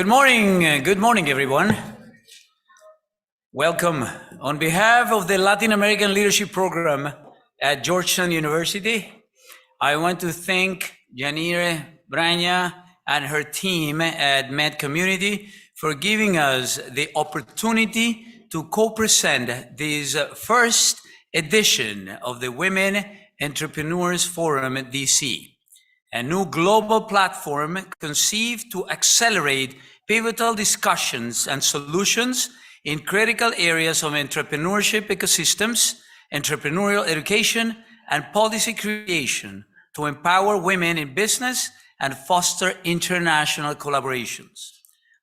Good morning, everyone. Welcome. On behalf of the Latin American Leadership Program at Georgetown University, I want to thank Yanire Braña and her team at Med Community for giving us the opportunity to co-present this first edition of the Women Entrepreneurs Forum at DC, a new global platform conceived to accelerate pivotal discussions and solutions in critical areas of entrepreneurship ecosystems, entrepreneurial education, and policy creation to empower women in business and foster international collaborations.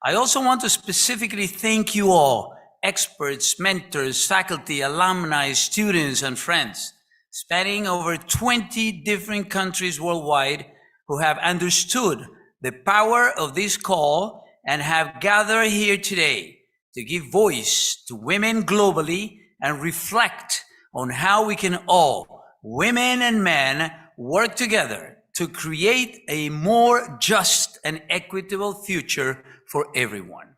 I also want to specifically thank you all, experts, mentors, faculty, alumni, students, and friends, spanning over 20 different countries worldwide, who have understood the power of this call and have gathered here today to give voice to women globally and reflect on how we can all, women and men, work together to create a more just and equitable future for everyone.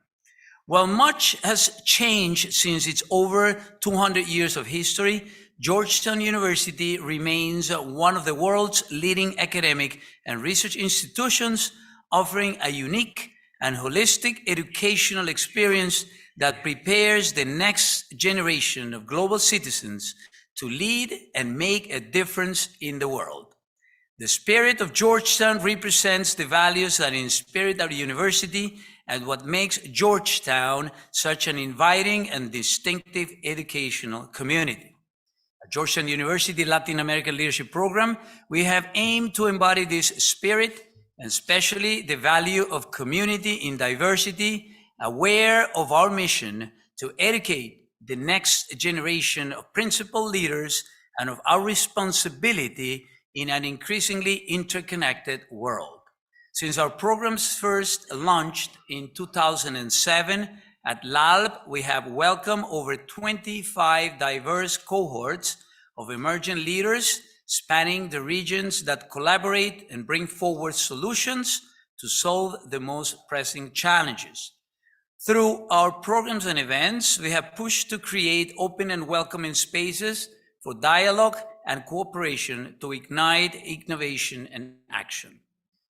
While much has changed since its over 200 years of history, Georgetown University remains one of the world's leading academic and research institutions, offering a unique and holistic educational experience that prepares the next generation of global citizens to lead and make a difference in the world. The spirit of Georgetown represents the values that inspired our university and what makes Georgetown such an inviting and distinctive educational community. At Georgetown University Latin American Leadership Program, we have aimed to embody this spirit, and especially the value of community in diversity, aware of our mission to educate the next generation of principal leaders and of our responsibility in an increasingly interconnected world. Since our programs first launched in 2007, at LALB, we have welcomed over 25 diverse cohorts of emerging leaders spanning the regions that collaborate and bring forward solutions to solve the most pressing challenges. Through our programs and events, we have pushed to create open and welcoming spaces for dialogue and cooperation to ignite innovation and action.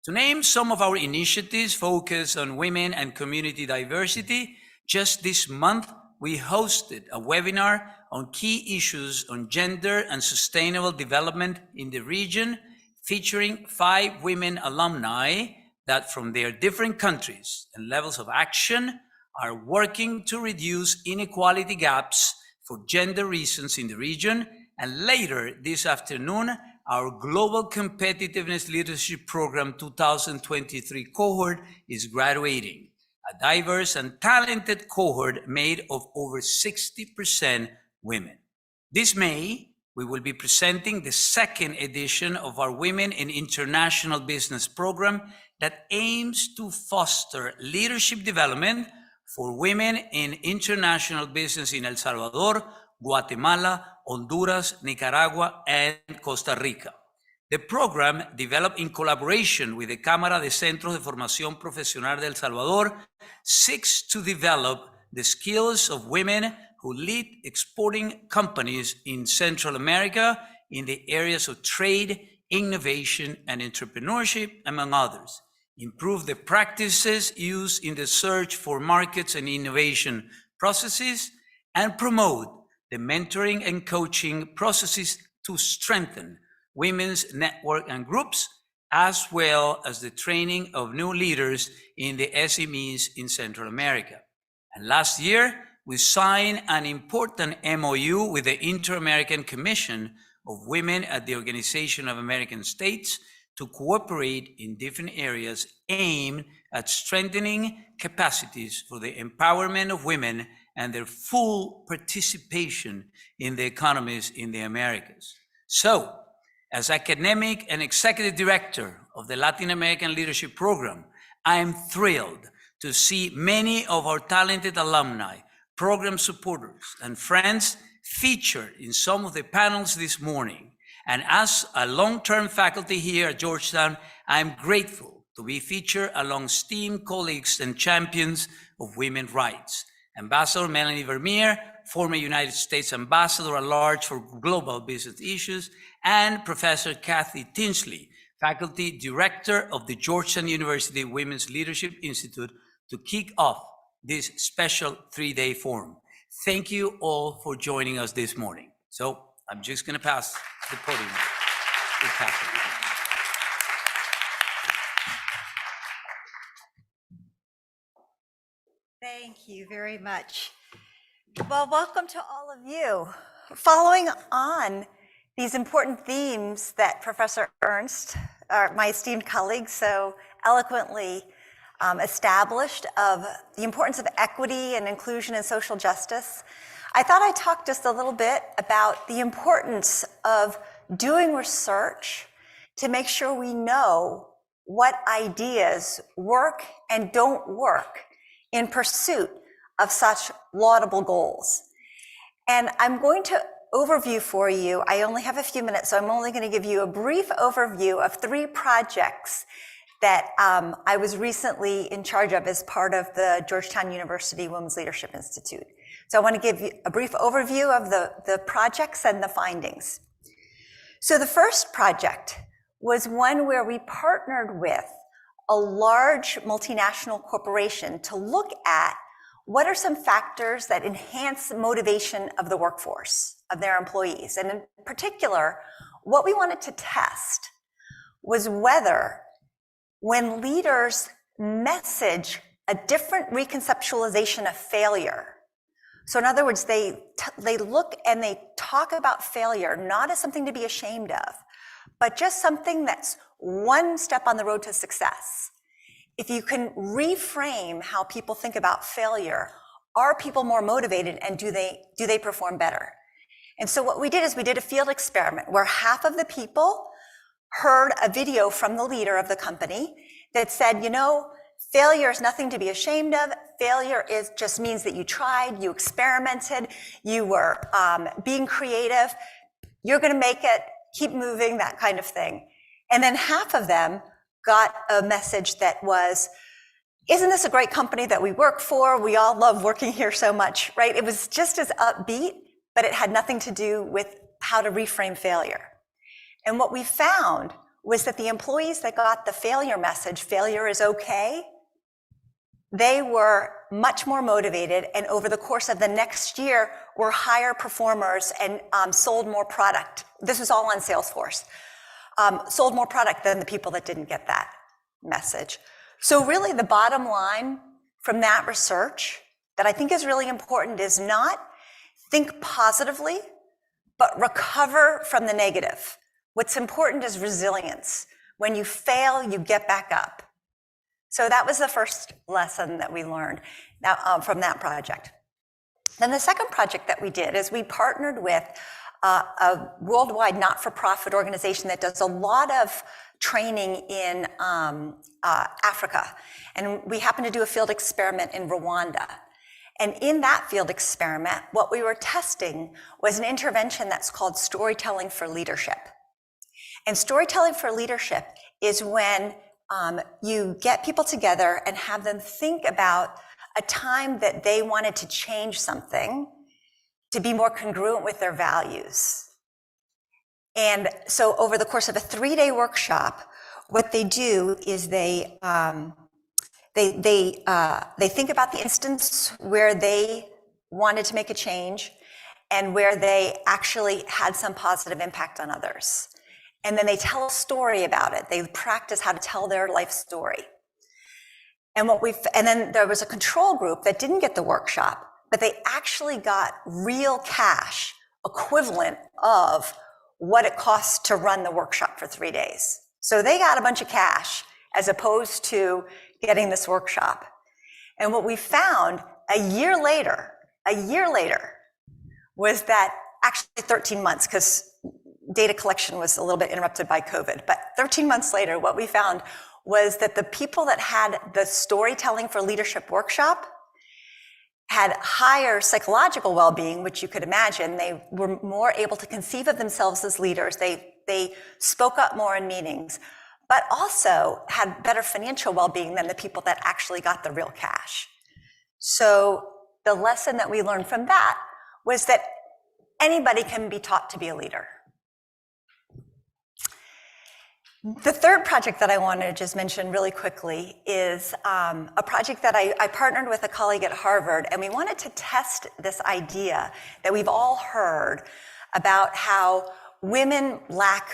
To name some of our initiatives focused on women and community diversity, just this month, we hosted a webinar on key issues on gender and sustainable development in the region, featuring 5 women alumni that from their different countries and levels of action are working to reduce inequality gaps for gender reasons in the region. And later this afternoon, our Global Competitiveness Leadership Program 2023 cohort is graduating, a diverse and talented cohort made of over 60% women. This May, we will be presenting the second edition of our Women in International Business program that aims to foster leadership development for women in international business in El Salvador, Guatemala, Honduras, Nicaragua, and Costa Rica. The program, developed in collaboration with the Cámara de Centros de Formación Profesional de El Salvador, seeks to develop the skills of women who lead exporting companies in Central America in the areas of trade, innovation, and entrepreneurship, among others, improve the practices used in the search for markets and innovation processes, and promote the mentoring and coaching processes to strengthen women's network and groups, as well as the training of new leaders in the SMEs in Central America. And last year, we signed an important MOU with the Inter-American Commission of Women at the Organization of American States to cooperate in different areas aimed at strengthening capacities for the empowerment of women and their full participation in the economies in the Americas. So, as academic and executive director of the Latin American Leadership Program, I am thrilled to see many of our talented alumni, program supporters, and friends featured in some of the panels this morning. And as a long-term faculty here at Georgetown, I'm grateful to be featured along esteemed colleagues and champions of women's rights. Ambassador Melanie Vermeer, former United States Ambassador at Large for Global Business Issues, and Professor Kathy Tinsley, Faculty Director of the Georgetown University Women's Leadership Institute, to kick off this special 3-day forum. Thank you all for joining us this morning. So I'm just going to pass the podium to Kathy. Thank you very much. Well, welcome to all of you. Following on these important themes that Professor Ernst, my esteemed colleague, so eloquently established of the importance of equity and inclusion and social justice, I thought I'd talk just a little bit about the importance of doing research to make sure we know what ideas work and don't work in pursuit of such laudable goals. And I'm going to overview for you, I only have a few minutes, so I'm only going to give you a brief overview of 3 projects that I was recently in charge of as part of the Georgetown University Women's Leadership Institute. So I want to give you a brief overview of the projects and the findings. So the first project was one where we partnered with a large multinational corporation to look at what are some factors that enhance the motivation of the workforce, of their employees. And in particular, what we wanted to test was whether when leaders message a different reconceptualization of failure, so in other words, they look and they talk about failure not as something to be ashamed of, but just something that's one step on the road to success. If you can reframe how people think about failure, are people more motivated and do they perform better? And so what we did is we did a field experiment where half of the people heard a video from the leader of the company that said, you know, failure is nothing to be ashamed of. Failure just means that you tried, you experimented, you were being creative. You're going to make it, keep moving, that kind of thing. And then half of them got a message that was, isn't this a great company that we work for? We all love working here so much, right? It was just as upbeat, but it had nothing to do with how to reframe failure. And what we found was that the employees that got the failure message, failure is okay, they were much more motivated, and over the course of the next year were higher performers and sold more product. This was all on Salesforce. Sold more product than the people that didn't get that message. So really the bottom line from that research that I think is really important is not think positively, but recover from the negative. What's important is resilience. When you fail, you get back up. So that was the first lesson that we learned from that project. Then the second project that we did is we partnered with a worldwide not-for-profit organization that does a lot of training in Africa. And we happened to do a field experiment in Rwanda. And in that field experiment, what we were testing was an intervention that's called storytelling for leadership. And storytelling for leadership is when you get people together and have them think about a time that they wanted to change something to be more congruent with their values. And so over the course of a 3-day workshop, what they do is they think about the instance where they wanted to make a change and where they actually had some positive impact on others. And then they tell a story about it. They practice how to tell their life story. And then there was a control group that didn't get the workshop, but they actually got real cash equivalent of what it costs to run the workshop for 3 days. So they got a bunch of cash as opposed to getting this workshop. And what we found a year later, was that actually 13 months, because data collection was a little bit interrupted by COVID, but 13 months later, what we found was that the people that had the storytelling for leadership workshop had higher psychological well-being, which you could imagine. They were more able to conceive of themselves as leaders. They spoke up more in meetings. but also had better financial well-being than the people that actually got the real cash. So the lesson that we learned from that was that anybody can be taught to be a leader. The third project that I wanted to just mention really quickly is a project that I partnered with a colleague at Harvard, and we wanted to test this idea that we've all heard about how women lack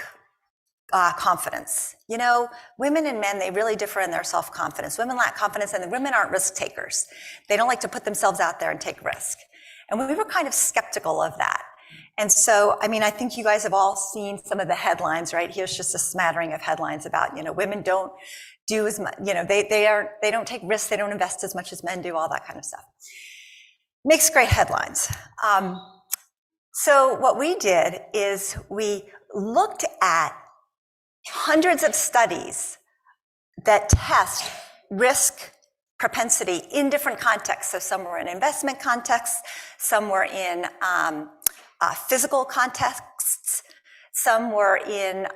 confidence. You know, women and men, they really differ in their self-confidence. Women lack confidence, and the women aren't risk takers. They don't like to put themselves out there and take risk. And we were kind of skeptical of that. And so, I mean, I think you guys have all seen some of the headlines, right? Here's just a smattering of headlines about, you know, women don't do as much, you know, they don't take risks, they don't invest as much as men do, all that kind of stuff. Makes great headlines. So what we did is we looked at hundreds of studies that test risk propensity in different contexts. So some were in investment contexts, some were in physical contexts, some were in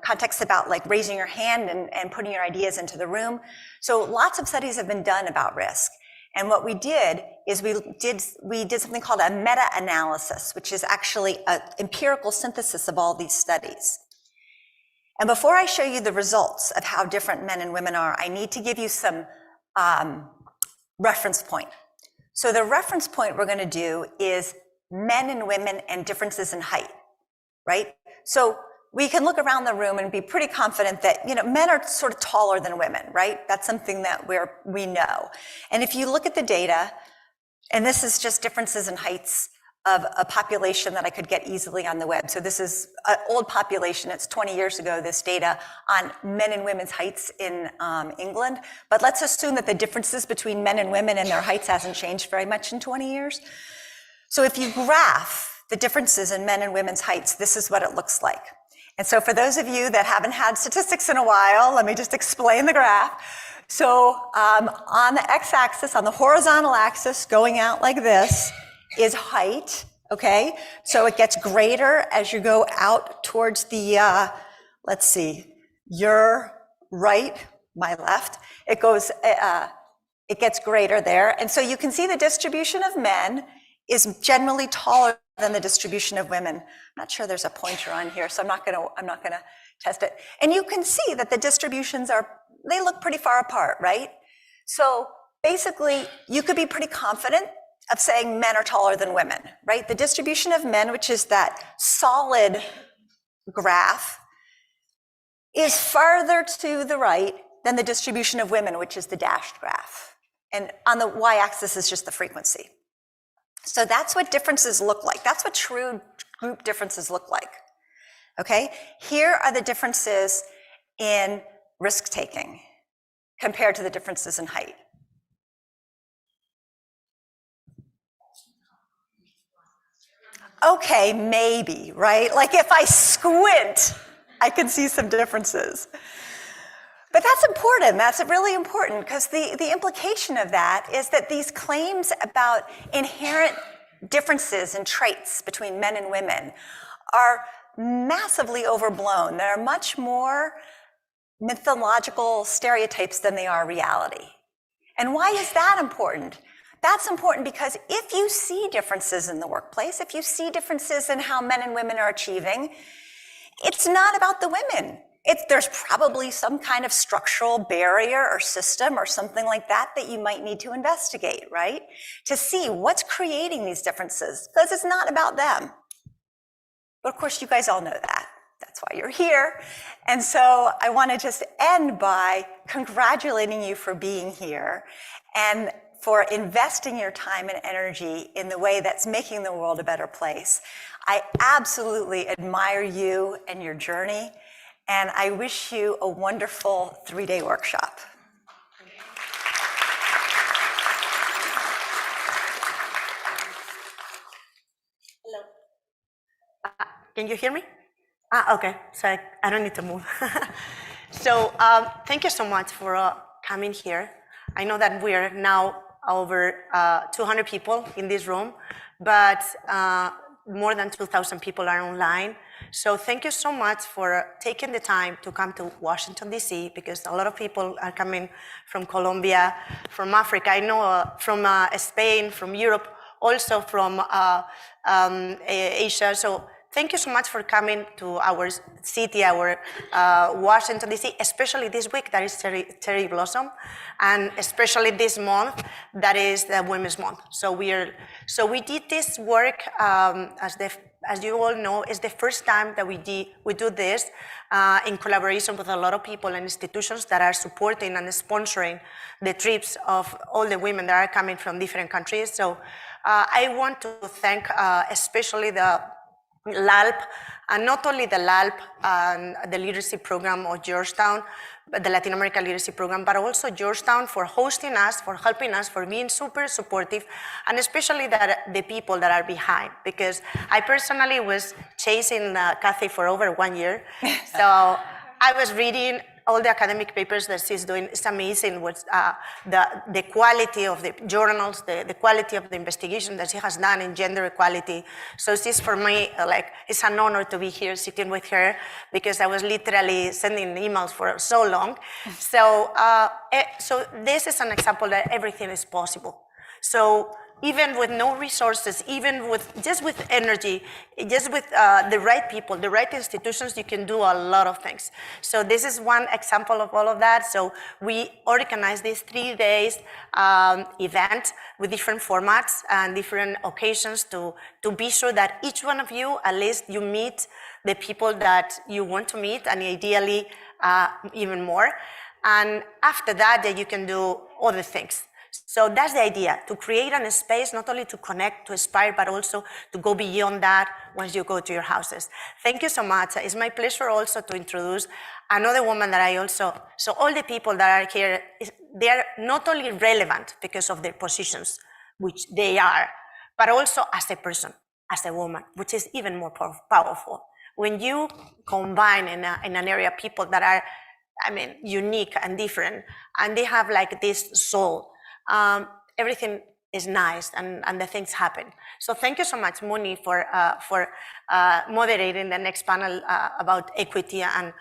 contexts about like raising your hand and putting your ideas into the room. So lots of studies have been done about risk. And what we did is we did something called a meta-analysis, which is actually an empirical synthesis of all these studies. And before I show you the results of how different men and women are, I need to give you some reference point. So the reference point we're going to do is men and women and differences in height, right? So we can look around the room and be pretty confident that, you know, men are sort of taller than women, right? That's something that we know. And if you look at the data, and this is just differences in heights of a population that I could get easily on the web. So this is an old population. It's 20 years ago, this data on men and women's heights in England. But let's assume that the differences between men and women and their heights hasn't changed very much in 20 years. So if you graph the differences in men and women's heights, this is what it looks like. And so for those of you that haven't had statistics in a while, let me just explain the graph. So on the x-axis, on the horizontal axis, going out like this, is height, okay? So it gets greater as you go out towards the, let's see, your right, my left. It goes, it gets greater there. And so you can see the distribution of men is generally taller than the distribution of women. I'm not sure there's a pointer on here, so I'm not gonna test it. And you can see that the distributions they look pretty far apart, right? So basically, you could be pretty confident of saying men are taller than women, right? The distribution of men, which is that solid graph, is farther to the right than the distribution of women, which is the dashed graph. And on the y-axis is just the frequency. So that's what differences look like. That's what true group differences look like, okay? Here are the differences in risk-taking compared to the differences in height. Okay, maybe, right? Like if I squint, I can see some differences. But that's important. That's really important because the implication of that is that these claims about inherent differences and traits between men and women are massively overblown. They're much more mythological stereotypes than they are reality. And why is that important? That's important because if you see differences in the workplace, if you see differences in how men and women are achieving, it's not about the women. There's probably some kind of structural barrier or system or something like that that you might need to investigate, right? To see what's creating these differences, because it's not about them. But of course, you guys all know that. That's why you're here. And so I want to just end by congratulating you for being here and for investing your time and energy in the way that's making the world a better place. I absolutely admire you and your journey, and I wish you a wonderful 3-day workshop. Hello. Can you hear me? Okay, so I don't need to move. So thank you so much for coming here. I know that we're now over 200 people in this room, but more than 2,000 people are online. So thank you so much for taking the time to come to Washington, D.C., because a lot of people are coming from Colombia, from Africa, I know from Spain, from Europe, also from Asia. So thank you so much for coming to our city, our Washington, D.C., especially this week that is Cherry Blossom, and especially this month that is the Women's Month. So we did this work, as you all know, it's the first time that we do this in collaboration with a lot of people and institutions that are supporting and sponsoring the trips of all the women that are coming from different countries. So I want to thank especially the LALP, and not only the LALP and the leadership program of Georgetown, but the Latin American Leadership Program, but also Georgetown for hosting us, for helping us, for being super supportive, and especially the people that are behind, because I personally was chasing Kathy for over 1 year. So I was reading all the academic papers that she's doing. It's amazing what the quality of the journals, the quality of the investigation that she has done in gender equality. So this for me, it's an honor to be here sitting with her, because I was literally sending emails for so long. So, so this is an example that everything is possible. So even with no resources, even just with energy, just with the right people, the right institutions, you can do a lot of things. So this is one example of all of that. So we organized this 3 days event with different formats and different occasions to be sure that each one of you, at least you meet the people that you want to meet, and ideally even more. And after that you can do other things. So that's the idea, to create a space not only to connect, to inspire, but also to go beyond that once you go to your houses. Thank you so much. It's my pleasure also to introduce another woman that so all the people that are here, they are not only relevant because of their positions, which they are, but also as a person, as a woman, which is even more powerful. When you combine in an area people that are, unique and different, and they have this soul, everything is nice and the things happen. So thank you so much, Moni, for moderating the next panel about equity and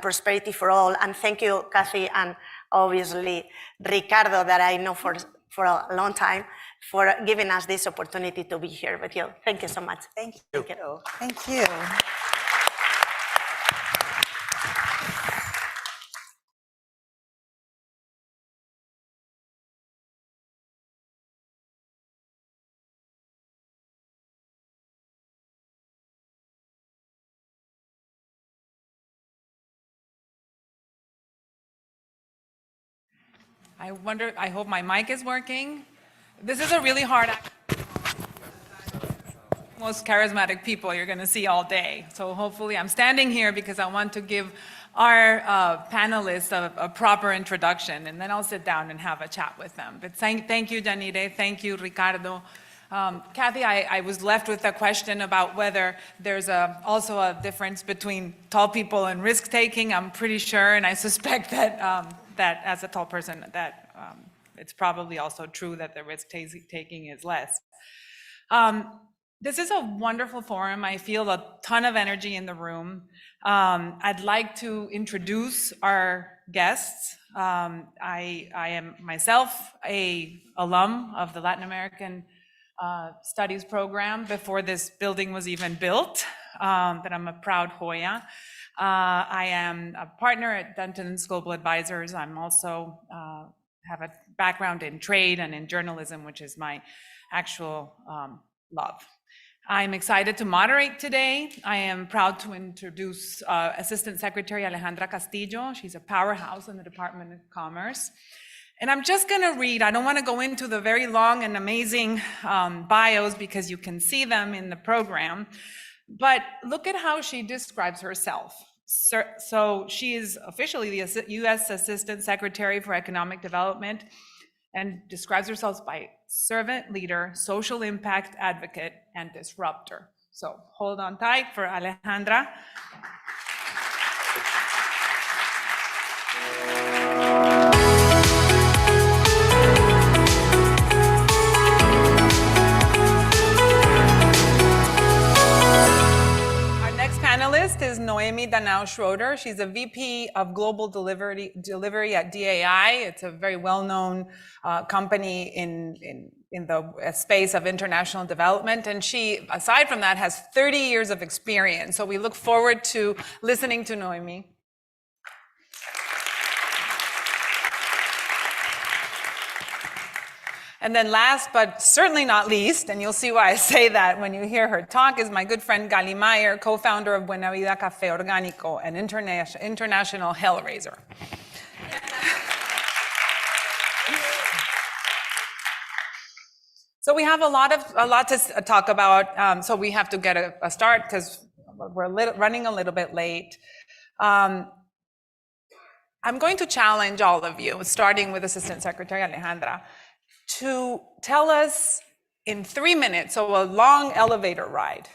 prosperity for all. And thank you, Kathy, and obviously Ricardo, that I know for a long time, for giving us this opportunity to be here with you. Thank you so much. Thank you. Thank you. I hope my mic is working. This is a really hard, most charismatic people you're gonna see all day. So hopefully I'm standing here because I want to give our panelists a proper introduction, and then I'll sit down and have a chat with them. But thank you, Janire, thank you, Ricardo. Kathy, I was left with a question about whether there's also a difference between tall people and risk-taking. I'm pretty sure, and I suspect that that as a tall person, that it's probably also true that the risk-taking is less. This is a wonderful forum. I feel a ton of energy in the room. I'd like to introduce our guests. I am myself an alum of the Latin American Studies program before this building was even built, that I'm a proud Hoya. I am a partner at Dunton's Global Advisors. I'm also have a background in trade and in journalism, which is my actual love. I'm excited to moderate today. I am proud to introduce Assistant Secretary Alejandra Castillo. She's a powerhouse in the Department of Commerce. And I'm just gonna read, I don't wanna go into the very long and amazing bios because you can see them in the program, but look at how she describes herself. So she is officially the U.S. Assistant Secretary for Economic Development and describes herself by servant leader, social impact advocate, and disruptor. So hold on tight for Alejandra. is Noemi Danao Schroeder. She's a VP of Global Delivery at DAI. It's a very well-known company in the space of international development. And she, aside from that, has 30 years of experience. So we look forward to listening to Noemi. And then last, but certainly not least, and you'll see why I say that when you hear her talk, is my good friend Gali Meyer, co-founder of Buena Vida Café Orgánico, an international hellraiser. So we have a lot to talk about, so we have to get a start because we're running a little bit late. I'm going to challenge all of you, starting with Assistant Secretary Alejandra, to tell us in 3 minutes, so a long elevator ride,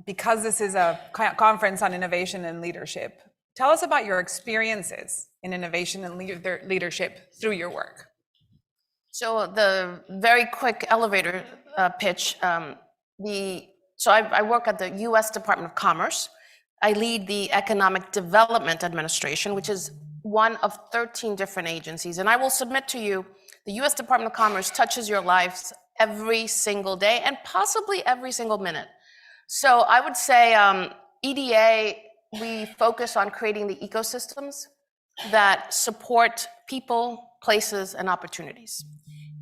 because this is a conference on innovation and leadership. Tell us about your experiences in innovation and leadership through your work. So the very quick elevator pitch, so I work at the US Department of Commerce. I lead the Economic Development Administration, which is one of 13 different agencies. And I will submit to you, the US Department of Commerce touches your lives every single day and possibly every single minute. So I would say EDA, we focus on creating the ecosystems that support people, places, and opportunities.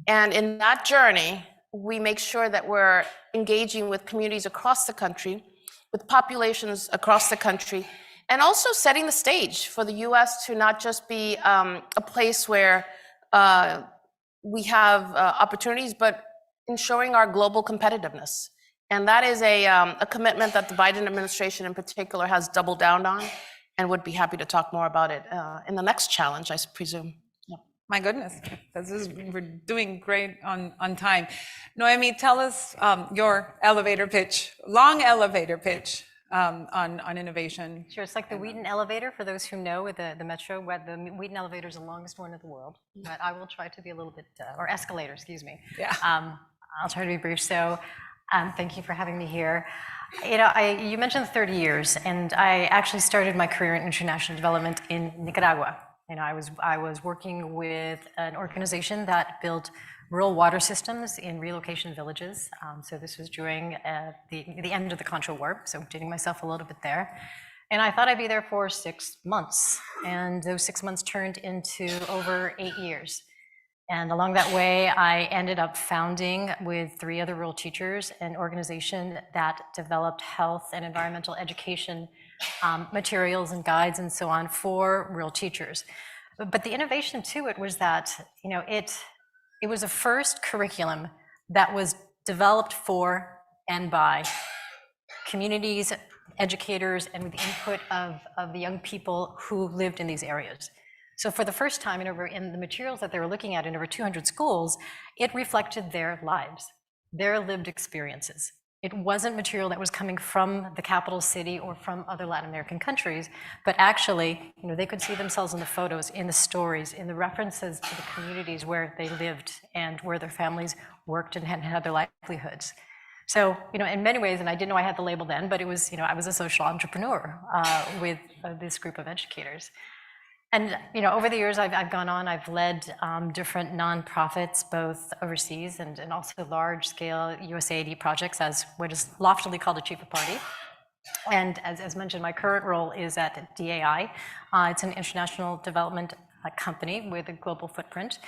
And in that journey, we make sure that we're engaging with communities across the country, with populations across the country, and also setting the stage for the US to not just be a place where we have opportunities, but ensuring our global competitiveness. And that is a commitment that the Biden administration in particular has doubled down on, and would be happy to talk more about it in the next challenge, I presume. Yep. My goodness, we're doing great on time. Noemi, tell us your elevator pitch, long elevator pitch on innovation. Sure, it's like the Wheaton elevator, for those who know, with the metro, where the Wheaton elevator is the longest one in the world, but I will try to be a little bit, or escalator, excuse me. Yeah. I'll try to be brief. So thank you for having me here. You know, you mentioned 30 years, and I actually started my career in international development in Nicaragua. You know, I was working with an organization that built rural water systems in relocation villages. So this was during the end of the Contra War, so dating myself a little bit there. And I thought I'd be there for 6 months, and those 6 months turned into over 8 years. And along that way, I ended up founding, with 3 other rural teachers, an organization that developed health and environmental education materials and guides and so on for rural teachers. But the innovation to it was that, you know, it was a first curriculum that was developed for and by communities, educators, and with the input of the young people who lived in these areas. So for the first time, in the materials that they were looking at in over 200 schools, it reflected their lives, their lived experiences. It wasn't material that was coming from the capital city or from other Latin American countries, but actually, you know, they could see themselves in the photos, in the stories, in the references to the communities where they lived and where their families worked and had their livelihoods. So, you know, in many ways, and I didn't know I had the label then, but it was, you know, I was a social entrepreneur with this group of educators. And, you know, over the years, I've gone on, I've led different nonprofits, both overseas and also large-scale USAID projects as what is loftily called a chief of party. And as mentioned, my current role is at DAI. It's an international development company with a global footprint,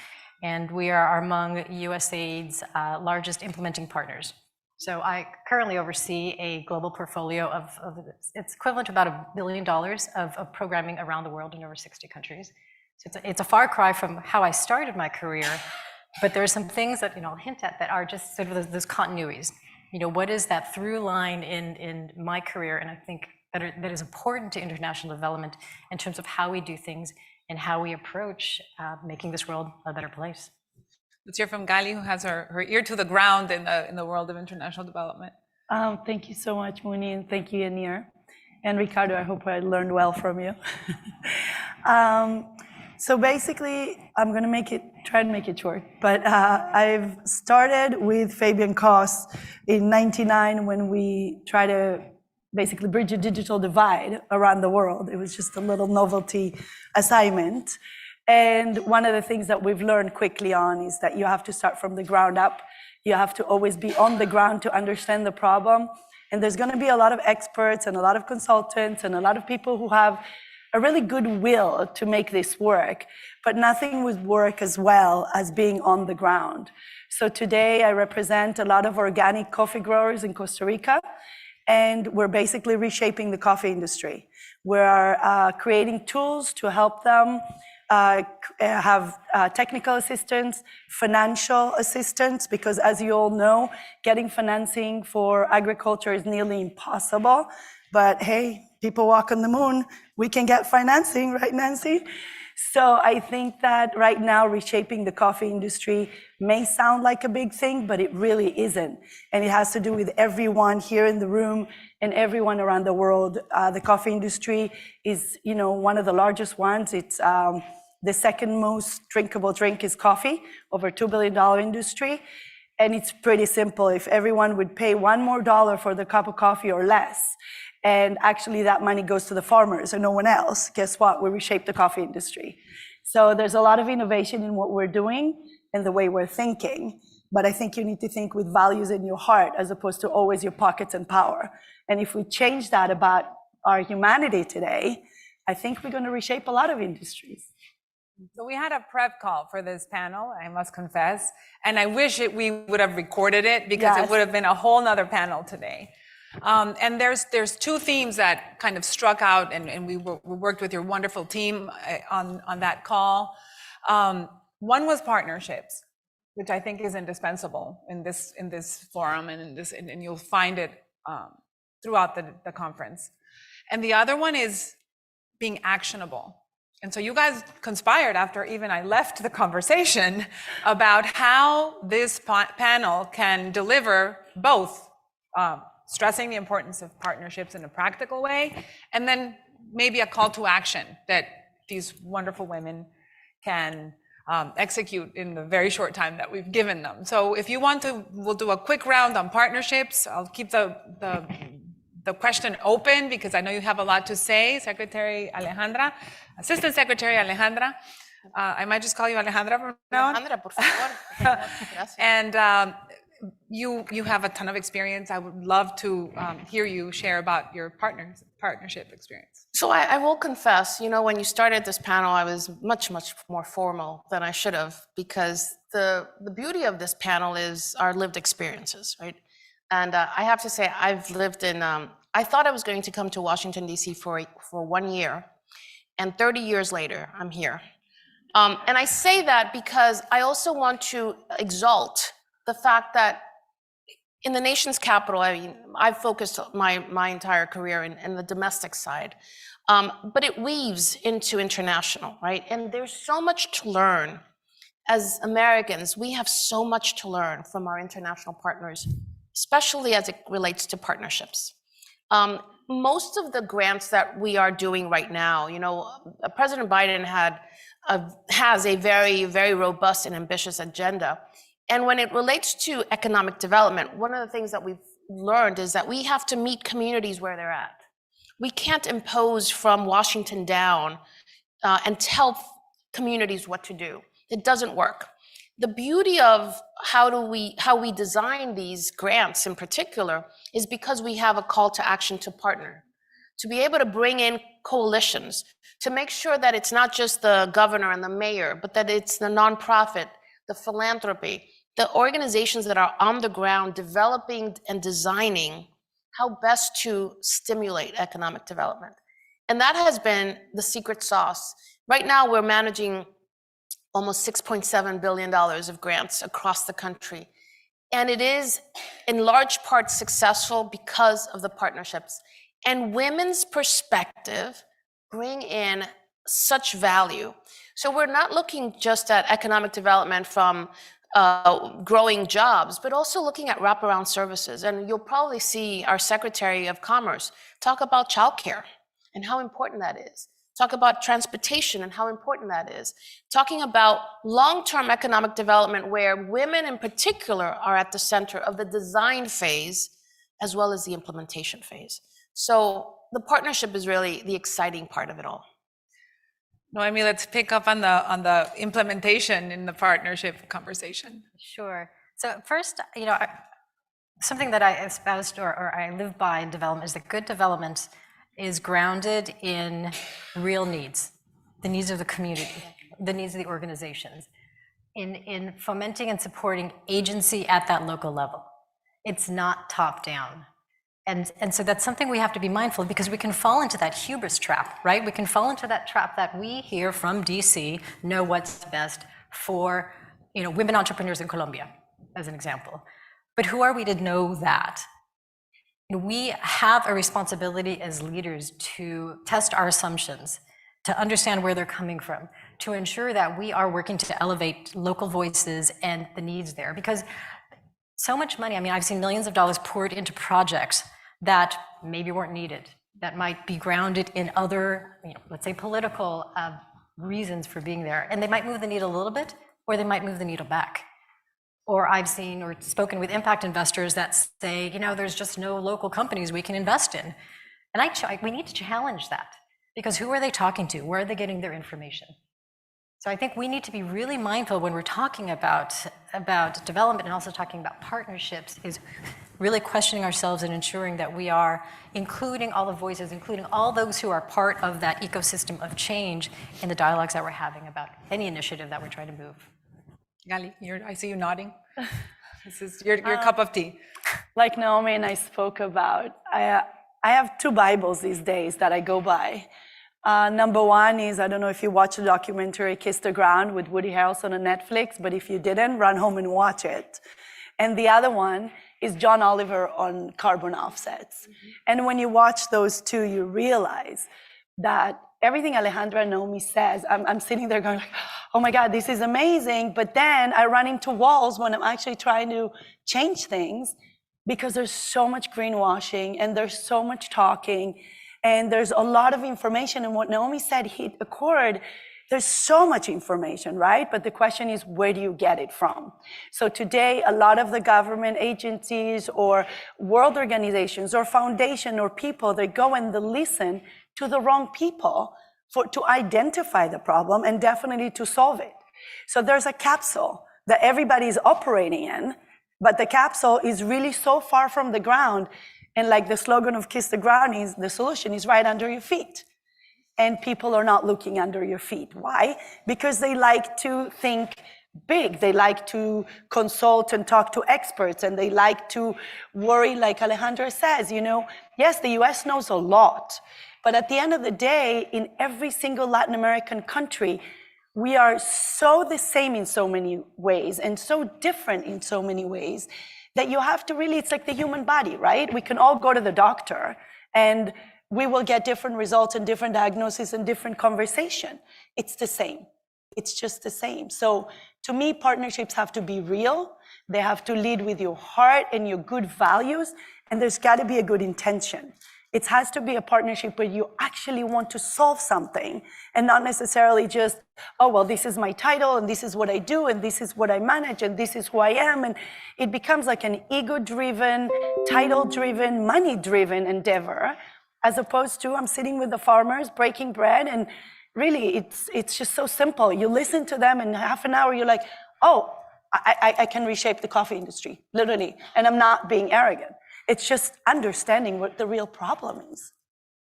and we are among USAID's largest implementing partners. So I currently oversee a global portfolio of it's equivalent to about $1 billion of programming around the world in over 60 countries. So it's a far cry from how I started my career, but there are some things that, you know, I'll hint at that are just sort of those continuities. You know, what is that through line in my career? And I think that is important to international development in terms of how we do things and how we approach making this world a better place. Let's hear from Gali, who has her ear to the ground in the world of international development. Thank you so much, Muni, and thank you, Yanir. And Ricardo, I hope I learned well from you. So basically, I'm going to try and make it short. But I've started with Fabian Koss in '99 when we tried to basically bridge a digital divide around the world. It was just a little novelty assignment. And one of the things that we've learned quickly on is that you have to start from the ground up. You have to always be on the ground to understand the problem. And there's going to be a lot of experts and a lot of consultants and a lot of people who have a really good will to make this work, but nothing would work as well as being on the ground. So today I represent a lot of organic coffee growers in Costa Rica, and we're basically reshaping the coffee industry. We're creating tools to help them have technical assistance, financial assistance, because as you all know, getting financing for agriculture is nearly impossible. But hey, people walk on the moon, we can get financing, right, Nancy? So I think that right now reshaping the coffee industry may sound like a big thing, but it really isn't. And it has to do with everyone here in the room and everyone around the world. The coffee industry is, one of the largest ones. It's the second most drinkable drink is coffee, over $2 billion industry. And it's pretty simple. If everyone would pay $1 more for the cup of coffee or less, and actually that money goes to the farmers and no one else, guess what? We reshape the coffee industry. So there's a lot of innovation in what we're doing and the way we're thinking. But I think you need to think with values in your heart as opposed to always your pockets and power. And if we change that about our humanity today, I think we're going to reshape a lot of industries. So we had a prep call for this panel, I must confess, and I wish we would have recorded it because Yes. it would have been a whole nother panel today. And there's two themes that kind of struck out, and we worked with your wonderful team on that call. One was partnerships, which I think is indispensable in this forum and you'll find it throughout the conference. And the other one is being actionable. And so you guys conspired after even I left the conversation about how this panel can deliver both, stressing the importance of partnerships in a practical way, and then maybe a call to action that these wonderful women can execute in the very short time that we've given them. So if you want to, we'll do a quick round on partnerships. I'll keep the question open because I know you have a lot to say, Secretary Alejandra, Assistant Secretary Alejandra. I might just call you Alejandra from now on. Alejandra, por favor. Gracias. And you have a ton of experience. I would love to hear you share about your partnership experience. So I will confess, when you started this panel, I was much, much more formal than I should have, because the beauty of this panel is our lived experiences, right? And I have to say, I've lived in, I thought I was going to come to Washington, D.C. for 1 year, and 30 years later, I'm here. And I say that because I also want to exalt the fact that in the nation's capital, I've focused my entire career in the domestic side, but it weaves into international, right? And there's so much to learn. As Americans, we have so much to learn from our international partners, especially as it relates to partnerships. Most of the grants that we are doing right now, President Biden has a very, very robust and ambitious agenda. And when it relates to economic development, one of the things that we've learned is that we have to meet communities where they're at. We can't impose from Washington down and tell communities what to do. It doesn't work. The beauty of how we design these grants in particular is because we have a call to action to partner, to be able to bring in coalitions, to make sure that it's not just the governor and the mayor, but that it's the nonprofit, the philanthropy, the organizations that are on the ground developing and designing how best to stimulate economic development. And that has been the secret sauce. Right now, we're managing almost $6.7 billion of grants across the country. And it is in large part successful because of the partnerships. And women's perspective bring in such value. So we're not looking just at economic development from growing jobs, but also looking at wraparound services. And you'll probably see our Secretary of Commerce talk about childcare and how important that is. Talk about transportation and how important that is. Talking about long-term economic development where women in particular are at the center of the design phase as well as the implementation phase. So the partnership is really the exciting part of it all. Noemi, let's pick up on the implementation in the partnership conversation. Sure. So first, something that I espoused or I live by in development is that good development is grounded in real needs, the needs of the community, the needs of the organizations, in fomenting and supporting agency at that local level. It's not top down. And so that's something we have to be mindful of, because we can fall into that hubris trap, right? We can fall into that trap that we here from DC know what's best for, women entrepreneurs in Colombia, as an example. But who are we to know that? We have a responsibility as leaders to test our assumptions, to understand where they're coming from, to ensure that we are working to elevate local voices and the needs there. Because so much money, I've seen millions of dollars poured into projects that maybe weren't needed, that might be grounded in other, let's say political reasons for being there. And they might move the needle a little bit, or they might move the needle back. Or I've seen or spoken with impact investors that say, there's just no local companies we can invest in. And we need to challenge that, because who are they talking to? Where are they getting their information? So I think we need to be really mindful when we're talking about development and also talking about partnerships, is really questioning ourselves and ensuring that we are including all the voices, including all those who are part of that ecosystem of change in the dialogues that we're having about any initiative that we're trying to move. Gali, I see you nodding. This is your cup of tea. Like Naomi and I spoke about, I have two Bibles these days that I go by. Number one is, I don't know if you watched the documentary Kiss the Ground with Woody Harrelson on Netflix, but if you didn't, run home and watch it. And the other one is John Oliver on carbon offsets. And when you watch those two, you realize that everything Alejandra and Naomi says, I'm sitting there going like, oh my God, this is amazing. But then I run into walls when I'm actually trying to change things, because there's so much greenwashing and there's so much talking and there's a lot of information. And what Naomi said hit a chord. There's so much information, right? But the question is, where do you get it from? So today, a lot of the government agencies or world organizations or foundation or people, they go and they listen to the wrong people to identify the problem and definitely to solve it. So there's a capsule that everybody is operating in, but the capsule is really so far from the ground. And like the slogan of Kiss the Ground is, the solution is right under your feet. And people are not looking under your feet. Why? Because they like to think big. They like to consult and talk to experts, and they like to worry, like Alejandra says, yes, the US knows a lot, but at the end of the day, in every single Latin American country, we are so the same in so many ways and so different in so many ways that you have to really, it's like the human body, right? We can all go to the doctor and we will get different results and different diagnoses and different conversation. It's the same. It's just the same. So to me, partnerships have to be real. They have to lead with your heart and your good values. And there's got to be a good intention. It has to be a partnership where you actually want to solve something and not necessarily just, oh, well, this is my title and this is what I do and this is what I manage and this is who I am. And it becomes like an ego-driven, title-driven, money-driven endeavor, as opposed to I'm sitting with the farmers breaking bread, and really it's just so simple. You listen to them in half an hour, you're like, oh, I can reshape the coffee industry, literally. And I'm not being arrogant. It's just understanding what the real problem is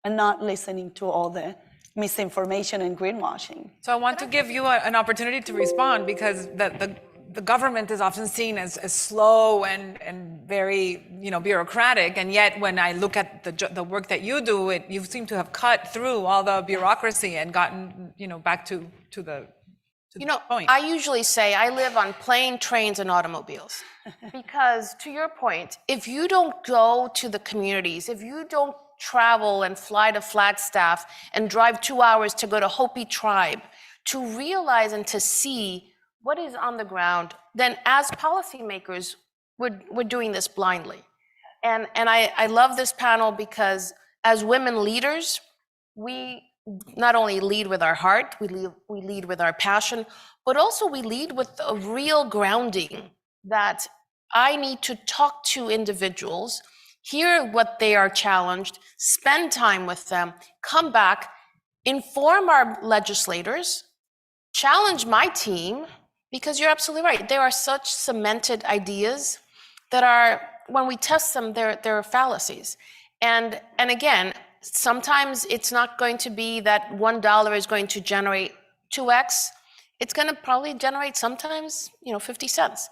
and not listening to all the misinformation and greenwashing. So I want to give you an opportunity to respond, because the government is often seen as slow and very bureaucratic, and yet when I look at the work that you do, you seem to have cut through all the bureaucracy and gotten back to the point. I usually say I live on plane, trains, and automobiles, because to your point, if you don't go to the communities, if you don't travel and fly to Flagstaff and drive 2 hours to go to Hopi tribe to realize and to see what is on the ground, then as policymakers, we're doing this blindly. And I love this panel, because as women leaders, we not only lead with our heart, we lead with our passion, but also we lead with a real grounding that I need to talk to individuals, hear what they are challenged, spend time with them, come back, inform our legislators, challenge my team, because you're absolutely right. There are such cemented ideas that are, when we test them, they're fallacies. And again, sometimes it's not going to be that $1 is going to generate 2x. It's going to probably generate sometimes, 50 cents.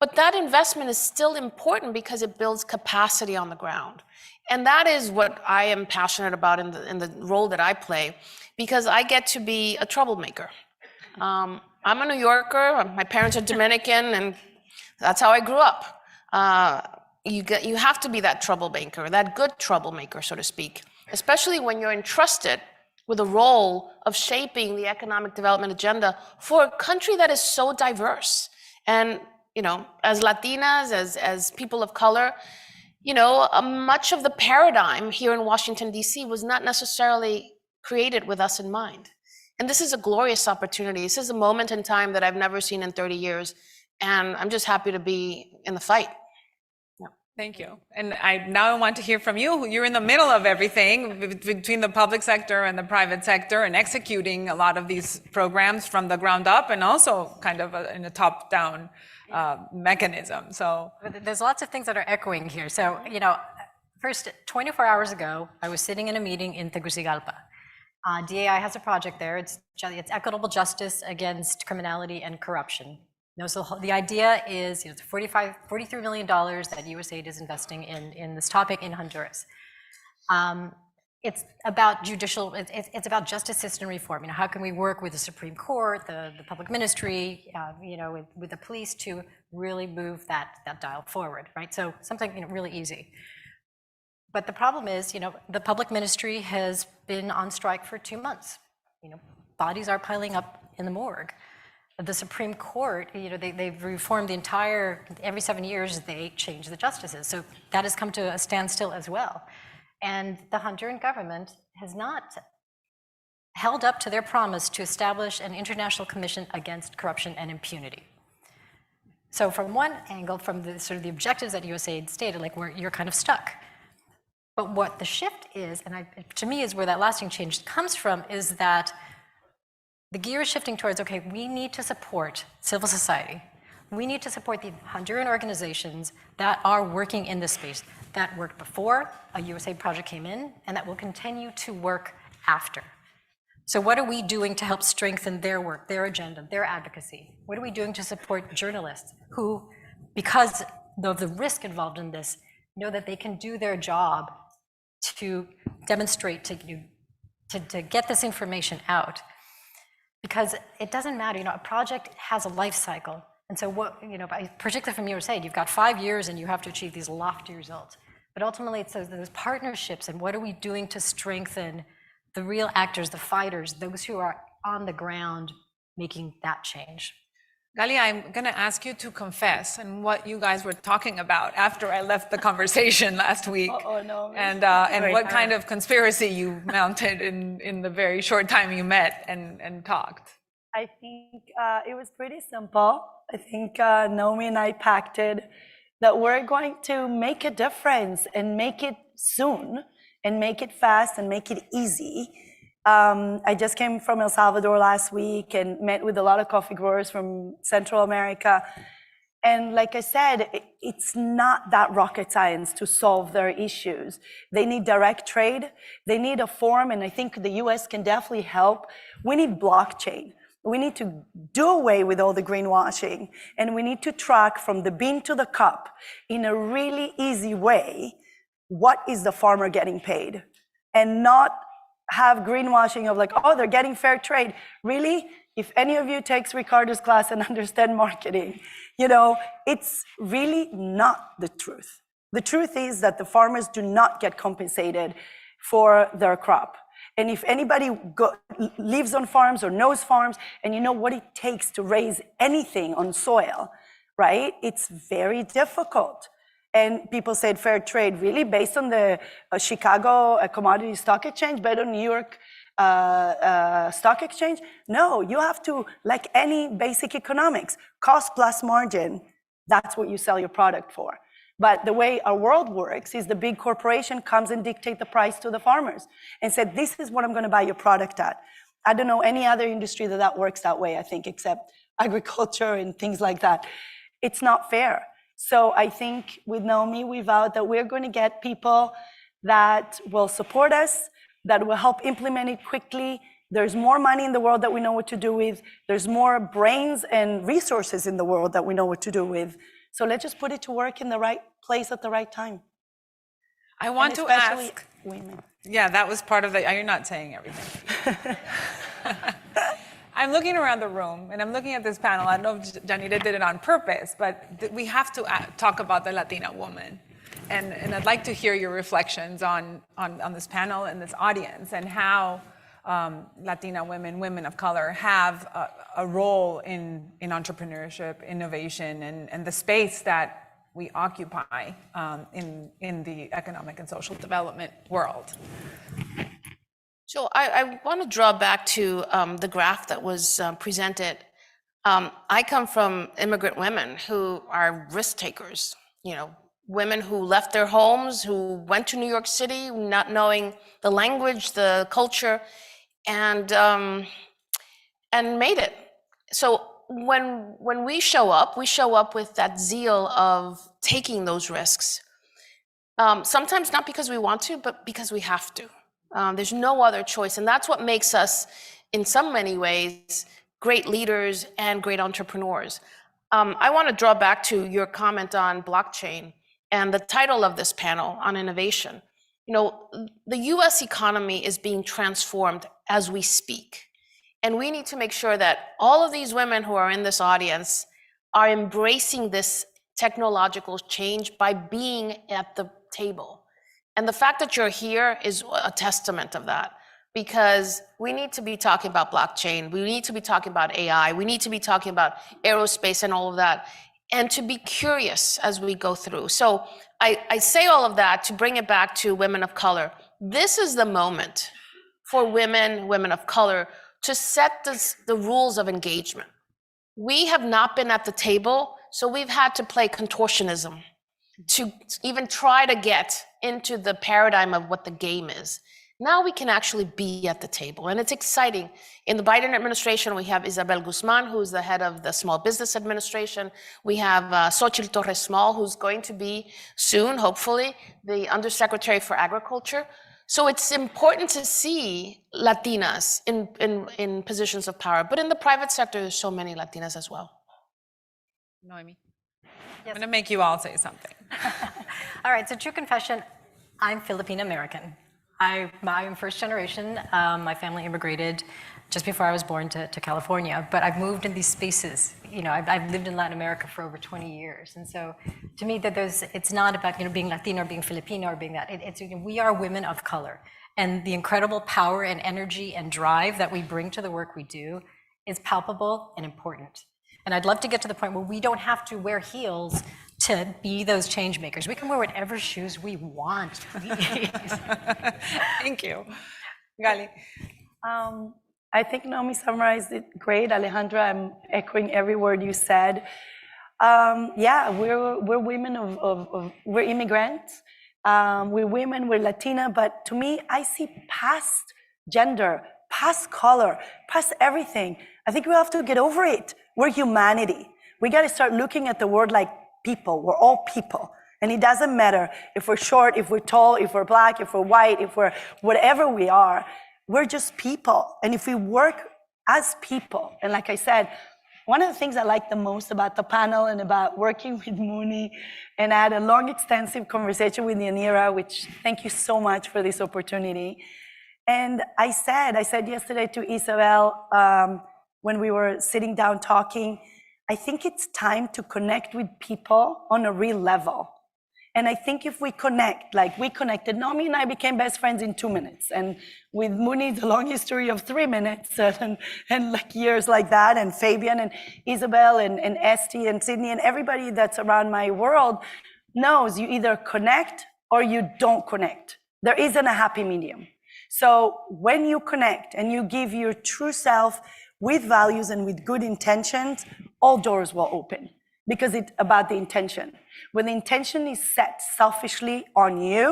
But that investment is still important because it builds capacity on the ground. And that is what I am passionate about in the role that I play, because I get to be a troublemaker. I'm a New Yorker, my parents are Dominican, and that's how I grew up. You have to be that troublemaker, that good troublemaker, so to speak, especially when you're entrusted with a role of shaping the economic development agenda for a country that is so diverse. And as Latinas, as people of color, much of the paradigm here in Washington, D.C. was not necessarily created with us in mind. And this is a glorious opportunity. This is a moment in time that I've never seen in 30 years. And I'm just happy to be in the fight. Thank you. And now I want to hear from you. You're in the middle of everything between the public sector and the private sector, and executing a lot of these programs from the ground up, and also kind of in a top-down mechanism. So there's lots of things that are echoing here. So, first, 24 hours ago, I was sitting in a meeting in Tegucigalpa. DAI has a project there. It's equitable justice against criminality and corruption. So the idea is, it's $43 million that USAID is investing in this topic in Honduras. It's about it's about justice system reform. How can we work with the Supreme Court, the public ministry, with the police to really move that dial forward, right? So something really easy. But the problem is, the public ministry has been on strike for 2 months. Bodies are piling up in the morgue. The Supreme Court, they've reformed every 7 years, they change the justices. So that has come to a standstill as well. And the Honduran government has not held up to their promise to establish an international commission against corruption and impunity. So from one angle, from the sort of the objectives that USAID stated, you're kind of stuck. But what the shift is, and to me is where that lasting change comes from, is that the gear is shifting towards, okay, we need to support civil society. We need to support the Honduran organizations that are working in this space, that worked before a USAID project came in, and that will continue to work after. So what are we doing to help strengthen their work, their agenda, their advocacy? What are we doing to support journalists who, because of the risk involved in this, know that they can do their job to demonstrate, to get this information out? Because it doesn't matter, a project has a life cycle. And so particularly from USAID, you've got 5 years and you have to achieve these lofty results. But ultimately it's those partnerships, and what are we doing to strengthen the real actors, the fighters, those who are on the ground making that change. Gali, I'm going to ask you to confess and what you guys were talking about after I left the conversation last week. Oh, no. And what kind of conspiracy you mounted in the very short time you met and talked. I think it was pretty simple. I think Naomi and I pacted that we're going to make a difference and make it soon and make it fast and make it easy. I just came from El Salvador last week and met with a lot of coffee growers from Central America. And like I said, it's not that rocket science to solve their issues. They need direct trade. They need a forum, and I think the US can definitely help. We need blockchain. We need to do away with all the greenwashing, and we need to track from the bean to the cup in a really easy way what is the farmer getting paid, and not have greenwashing of they're getting fair trade. Really, if any of you takes Ricardo's class and understand marketing, it's really not the truth. The truth is that the farmers do not get compensated for their crop. And if anybody lives on farms or knows farms, and you know what it takes to raise anything on soil, right? It's very difficult. And people said fair trade, really, based on the Chicago Commodity Stock Exchange, better New York Stock Exchange? No, you have to, like any basic economics, cost plus margin, that's what you sell your product for. But the way our world works is the big corporation comes and dictate the price to the farmers and said, this is what I'm going to buy your product at. I don't know any other industry that works that way, I think, except agriculture and things like that. It's not fair. So I think with Naomi, we vowed that we're going to get people that will support us, that will help implement it quickly. There's more money in the world that we know what to do with. There's more brains and resources in the world that we know what to do with. So let's just put it to work in the right place at the right time. I want to especially ask. women. Yeah, that was part of the. You're not saying everything. I'm looking around the room and I'm looking at this panel. I don't know if Janita did it on purpose, but we have to talk about the Latina woman. And I'd like to hear your reflections on this panel and this audience and how Latina women, women of color, have a role in entrepreneurship, innovation, and the space that we occupy in the economic and social development world. So I want to draw back to the graph that was presented. I come from immigrant women who are risk takers, women who left their homes, who went to New York City, not knowing the language, the culture, and made it. So when we show up with that zeal of taking those risks. Sometimes not because we want to, but because we have to. There's no other choice, and that's what makes us, in so many ways, great leaders and great entrepreneurs. I want to draw back to your comment on blockchain and the title of this panel on innovation. The US economy is being transformed as we speak. And we need to make sure that all of these women who are in this audience are embracing this technological change by being at the table. And the fact that you're here is a testament of that, because we need to be talking about blockchain, we need to be talking about AI, we need to be talking about aerospace and all of that, and to be curious as we go through. So I say all of that to bring it back to women of color. This is the moment for women of color, to set the rules of engagement. We have not been at the table, so we've had to play contortionism to even try to get into the paradigm of what the game is. Now we can actually be at the table, and it's exciting. In the Biden administration, we have Isabel Guzman, who's the head of the Small Business Administration. We have Xochitl Torres Small, who's going to be soon, hopefully, the Undersecretary for Agriculture. So it's important to see Latinas in positions of power, but in the private sector, there's so many Latinas as well. Noemi, I'm going to make you all say something. All right, so true confession, I'm Filipino American. I am first generation. My family immigrated just before I was born to California, but I've moved in these spaces. I've lived in Latin America for over 20 years. And so to me, it's not about being Latino or being Filipino or being that. We are women of color. And the incredible power and energy and drive that we bring to the work we do is palpable and important. And I'd love to get to the point where we don't have to wear heels to be those change makers. We can wear whatever shoes we want. Thank you. Gali. I think Naomi summarized it great. Alejandra, I'm echoing every word you said. Yeah, we're women we're immigrants. We're women, we're Latina, but to me, I see past gender, past color, past everything. I think we have to get over it. We're humanity. We got to start looking at the world like people. We're all people. And it doesn't matter if we're short, if we're tall, if we're black, if we're white, if we're whatever we are. We're just people. And if we work as people, and like I said, one of the things I like the most about the panel and about working with Mooney, and I had a long, extensive conversation with Yanira, which thank you so much for this opportunity. And I said yesterday to Isabel, when we were sitting down talking, I think it's time to connect with people on a real level. And I think if we connect, like we connected, Naomi and I became best friends in 2 minutes. And with Mooney, the long history of 3 minutes and like years like that, and Fabian and Isabel and Esty and Sydney and everybody that's around my world knows you either connect or you don't connect. There isn't a happy medium. So when you connect and you give your true self with values and with good intentions, all doors will open. because it's about the intention. When the intention is set selfishly on you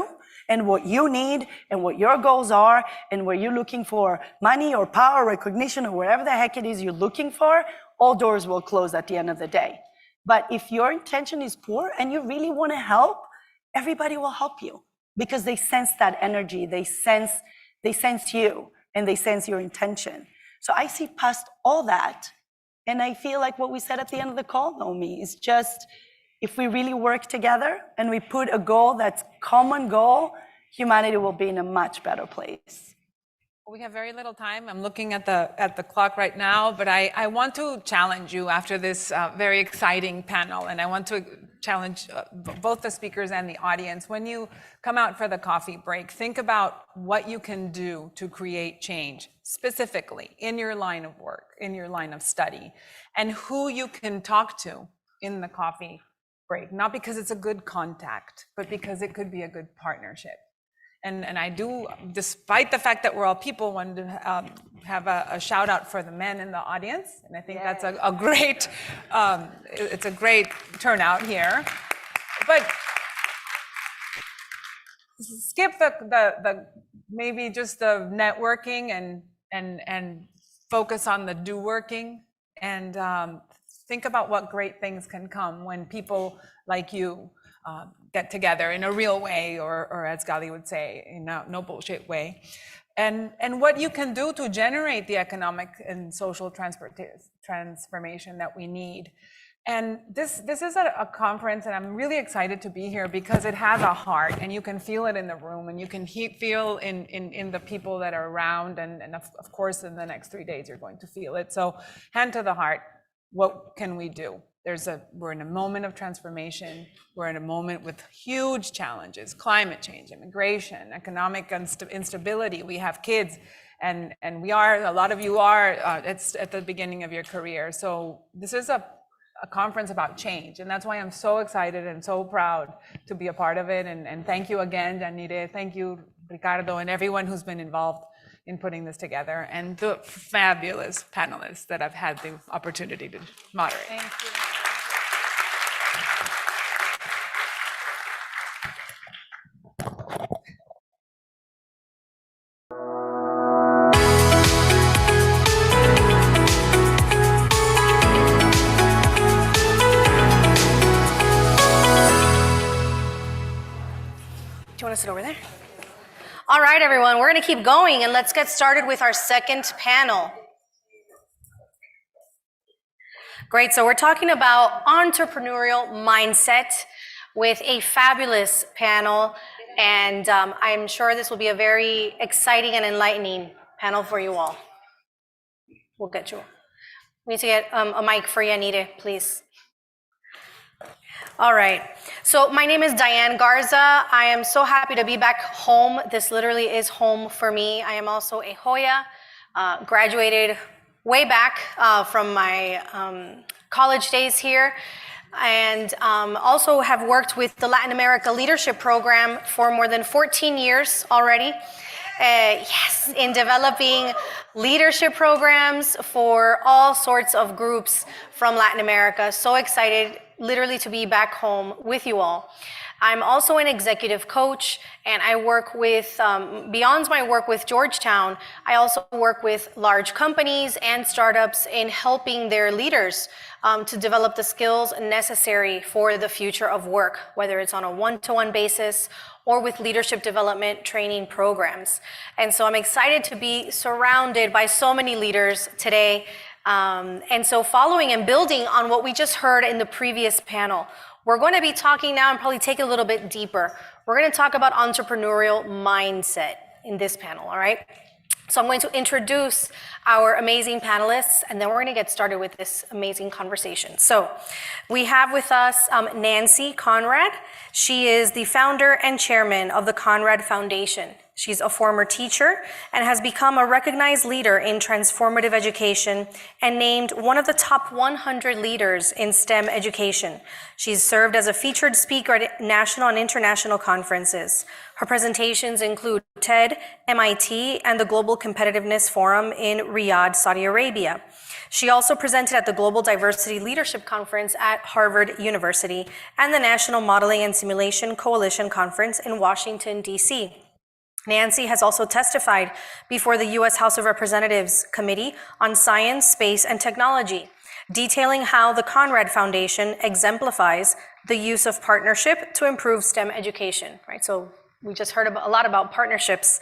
and what you need and what your goals are and where you're looking for money or power, recognition, or wherever the heck it is you're looking for, all doors will close at the end of the day. But if your intention is poor and you really want to help, everybody will help you because they sense that energy, they sense you, and they sense your intention. So I see past all that, and I feel like what we said at the end of the call, Naomi, is just if we really work together and we put a goal that's common goal, humanity will be in a much better place. We have very little time. I'm looking at the clock right now, but I want to challenge you after this very exciting panel, and I want to challenge both the speakers and the audience. When you come out for the coffee break, think about what you can do to create change, specifically in your line of work, in your line of study, and who you can talk to in the coffee break, not because it's a good contact, but because it could be a good partnership. And I do, despite the fact that we're all people, want to have a shout out for the men in the audience. And I think that's a great, it's a great turnout here. But skip the maybe just the networking and focus on the do working and think about what great things can come when people like you get together in a real way, or as Gali would say, in a no bullshit way, and what you can do to generate the economic and social transformation that we need. And this is a conference, and I'm really excited to be here because it has a heart, and you can feel it in the room, and you can feel in the people that are around, and of course in the next 3 days you're going to feel it. So hand to the heart, what can we do? We're in a moment of transformation. We're in a moment with huge challenges: climate change, immigration, economic instability. We have kids, and a lot of you are, it's at the beginning of your career. So this is a conference about change, and that's why I'm so excited and so proud to be a part of it. And thank you again, Janire. Thank you, Ricardo, and everyone who's been involved in putting this together, and the fabulous panelists that I've had the opportunity to moderate. Thank you. Do you want to sit over there? All right, everyone, we're going to keep going, and let's get started with our second panel. Great, so we're talking about entrepreneurial mindset with a fabulous panel, and I'm sure this will be a very exciting and enlightening panel for you all. We'll get you. We need to get a mic for Yanire, please. All right, so my name is Diane Garza. I am so happy to be back home. This literally is home for me. I am also a Hoya, graduated way back from my college days here, and also have worked with the Latin America Leadership Program for more than 14 years already. Yes, in developing leadership programs for all sorts of groups from Latin America. So excited literally to be back home with you all. I'm also an executive coach, and I work with, beyond my work with Georgetown, I also work with large companies and startups in helping their leaders to develop the skills necessary for the future of work, whether it's on a one-to-one basis or with leadership development training programs. And so I'm excited to be surrounded by so many leaders today. And so following and building on what we just heard in the previous panel, we're going to be talking now and probably take it a little bit deeper. We're going to talk about entrepreneurial mindset in this panel, all right? So I'm going to introduce our amazing panelists, and then we're going to get started with this amazing conversation. So we have with us Nancy Conrad. She is the founder and chairman of the Conrad Foundation. She's a former teacher and has become a recognized leader in transformative education and named one of the top 100 leaders in STEM education. She's served as a featured speaker at national and international conferences. Her presentations include TED, MIT, and the Global Competitiveness Forum in Riyadh, Saudi Arabia. She also presented at the Global Diversity Leadership Conference at Harvard University and the National Modeling and Simulation Coalition Conference in Washington, D.C. Nancy has also testified before the U.S. House of Representatives Committee on Science, Space, and Technology, detailing how the Conrad Foundation exemplifies the use of partnership to improve STEM education, right? So we just heard a lot about partnerships.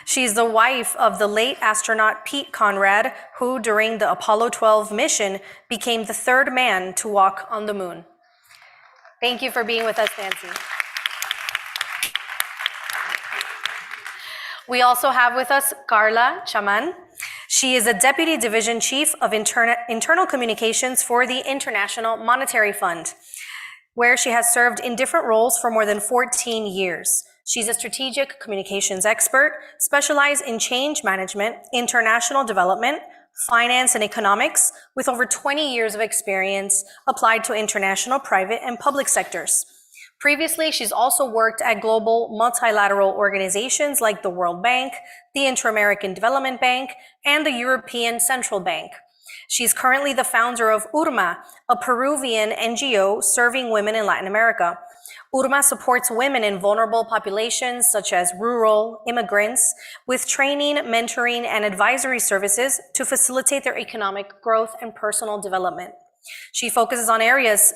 She's the wife of the late astronaut Pete Conrad, who during the Apollo 12 mission became the third man to walk on the moon. Thank you for being with us, Nancy. We also have with us Carla Chaman. She is a Deputy Division Chief of Internal Communications for the International Monetary Fund, where she has served in different roles for more than 14 years. She's a strategic communications expert, specialized in change management, international development, finance and economics, with over 20 years of experience applied to international, private, and public sectors. Previously, she's also worked at global multilateral organizations like the World Bank, the Inter-American Development Bank, and the European Central Bank. She's currently the founder of URMA, a Peruvian NGO serving women in Latin America. URMA supports women in vulnerable populations such as rural immigrants with training, mentoring, and advisory services to facilitate their economic growth and personal development. They focus on areas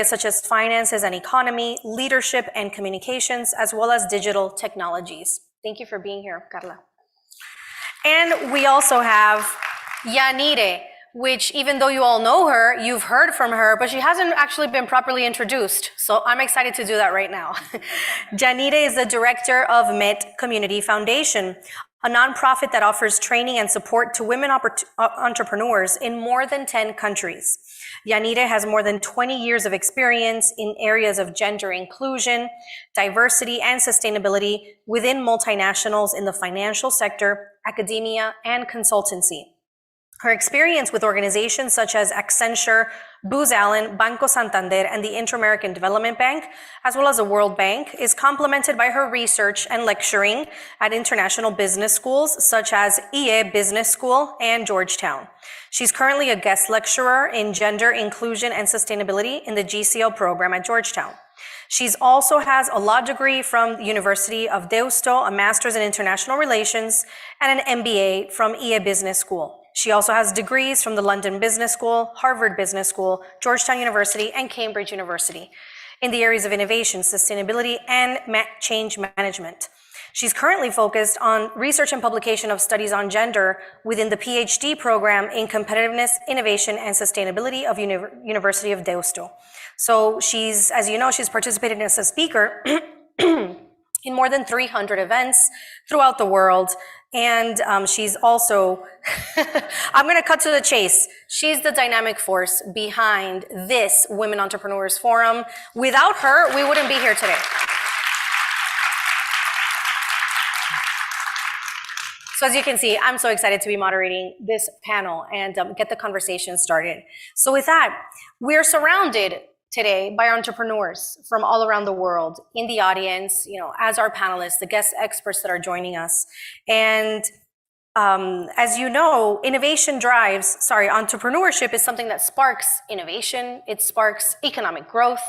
such as finances and economy, leadership and communications, as well as digital technologies. Thank you for being here, Carla. And we also have Yanire, which even though you all know her, you've heard from her, but she hasn't actually been properly introduced. So I'm excited to do that right now. Yanire is the director of Met Community Foundation, a nonprofit that offers training and support to women entrepreneurs in more than 10 countries. Yanire has more than 20 years of experience in areas of gender inclusion, diversity, and sustainability within multinationals in the financial sector, academia, and consultancy. Her experience with organizations such as Accenture, Booz Allen, Banco Santander, and the Inter-American Development Bank, as well as the World Bank, is complemented by her research and lecturing at international business schools such as IE Business School and Georgetown. She's currently a guest lecturer in gender inclusion and sustainability in the GCL program at Georgetown. She also has a law degree from the University of Deusto, a master's in international relations, and an MBA from IE Business School. She also has degrees from the London Business School, Harvard Business School, Georgetown University, and Cambridge University in the areas of innovation, sustainability, and change management. She's currently focused on research and publication of studies on gender within the PhD program in competitiveness, innovation, and sustainability of University of Deusto. So she's, as you know, she's participated as a speaker in more than 300 events throughout the world. And she's also, I'm going to cut to the chase. She's the dynamic force behind this Women Entrepreneurs Forum. Without her, we wouldn't be here today. So as you can see, I'm so excited to be moderating this panel and get the conversation started. So with that, we're surrounded today by entrepreneurs from all around the world in the audience, as our panelists, the guest experts that are joining us. And as you know, entrepreneurship is something that sparks innovation, it sparks economic growth,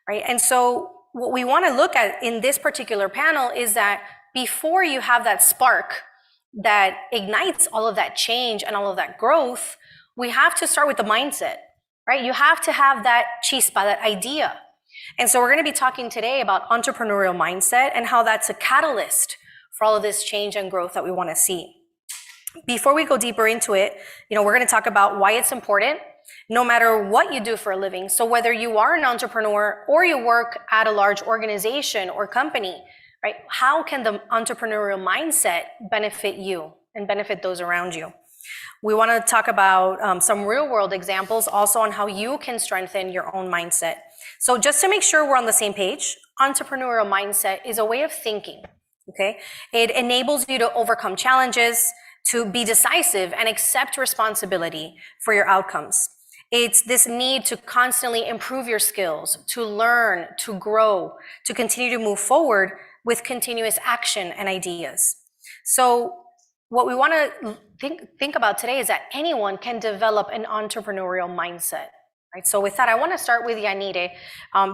right? And so what we want to look at in this particular panel is that before you have that spark that ignites all of that change and all of that growth, we have to start with the mindset. Right? You have to have that chispa, that idea. And so we're going to be talking today about entrepreneurial mindset and how that's a catalyst for all of this change and growth that we want to see. Before we go deeper into it, we're going to talk about why it's important, no matter what you do for a living. So whether you are an entrepreneur or you work at a large organization or company, right? How can the entrepreneurial mindset benefit you and benefit those around you? We want to talk about some real world examples also on how you can strengthen your own mindset. So just to make sure we're on the same page, entrepreneurial mindset is a way of thinking, okay? It enables you to overcome challenges, to be decisive and accept responsibility for your outcomes. It's this need to constantly improve your skills, to learn, to grow, to continue to move forward with continuous action and ideas. So what we want to think about today is that anyone can develop an entrepreneurial mindset. Right? So with that, I want to start with Yanire,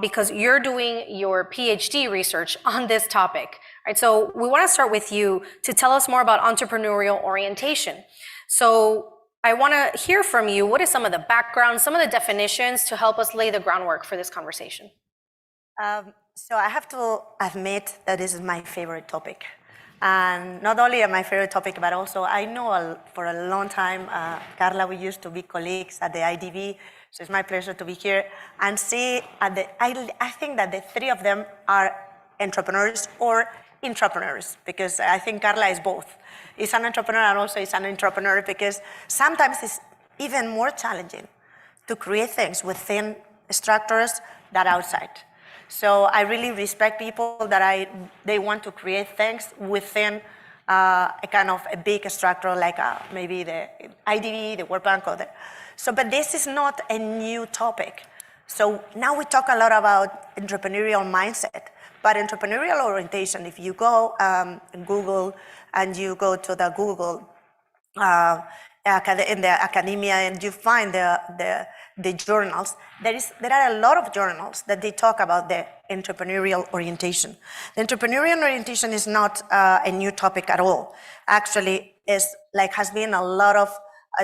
because you're doing your PhD research on this topic. Right? So we want to start with you to tell us more about entrepreneurial orientation. So I want to hear from you, what is some of the background, some of the definitions to help us lay the groundwork for this conversation? So I have to admit that this is my favorite topic. And not only my favorite topic, but also I know for a long time, Carla, we used to be colleagues at the IDB, so it's my pleasure to be here and see, I think that the three of them are entrepreneurs or intrapreneurs, because I think Carla is both. He's an entrepreneur and also is an entrepreneur, because sometimes it's even more challenging to create things within structures than outside. So I really respect people that they want to create things within a kind of a big structure like maybe the IDB, the World Bank, but this is not a new topic. So now we talk a lot about entrepreneurial mindset, but entrepreneurial orientation, if you go in Google and you go to the Google in the academia and you find the journals, there are a lot of journals that they talk about the entrepreneurial orientation. The entrepreneurial orientation is not a new topic at all. Actually, has been a lot of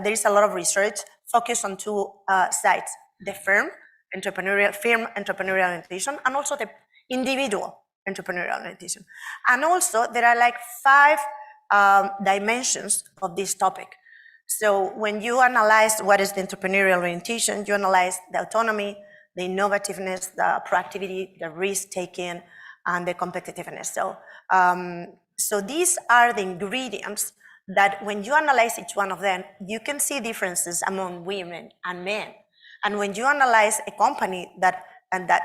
there is a lot of research focused on two sides: the firm entrepreneurial orientation, and also the individual entrepreneurial orientation. And also there are 5 dimensions of this topic. So when you analyze what is the entrepreneurial orientation, you analyze the autonomy, the innovativeness, the proactivity, the risk-taking, and the competitiveness. So these are the ingredients that when you analyze each one of them, you can see differences among women and men. And when you analyze a company that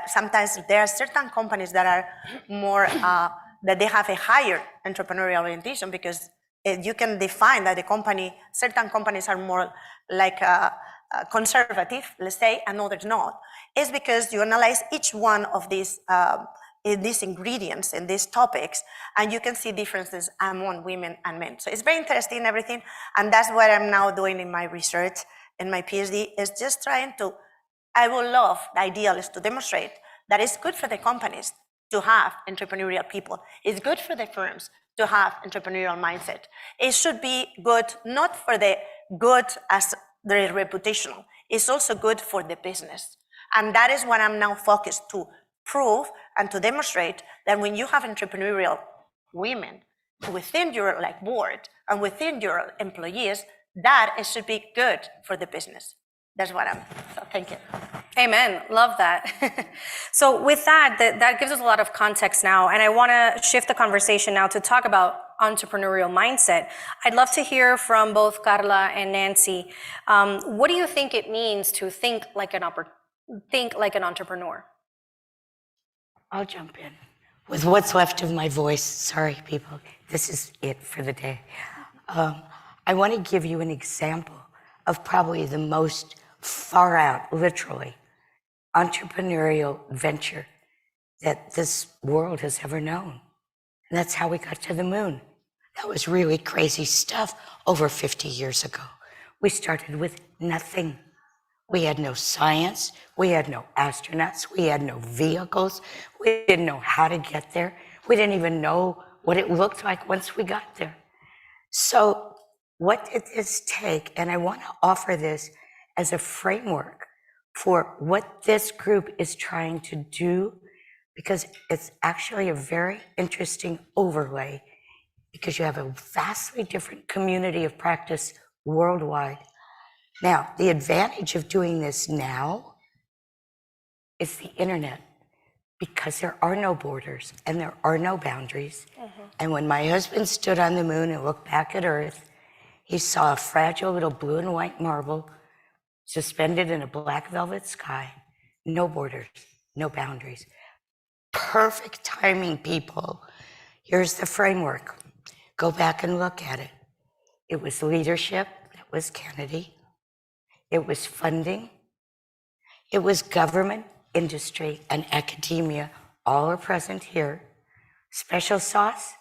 sometimes there are certain companies that are more, that they have a higher entrepreneurial orientation, because you can define that certain companies are more conservative, let's say, and others not. It's because you analyze each one of these ingredients in these topics, and you can see differences among women and men. So it's very interesting, everything, and that's what I'm now doing in my research, in my PhD, is just trying to, I would love, the ideal is to demonstrate that it's good for the companies to have entrepreneurial people. It's good for the firms to have entrepreneurial mindset. It should be good, not for the good as the reputational, it's also good for the business. And that is what I'm now focused to prove and to demonstrate, that when you have entrepreneurial women within your board and within your employees, that it should be good for the business. That's what so thank you. Amen. Love that. So with that gives us a lot of context now, and I want to shift the conversation now to talk about entrepreneurial mindset. I'd love to hear from both Carla and Nancy. What do you think it means to think like an entrepreneur? I'll jump in with what's left of my voice. Sorry, people. This is it for the day. I want to give you an example of probably the most far out, literally, entrepreneurial venture that this world has ever known. And that's how we got to the moon. That was really crazy stuff over 50 years ago. We started with nothing. We had no science. We had no astronauts. We had no vehicles. We didn't know how to get there. We didn't even know what it looked like once we got there. So what did this take? And I want to offer this as a framework for what this group is trying to do, because it's actually a very interesting overlay, because you have a vastly different community of practice worldwide. Now, the advantage of doing this now is the internet, because there are no borders and there are no boundaries. Mm-hmm. And when my husband stood on the moon and looked back at Earth, he saw a fragile little blue and white marble suspended in a black velvet sky, no borders, no boundaries. Perfect timing, people. Here's the framework. Go back and look at it. It was leadership, that was Kennedy. It was funding. It was government, industry, and academia. All are present here. Special sauce,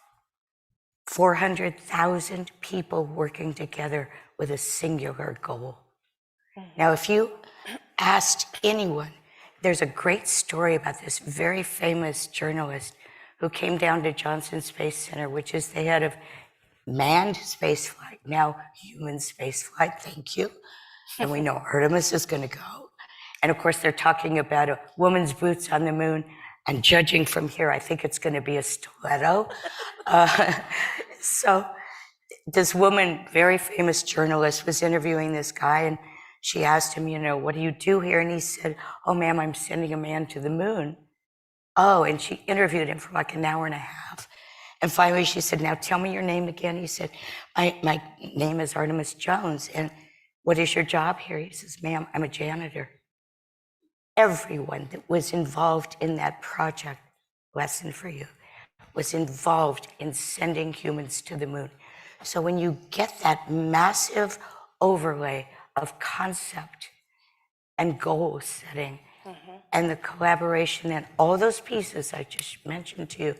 400,000 people working together with a singular goal. Now, if you asked anyone, there's a great story about this very famous journalist who came down to Johnson Space Center, which is the head of manned spaceflight, now human spaceflight, thank you. And we know Artemis is going to go. And of course, they're talking about a woman's boots on the moon. And judging from here, I think it's going to be a stiletto. So this woman, very famous journalist, was interviewing this guy, and she asked him, what do you do here? And he said, oh, ma'am, I'm sending a man to the moon. Oh, and she interviewed him for like an hour and a half. And finally she said, now tell me your name again. He said, my name is Artemis Jones. And what is your job here? He says, ma'am, I'm a janitor. Everyone that was involved in that project, lesson for you, was involved in sending humans to the moon. So when you get that massive overlay of concept and goal setting and the collaboration and all those pieces I just mentioned to you,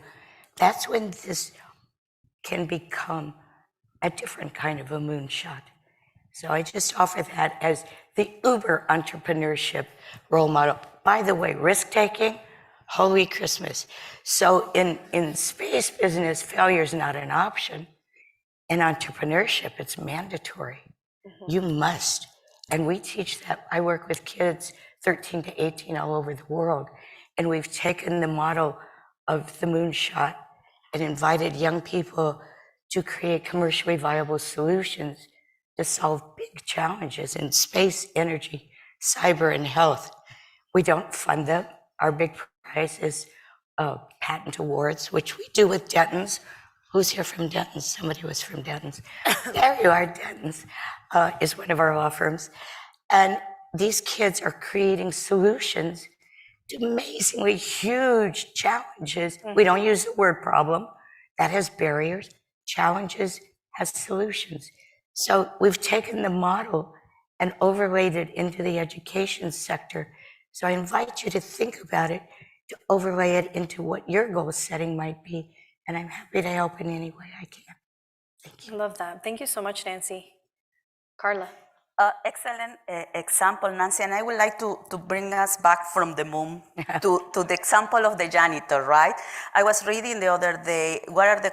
that's when this can become a different kind of a moonshot. So I just offer that as the uber entrepreneurship role model. By the way, risk-taking, holy Christmas. So in space business, failure is not an option. In entrepreneurship, it's mandatory. You must. And we teach that. I work with kids 13 to 18 all over the world. And we've taken the model of the moonshot and invited young people to create commercially viable solutions to solve big challenges in space, energy, cyber, and health. We don't fund them. Our big prize is patent awards, which we do with Denton's. Who's here from Denton's? Somebody was from Denton's. There you are, Denton's is one of our law firms. And these kids are creating solutions to amazingly huge challenges. We don't use the word problem. That has barriers. Challenges has solutions. So we've taken the model and overlaid it into the education sector. So I invite you to think about it, to overlay it into what your goal setting might be. And I'm happy to help in any way I can. Thank you. I love that. Thank you so much, Nancy. Carla. Excellent example, Nancy, and I would like to bring us back from the moon to the example of the janitor, right? I was reading the other day, what are the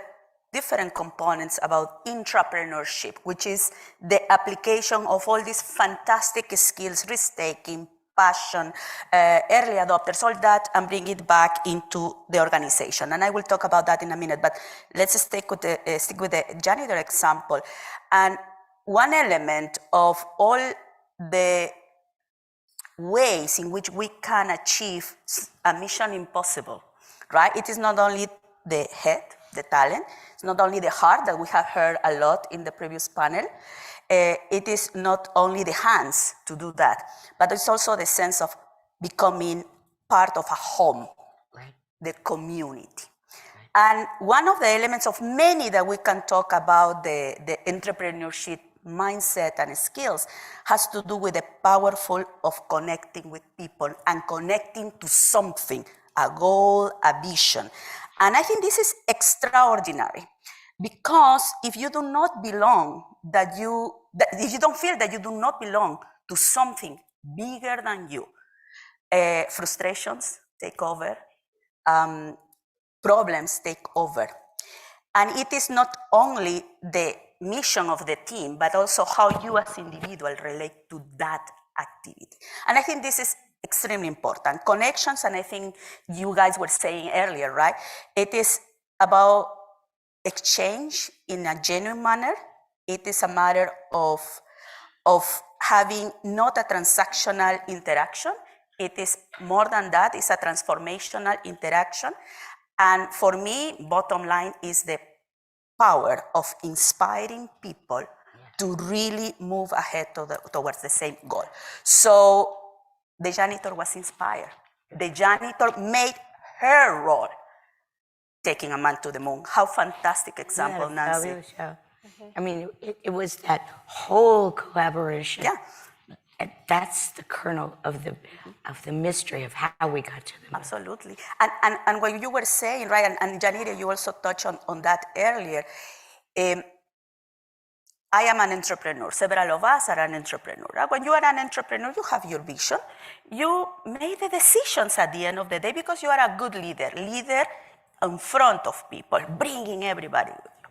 different components about intrapreneurship, which is the application of all these fantastic skills, risk-taking, passion, early adopters, all that, and bring it back into the organization. And I will talk about that in a minute, but let's stick with the janitor example. And one element of all the ways in which we can achieve a mission impossible, right? It is not only the head, the talent, it's not only the heart that we have heard a lot in the previous panel, it is not only the hands to do that, but it's also the sense of becoming part of a home, right? The community. And one of the elements of many that we can talk about the entrepreneurship mindset and skills has to do with the powerful of connecting with people and connecting to something, a goal, a vision. And I think this is extraordinary because if you do not belong, if you don't feel that you do not belong to something bigger than you, frustrations take over, problems take over. And it is not only the mission of the team, but also how you as individual relate to that activity. And I think this is extremely important. Connections, and I think you guys were saying earlier, right? It is about exchange in a genuine manner. It is a matter of having not a transactional interaction. It is more than that, it's a transformational interaction. And for me, bottom line is the power of inspiring people to really move ahead towards the same goal. So the janitor was inspired. The janitor made her role taking a man to the moon. How fantastic example, Nancy. I mean, it was that whole collaboration. Yeah. And that's the kernel of the mystery of how we got to the moon. Absolutely. And what you were saying, right, and Janita, you also touched on that earlier, I am an entrepreneur. Several of us are an entrepreneur. When you are an entrepreneur, you have your vision. You make the decisions at the end of the day because you are a good leader in front of people, bringing everybody with you.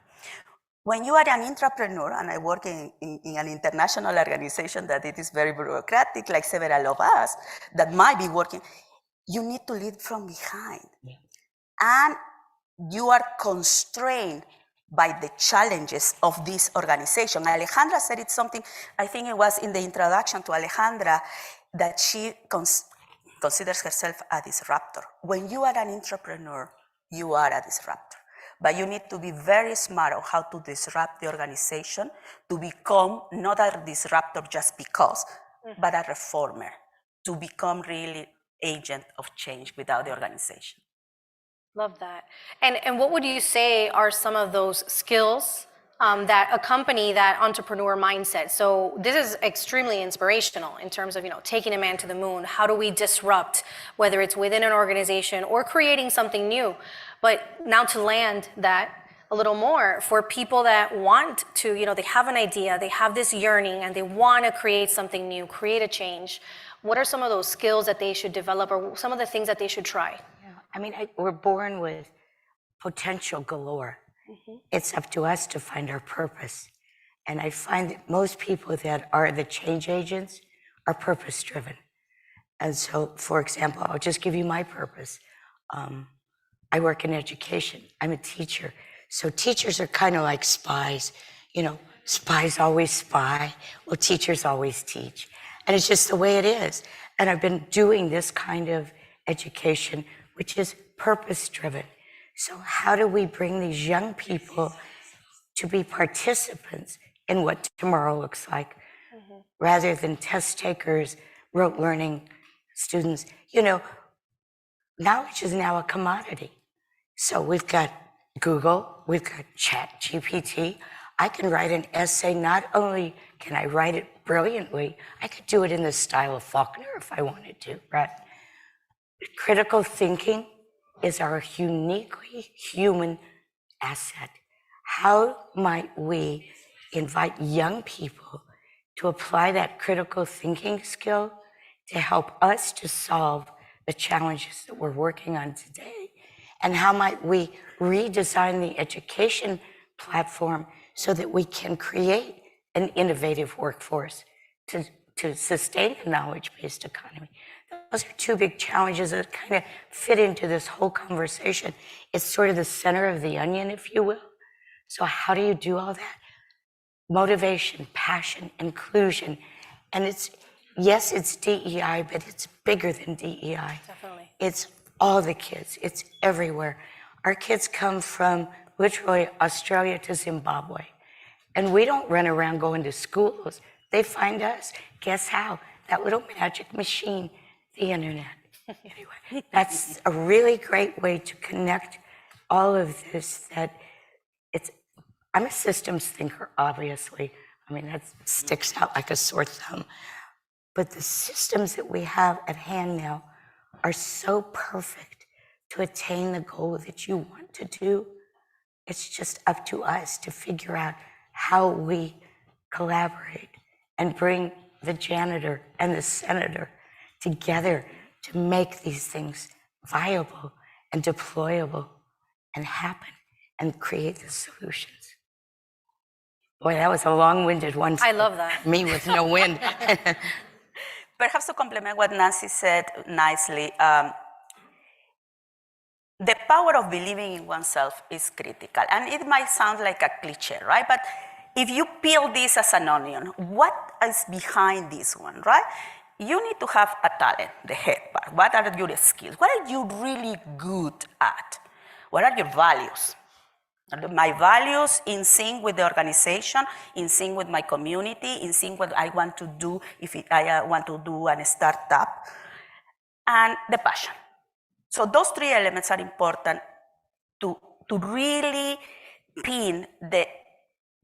When you are an entrepreneur, and I work in an international organization that it is very bureaucratic, like several of us that might be working, you need to lead from behind. Yeah. And you are constrained by the challenges of this organization. Alejandra said it something, I think it was in the introduction to Alejandra, that she considers herself a disruptor. When you are an entrepreneur, you are a disruptor. But you need to be very smart on how to disrupt the organization to become not a disruptor just because, but a reformer, to become really agent of change without the organization. Love that. And what would you say are some of those skills that accompany that entrepreneur mindset? So this is extremely inspirational in terms of, taking a man to the moon. How do we disrupt, whether it's within an organization or creating something new? But now to land that a little more for people that want to, they have an idea, they have this yearning, and they want to create something new, create a change. What are some of those skills that they should develop, or some of the things that they should try? Yeah. I mean, we're born with potential galore. Mm-hmm. It's up to us to find our purpose. And I find that most people that are the change agents are purpose-driven. And so, for example, I'll just give you my purpose. I work in education. I'm a teacher. So teachers are kind of like spies. Spies always spy. Well, teachers always teach. And it's just the way it is. And I've been doing this kind of education, which is purpose-driven. So how do we bring these young people to be participants in what tomorrow looks like, rather than test takers, rote learning students? Knowledge is now a commodity. So we've got Google, we've got ChatGPT. I can write an essay. Not only can I write it brilliantly, I could do it in the style of Faulkner if I wanted to, right? Critical thinking is our uniquely human asset. How might we invite young people to apply that critical thinking skill to help us to solve the challenges that we're working on today? And how might we redesign the education platform so that we can create an innovative workforce to sustain a knowledge-based economy? Those are two big challenges that kind of fit into this whole conversation. It's sort of the center of the onion, if you will. So how do you do all that? Motivation, passion, inclusion. And it's DEI, but it's bigger than DEI. Definitely. It's all the kids. It's everywhere. Our kids come from literally Australia to Zimbabwe. And we don't run around going to schools. They find us. Guess how? That little magic machine, the internet. Anyway, that's a really great way to connect all of this. I'm a systems thinker, obviously. I mean, that sticks out like a sore thumb. But the systems that we have at hand now are so perfect to attain the goal that you want to do. It's just up to us to figure out how we collaborate and bring the janitor and the senator together to make these things viable and deployable and happen and create the solutions. Boy, that was a long-winded one. I love that. Me with no wind. Perhaps to complement what Nancy said nicely, the power of believing in oneself is critical. And it might sound like a cliche, right? But if you peel this as an onion, what is behind this one, right? You need to have a talent, the head part. What are your skills? What are you really good at? What are your values? Are my values in sync with the organization, in sync with my community, in sync with what I want to do if I want to do a startup? And the passion. So those three elements are important to really pin the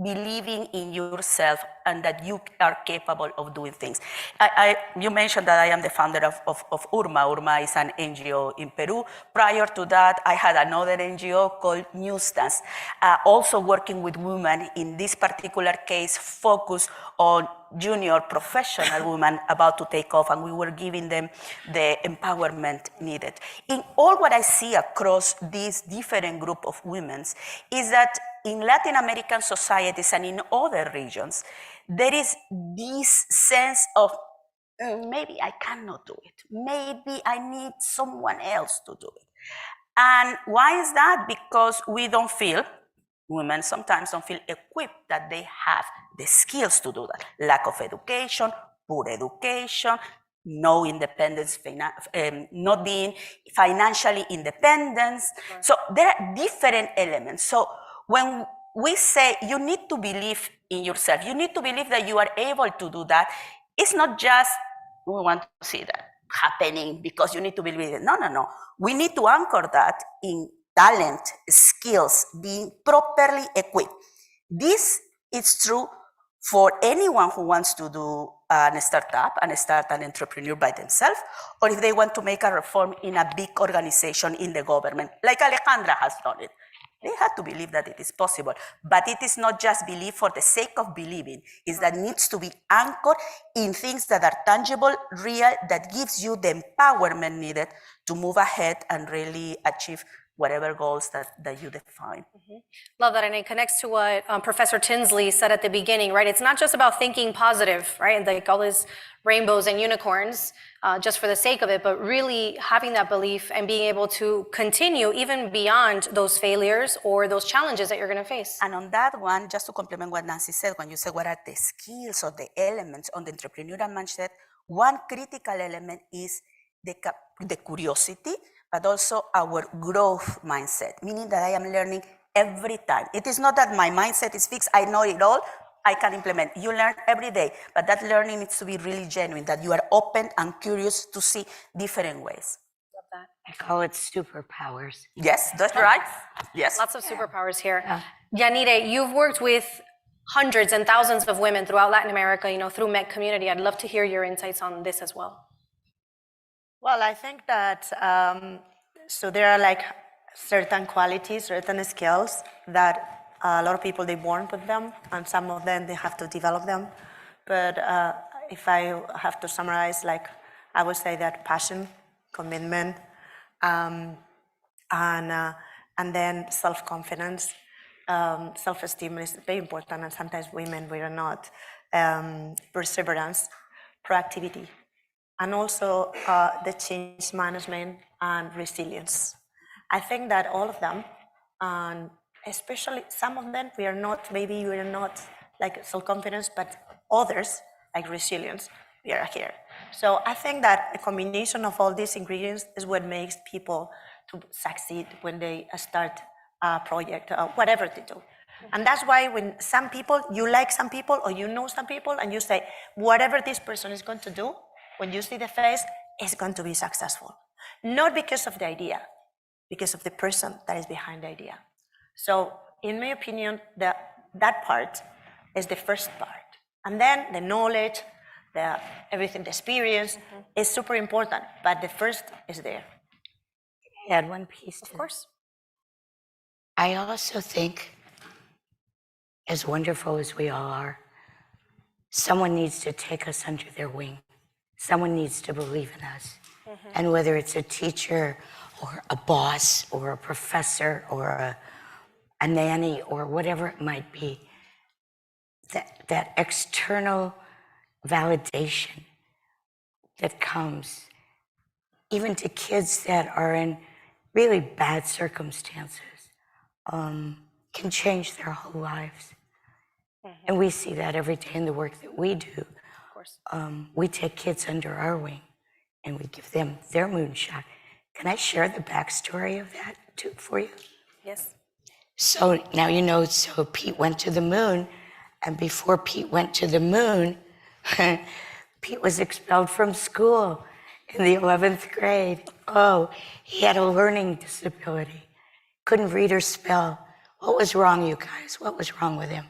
believing in yourself and that you are capable of doing things. You mentioned that I am the founder of URMA. URMA is an NGO in Peru. Prior to that, I had another NGO called Newsstands, also working with women, in this particular case, focused on junior professional women about to take off, and we were giving them the empowerment needed. In all what I see across this different group of women is that in Latin American societies and in other regions, there is this sense of maybe I cannot do it. Maybe I need someone else to do it. And why is that? Because we don't feel, women sometimes don't feel equipped that they have the skills to do that. Lack of education, poor education, no independence, not being financially independent. So there are different elements. So when we say you need to believe in yourself, you need to believe that you are able to do that, it's not just we want to see that happening because you need to believe it. No, no, no. We need to anchor that in talent, skills, being properly equipped. This is true for anyone who wants to do a startup and start an entrepreneur by themselves, or if they want to make a reform in a big organization in the government, like Alejandra has done it. They have to believe that it is possible, but it is not just belief for the sake of believing. It's that needs to be anchored in things that are tangible, real, that gives you the empowerment needed to move ahead and really achieve whatever goals that you define. Love that, and it connects to what Professor Tinsley said at the beginning, right? It's not just about thinking positive, right? Like all these rainbows and unicorns just for the sake of it, but really having that belief and being able to continue even beyond those failures or those challenges that you're going to face. And on that one, just to complement what Nancy said, when you said what are the skills or the elements on the entrepreneurial mindset, one critical element is the curiosity, but also our growth mindset, meaning that I am learning every time. It is not that my mindset is fixed, I know it all, I can implement. You learn every day, but that learning needs to be really genuine, that you are open and curious to see different ways. Love that. I call it superpowers. Yes, that's right. Yes. Lots of superpowers here. Yanire, you've worked with hundreds and thousands of women throughout Latin America, through MEC community. I'd love to hear your insights on this as well. Well, I think that, so there are like certain qualities, certain skills that a lot of people, they're born with them, and some of them, they have to develop them. But if I have to summarize, I would say that passion, commitment, and then self-confidence, self-esteem is very important, and sometimes women, we are not, perseverance, proactivity, and also the change management and resilience. I think that all of them, and especially some of them, we are not like self-confidence, but others, like resilience, we are here. So I think that a combination of all these ingredients is what makes people to succeed when they start a project, whatever they do. And that's why when some people, you like some people or you know some people and you say, whatever this person is going to do, when you see the face, it's going to be successful. Not because of the idea, because of the person that is behind the idea. So in my opinion, that part is the first part. And then the knowledge, everything, the experience is super important, but the first is there. Add one piece to Of course. I also think, as wonderful as we all are, someone needs to take us under their wing. Someone needs to believe in us. And whether it's a teacher or a boss or a professor or a nanny or whatever it might be, that external validation that comes even to kids that are in really bad circumstances can change their whole lives. And we see that every day in the work that we do. Of course. We take kids under our wing and we give them their moonshot. Can I share the backstory of that too for you? Yes. So now so Pete went to the moon, and before Pete went to the moon, Pete was expelled from school in the 11th grade. Oh, he had a learning disability. Couldn't read or spell. What was wrong, you guys? What was wrong with him?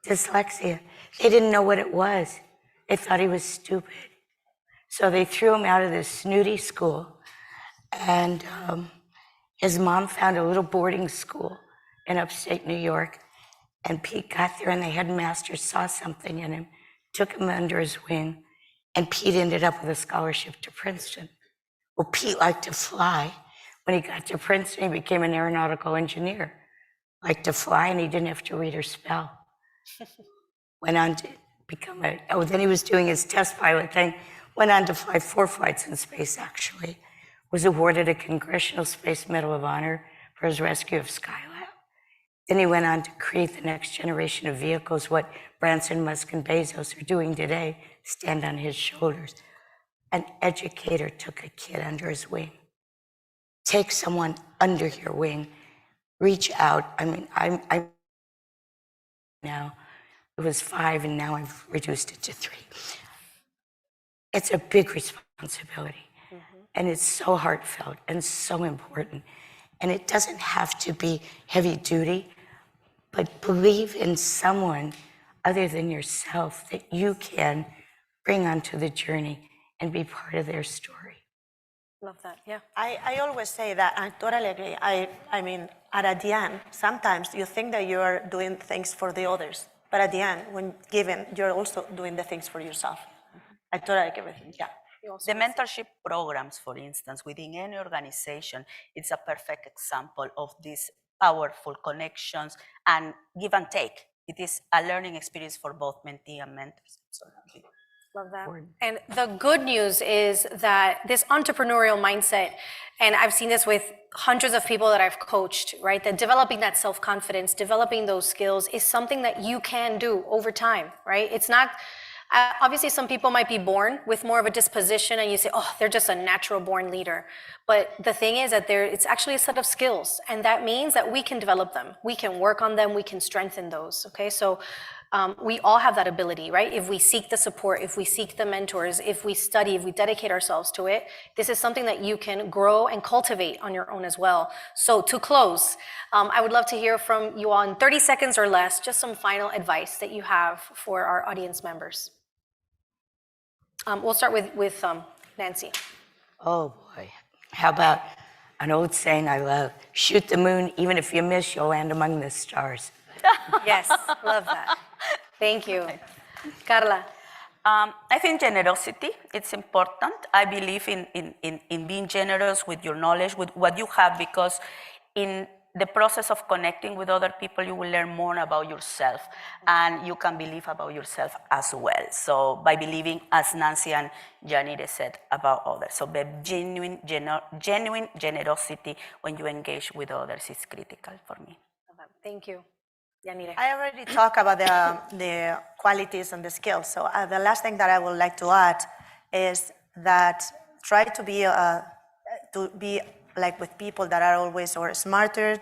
dyslexia. They didn't know what it was. They thought he was stupid. So they threw him out of this snooty school. And his mom found a little boarding school in upstate New York. And Pete got there, and the headmaster saw something in him, took him under his wing, and Pete ended up with a scholarship to Princeton. Well, Pete liked to fly. When he got to Princeton, he became an aeronautical engineer. Liked to fly, and he didn't have to read or spell. Went on to become then he was doing his test pilot thing, went on to fly 4 flights in space, actually. Was awarded a Congressional Space Medal of Honor for his rescue of Skylab. Then he went on to create the next generation of vehicles, what Branson, Musk, and Bezos are doing today, stand on his shoulders. An educator took a kid under his wing. Take someone under your wing, reach out. I mean, I'm now, it was 5 and now I've reduced it to 3. It's a big responsibility. And it's so heartfelt and so important. And it doesn't have to be heavy duty, but believe in someone other than yourself that you can bring onto the journey and be part of their story. Love that, yeah. I always say that, I totally agree. I mean, at the end, sometimes you think that you're doing things for the others, but at the end, when given, you're also doing the things for yourself. I totally agree with you, yeah. The mentorship programs, for instance, within any organization, it's a perfect example of these powerful connections and give and take. It is a learning experience for both mentee and mentors. Absolutely. Love that. And the good news is that this entrepreneurial mindset, and I've seen this with hundreds of people that I've coached, right? That developing that self-confidence, developing those skills is something that you can do over time, right? It's not, obviously some people might be born with more of a disposition and you say, oh, they're just a natural born leader. But the thing is that it's actually a set of skills, and that means that we can develop them. We can work on them, we can strengthen those, okay? So we all have that ability, right? If we seek the support, if we seek the mentors, if we study, if we dedicate ourselves to it, this is something that you can grow and cultivate on your own as well. So to close, I would love to hear from you all in 30 seconds or less, just some final advice that you have for our audience members. We'll start with Nancy. Oh boy, how about an old saying I love, shoot the moon, even if you miss, you'll land among the stars. Yes, love that. Thank you. Carla. I think generosity, it's important. I believe in being generous with your knowledge, with what you have, because in the process of connecting with other people, you will learn more about yourself, and you can believe about yourself as well. So by believing, as Nancy and Janire said, about others. So the genuine generosity when you engage with others is critical for me. Thank you. Janire. I already talked about the qualities and the skills. So the last thing that I would like to add is that try to be like with people that are always or smarter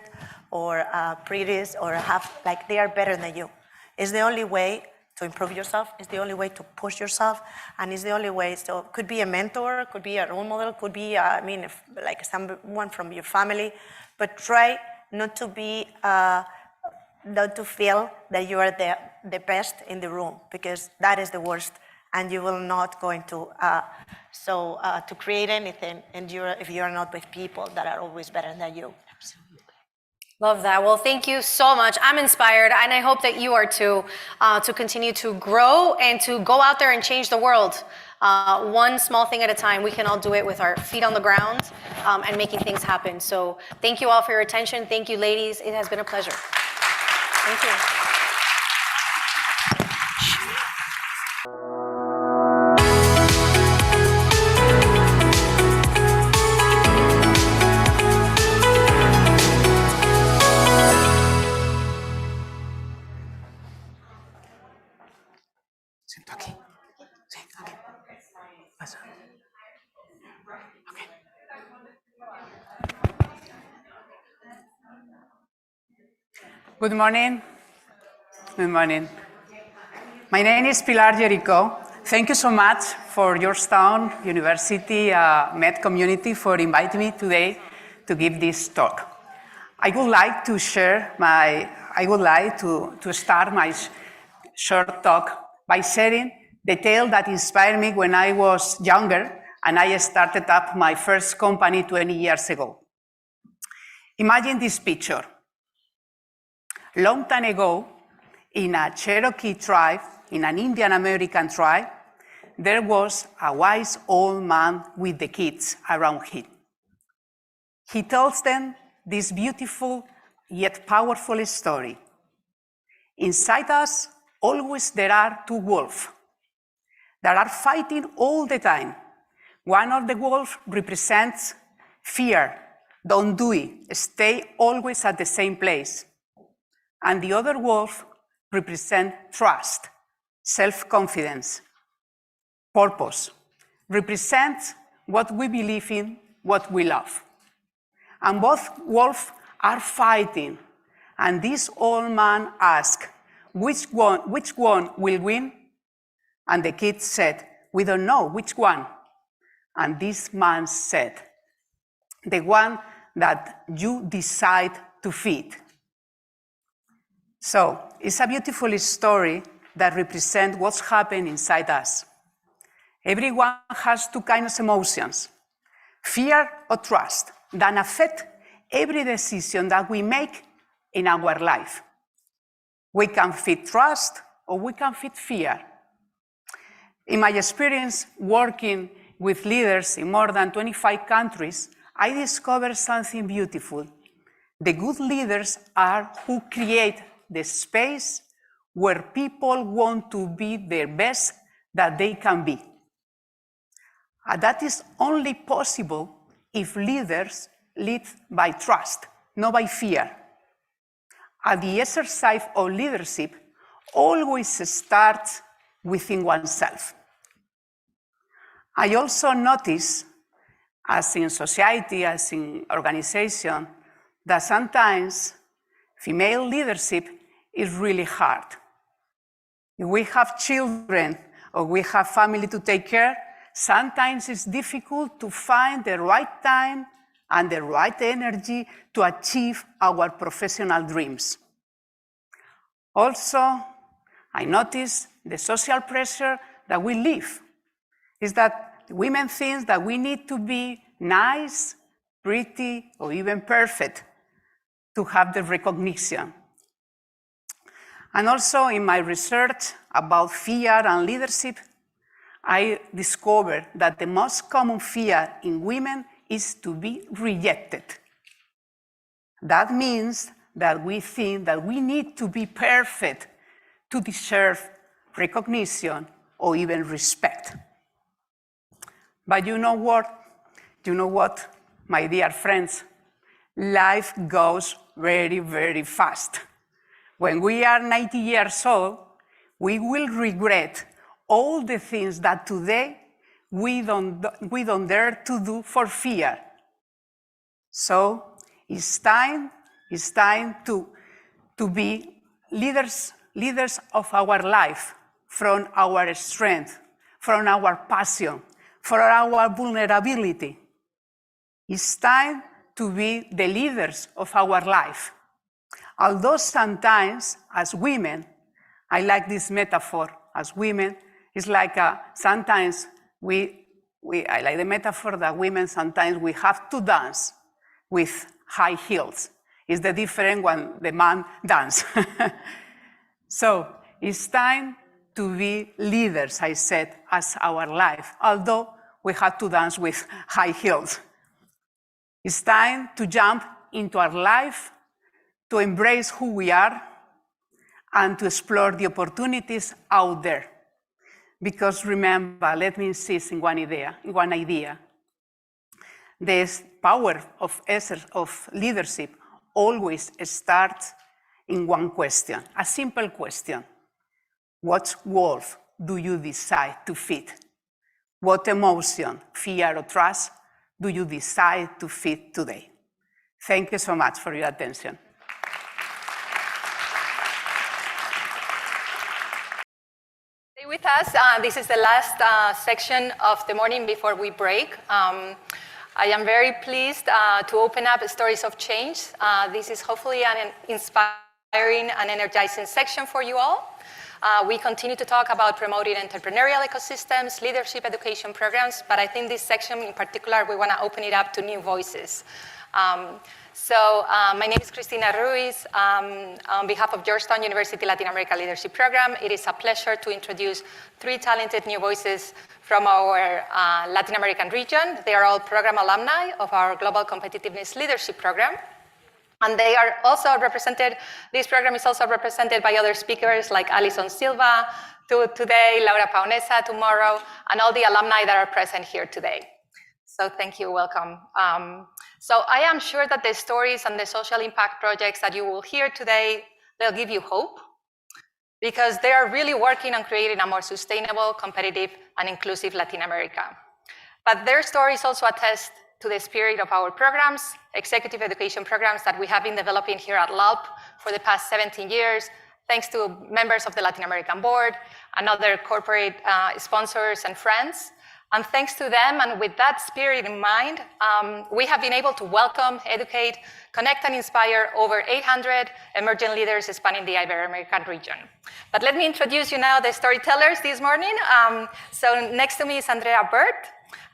or prettiest or have, like they are better than you. It's the only way to improve yourself. It's the only way to push yourself. And it's the only way, so it could be a mentor, could be a role model, could be, like someone from your family, but try not to be, not to feel that you are the best in the room, because that is the worst, and you will not going to to create anything if you are not with people that are always better than you. Absolutely. Love that. Well, thank you so much. I'm inspired, and I hope that you are too, to continue to grow and to go out there and change the world. One small thing at a time. We can all do it with our feet on the ground and making things happen. So thank you all for your attention. Thank you, ladies. It has been a pleasure. Thank you. Siento aquí. Sí, aquí. Pasa. Okay. Good morning. Good morning. My name is Pilar Jericho. Thank you so much for Georgetown University Med community for inviting me today to give this talk. I would like to start my short talk by sharing the tale that inspired me when I was younger and I started up my first company 20 years ago. Imagine this picture. Long time ago, in a Cherokee tribe, in an Indian American tribe, there was a wise old man with the kids around him. He tells them this beautiful yet powerful story. Inside us, always there are two wolves that are fighting all the time. One of the wolves represents fear. Don't do it. Stay always at the same place. And the other wolf represents trust, self-confidence, purpose, represents what we believe in, what we love. And both wolves are fighting. And this old man asked, which one will win? And the kids said, we don't know which one. And this man said, the one that you decide to feed. So it's a beautiful story that represents what's happening inside us. Everyone has two kinds of emotions, fear or trust, that affect every decision that we make in our life. We can feed trust or we can feed fear. In my experience working with leaders in more than 25 countries, I discovered something beautiful. The good leaders are who create the space where people want to be their best that they can be. And that is only possible if leaders lead by trust, not by fear. And the exercise of leadership always starts within oneself. I also notice, as in society, as in organization, that sometimes female leadership is really hard. If we have children or we have family to take care, sometimes it's difficult to find the right time and the right energy to achieve our professional dreams. Also, I notice the social pressure that we live is that women think that we need to be nice, pretty, or even perfect to have the recognition. And also in my research about fear and leadership, I discovered that the most common fear in women is to be rejected. That means that we think that we need to be perfect to deserve recognition or even respect. But you know what? My dear friends? Life goes very, very fast. When we are 90 years old, we will regret all the things that today we don't dare to do for fear. So it's time to be leaders of our life, from our strength, from our passion, from our vulnerability. It's time to be the leaders of our life. Although sometimes, as women, I like this metaphor, as women, it's like sometimes I like the metaphor that women sometimes we have to dance with high heels. It's the difference when the man dances. So it's time to be leaders, I said, as our life, although we have to dance with high heels. It's time to jump into our life, to embrace who we are, and to explore the opportunities out there. Because remember, let me insist in one idea. The power of leadership always starts in one question, a simple question. What wolf do you decide to feed? What emotion, fear or trust do you decide to feed today? Thank you so much for your attention. Stay with us. This is the last section of the morning before we break. I am very pleased to open up Stories of Change. This is hopefully an inspiring and energizing section for you all. We continue to talk about promoting entrepreneurial ecosystems, leadership education programs, but I think this section in particular, we want to open it up to new voices. My name is Cristina Ruiz. On behalf of Georgetown University Latin America Leadership Program, it is a pleasure to introduce 3 talented new voices from our Latin American region. They are all program alumni of our Global Competitiveness Leadership Program. And they are also represented, this program is also represented by other speakers like Alison Silva today, Laura Paonesa tomorrow, and all the alumni that are present here today. So thank you, welcome. So I am sure that the stories and the social impact projects that you will hear today, they'll give you hope, because they are really working on creating a more sustainable, competitive, and inclusive Latin America. But their stories also attest to the spirit of our programs, executive education programs that we have been developing here at LALP for the past 17 years, thanks to members of the Latin American Board and other corporate sponsors and friends. And thanks to them, and with that spirit in mind, we have been able to welcome, educate, connect, and inspire over 800 emerging leaders spanning the Ibero-American region. But let me introduce you now the storytellers this morning. So next to me is Andrea Burt.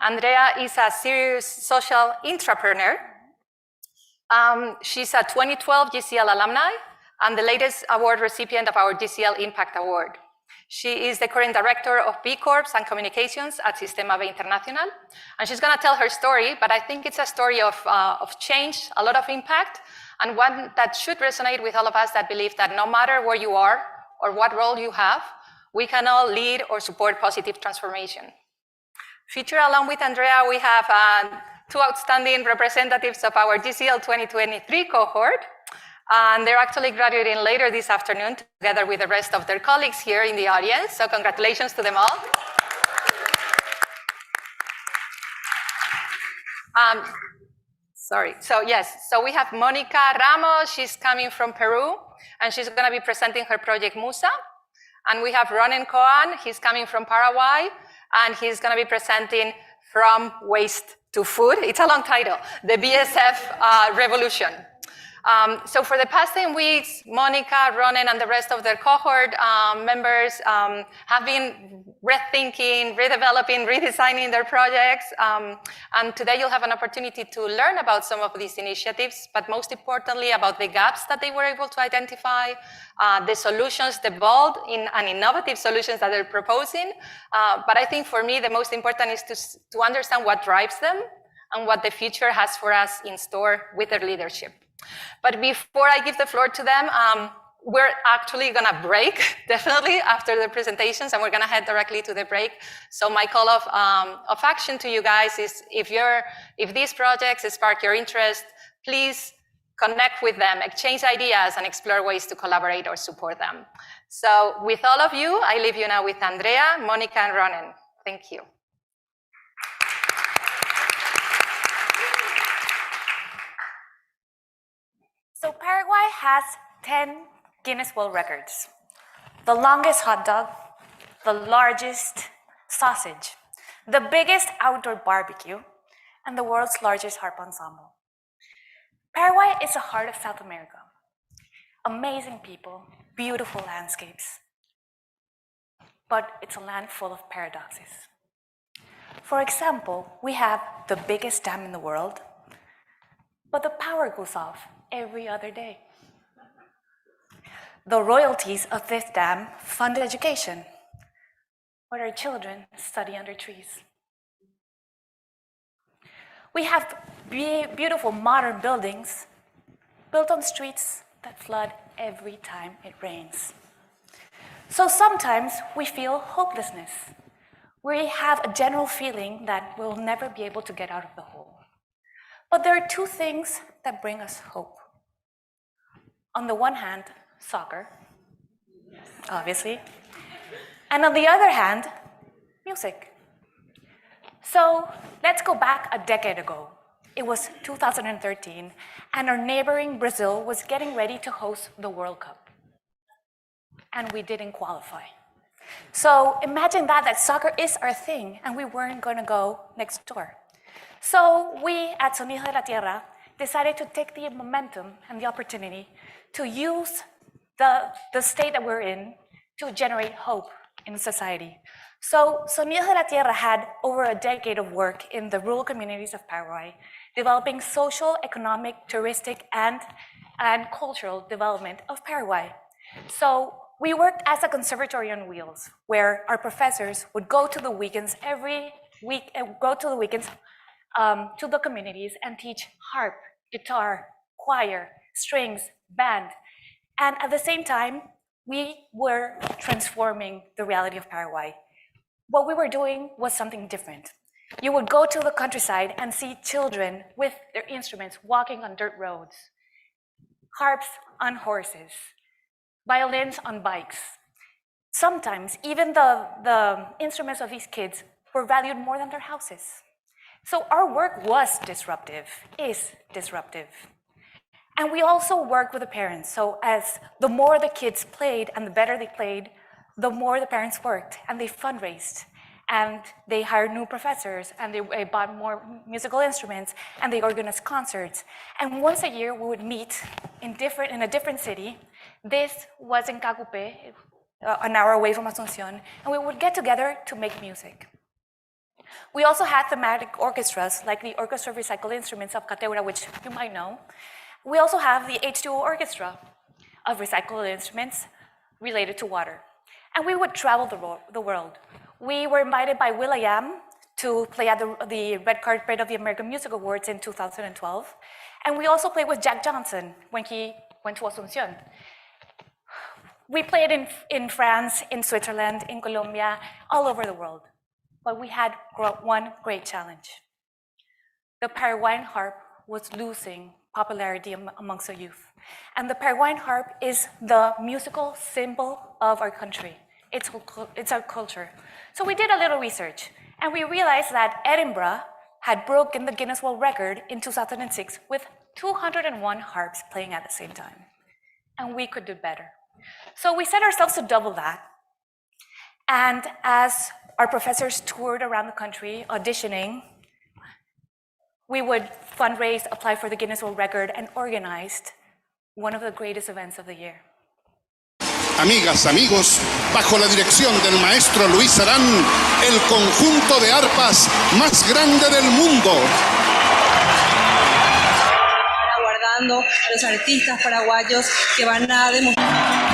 Andrea is a serious social entrepreneur. She's a 2012 GCL alumni and the latest award recipient of our GCL Impact Award. She is the current director of B Corps and Communications at Sistema B Internacional. And she's going to tell her story, but I think it's a story of change, a lot of impact, and one that should resonate with all of us that believe that no matter where you are or what role you have, we can all lead or support positive transformation. Featured along with Andrea, we have 2 outstanding representatives of our GCL 2023 cohort. And they're actually graduating later this afternoon together with the rest of their colleagues here in the audience. So congratulations to them all. So we have Monica Ramos. She's coming from Peru, and she's going to be presenting her project Musa. And we have Ronen Coan. He's coming from Paraguay, and he's going to be presenting From Waste to Food. It's a long title, the BSF Revolution. So for the past 10 weeks, Monica, Ronen, and the rest of their cohort members have been rethinking, redeveloping, redesigning their projects. And today you'll have an opportunity to learn about some of these initiatives, but most importantly about the gaps that they were able to identify, the solutions, the bold and innovative solutions that they're proposing. But I think for me, the most important is to understand what drives them and what the future has for us in store with their leadership. But before I give the floor to them, we're actually going to break, definitely, after the presentations, and we're going to head directly to the break. So my call of action to you guys is, if these projects spark your interest, please connect with them, exchange ideas, and explore ways to collaborate or support them. So with all of you, I leave you now with Andrea, Monica, and Ronen. Thank you. So Paraguay has 10 Guinness World Records. The longest hot dog, the largest sausage, the biggest outdoor barbecue, and the world's largest harp ensemble. Paraguay is the heart of South America. Amazing people, beautiful landscapes. But it's a land full of paradoxes. For example, we have the biggest dam in the world, but the power goes off every other day. The royalties of this dam fund education, but our children study under trees. We have beautiful modern buildings built on streets that flood every time it rains. So sometimes we feel hopelessness. We have a general feeling that we'll never be able to get out of the hole. But there are 2 things that bring us hope. On the one hand, soccer, obviously, and on the other hand, music. So let's go back a decade ago. It was 2013, and our neighboring Brazil was getting ready to host the World Cup. And we didn't qualify. So imagine that soccer is our thing, and we weren't going to go next door. So we at Sonidos de la Tierra decided to take the momentum and the opportunity to use the state that we're in to generate hope in society. So Sonidos de la Tierra had over a decade of work in the rural communities of Paraguay, developing social, economic, touristic, and cultural development of Paraguay. So we worked as a conservatory on wheels, where our professors would go to the weekends every week, to the communities and teach harp, guitar, choir, strings, band. And at the same time, we were transforming the reality of Paraguay. What we were doing was something different. You would go to the countryside and see children with their instruments walking on dirt roads, harps on horses, violins on bikes. Sometimes even the instruments of these kids were valued more than their houses. So our work was disruptive, is disruptive. And we also work with the parents. So as the more the kids played and the better they played, the more the parents worked and they fundraised and they hired new professors and they bought more musical instruments and they organized concerts. And once a year we would meet in a different city. This was in Cacupe, an hour away from Asunción, and we would get together to make music. We also had thematic orchestras like the Orchestra of Recycled Instruments of Cateura, which you might know. We also have the H2O Orchestra of Recycled Instruments related to water. And we would travel the world. We were invited by will.i.am to play at the red carpet of the American Music Awards in 2012. And we also played with Jack Johnson when he went to Asunción. We played in France, in Switzerland, in Colombia, all over the world. But we had one great challenge. The Paraguayan harp was losing popularity amongst the youth. And the Paraguayan harp is the musical symbol of our country. It's our culture. So we did a little research, and we realized that Edinburgh had broken the Guinness World Record in 2006 with 201 harps playing at the same time. And we could do better. So we set ourselves to double that. And as our professors toured around the country auditioning, we would fundraise, apply for the Guinness World Record, and organized one of the greatest events of the year. Amigas, amigos, bajo la dirección del maestro Luis Arán, el conjunto de arpas más grande del mundo. Aguardando a los artistas paraguayos que van a demostrar.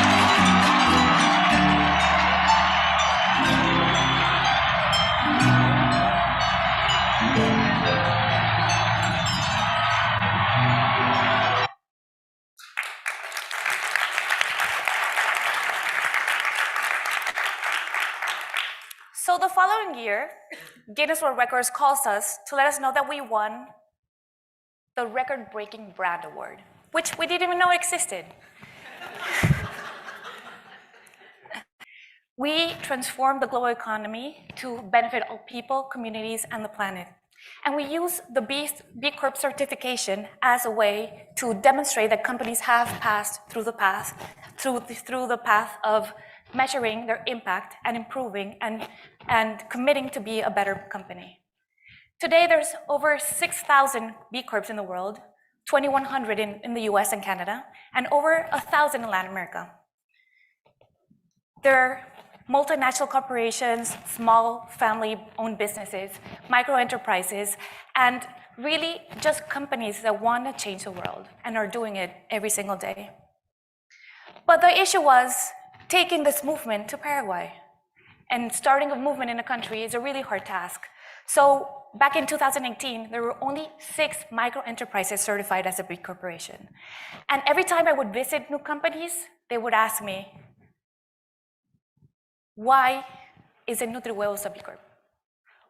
So the following year, Guinness World Records calls us to let us know that we won the record-breaking brand award, which we didn't even know existed. We transformed the global economy to benefit all people, communities, and the planet. And we use the B Corp certification as a way to demonstrate that companies have passed through the path of measuring their impact and improving and committing to be a better company. Today, there's over 6,000 B Corps in the world, 2,100 in the US and Canada, and over 1,000 in Latin America. They're multinational corporations, small family-owned businesses, micro-enterprises, and really just companies that want to change the world and are doing it every single day. But the issue was taking this movement to Paraguay. And starting a movement in a country is a really hard task. So back in 2018, there were only 6 micro-enterprises certified as a B Corporation. And every time I would visit new companies, they would ask me, why isn't Nutrihuevos a B Corp?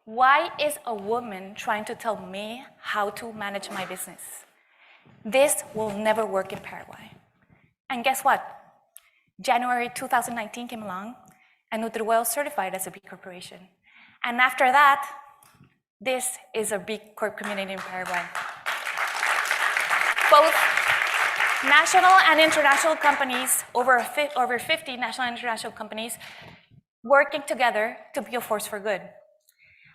Why is a woman trying to tell me how to manage my business? This will never work in Paraguay. And guess what? January 2019 came along, and Nutrihuevos certified as a B Corporation. And after that, this is a B Corp community in Paraguay. Both national and international companies, over 50 national and international companies, working together to be a force for good.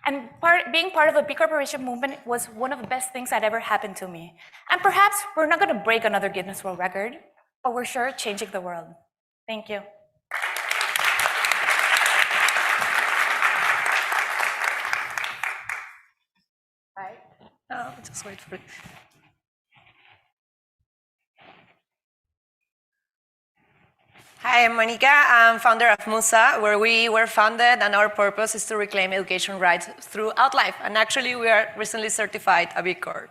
And being part of the B Corporation movement was one of the best things that ever happened to me. And perhaps we're not going to break another Guinness World Record, but we're sure changing the world. Thank you. Just wait for it. Hi, I'm Monica. I'm founder of Musa, where we were founded, and our purpose is to reclaim education rights throughout life. And actually, we are recently certified a B Corp.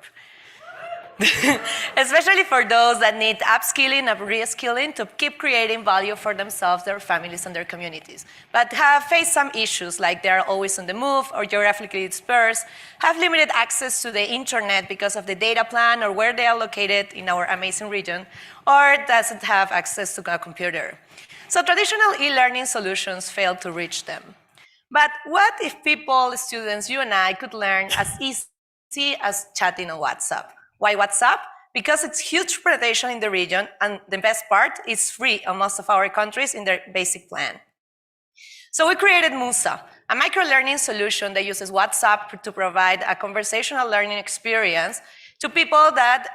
Especially for those that need upskilling and reskilling to keep creating value for themselves, their families, and their communities, but have faced some issues like they are always on the move or geographically dispersed, have limited access to the internet because of the data plan or where they are located in our amazing region, or doesn't have access to a computer. So traditional e-learning solutions fail to reach them. But what if people, students, you and I could learn as easy as chatting on WhatsApp? Why WhatsApp? Because it's huge penetration in the region, and the best part, it's free on most of our countries in their basic plan. So we created Musa, a micro-learning solution that uses WhatsApp to provide a conversational learning experience to people that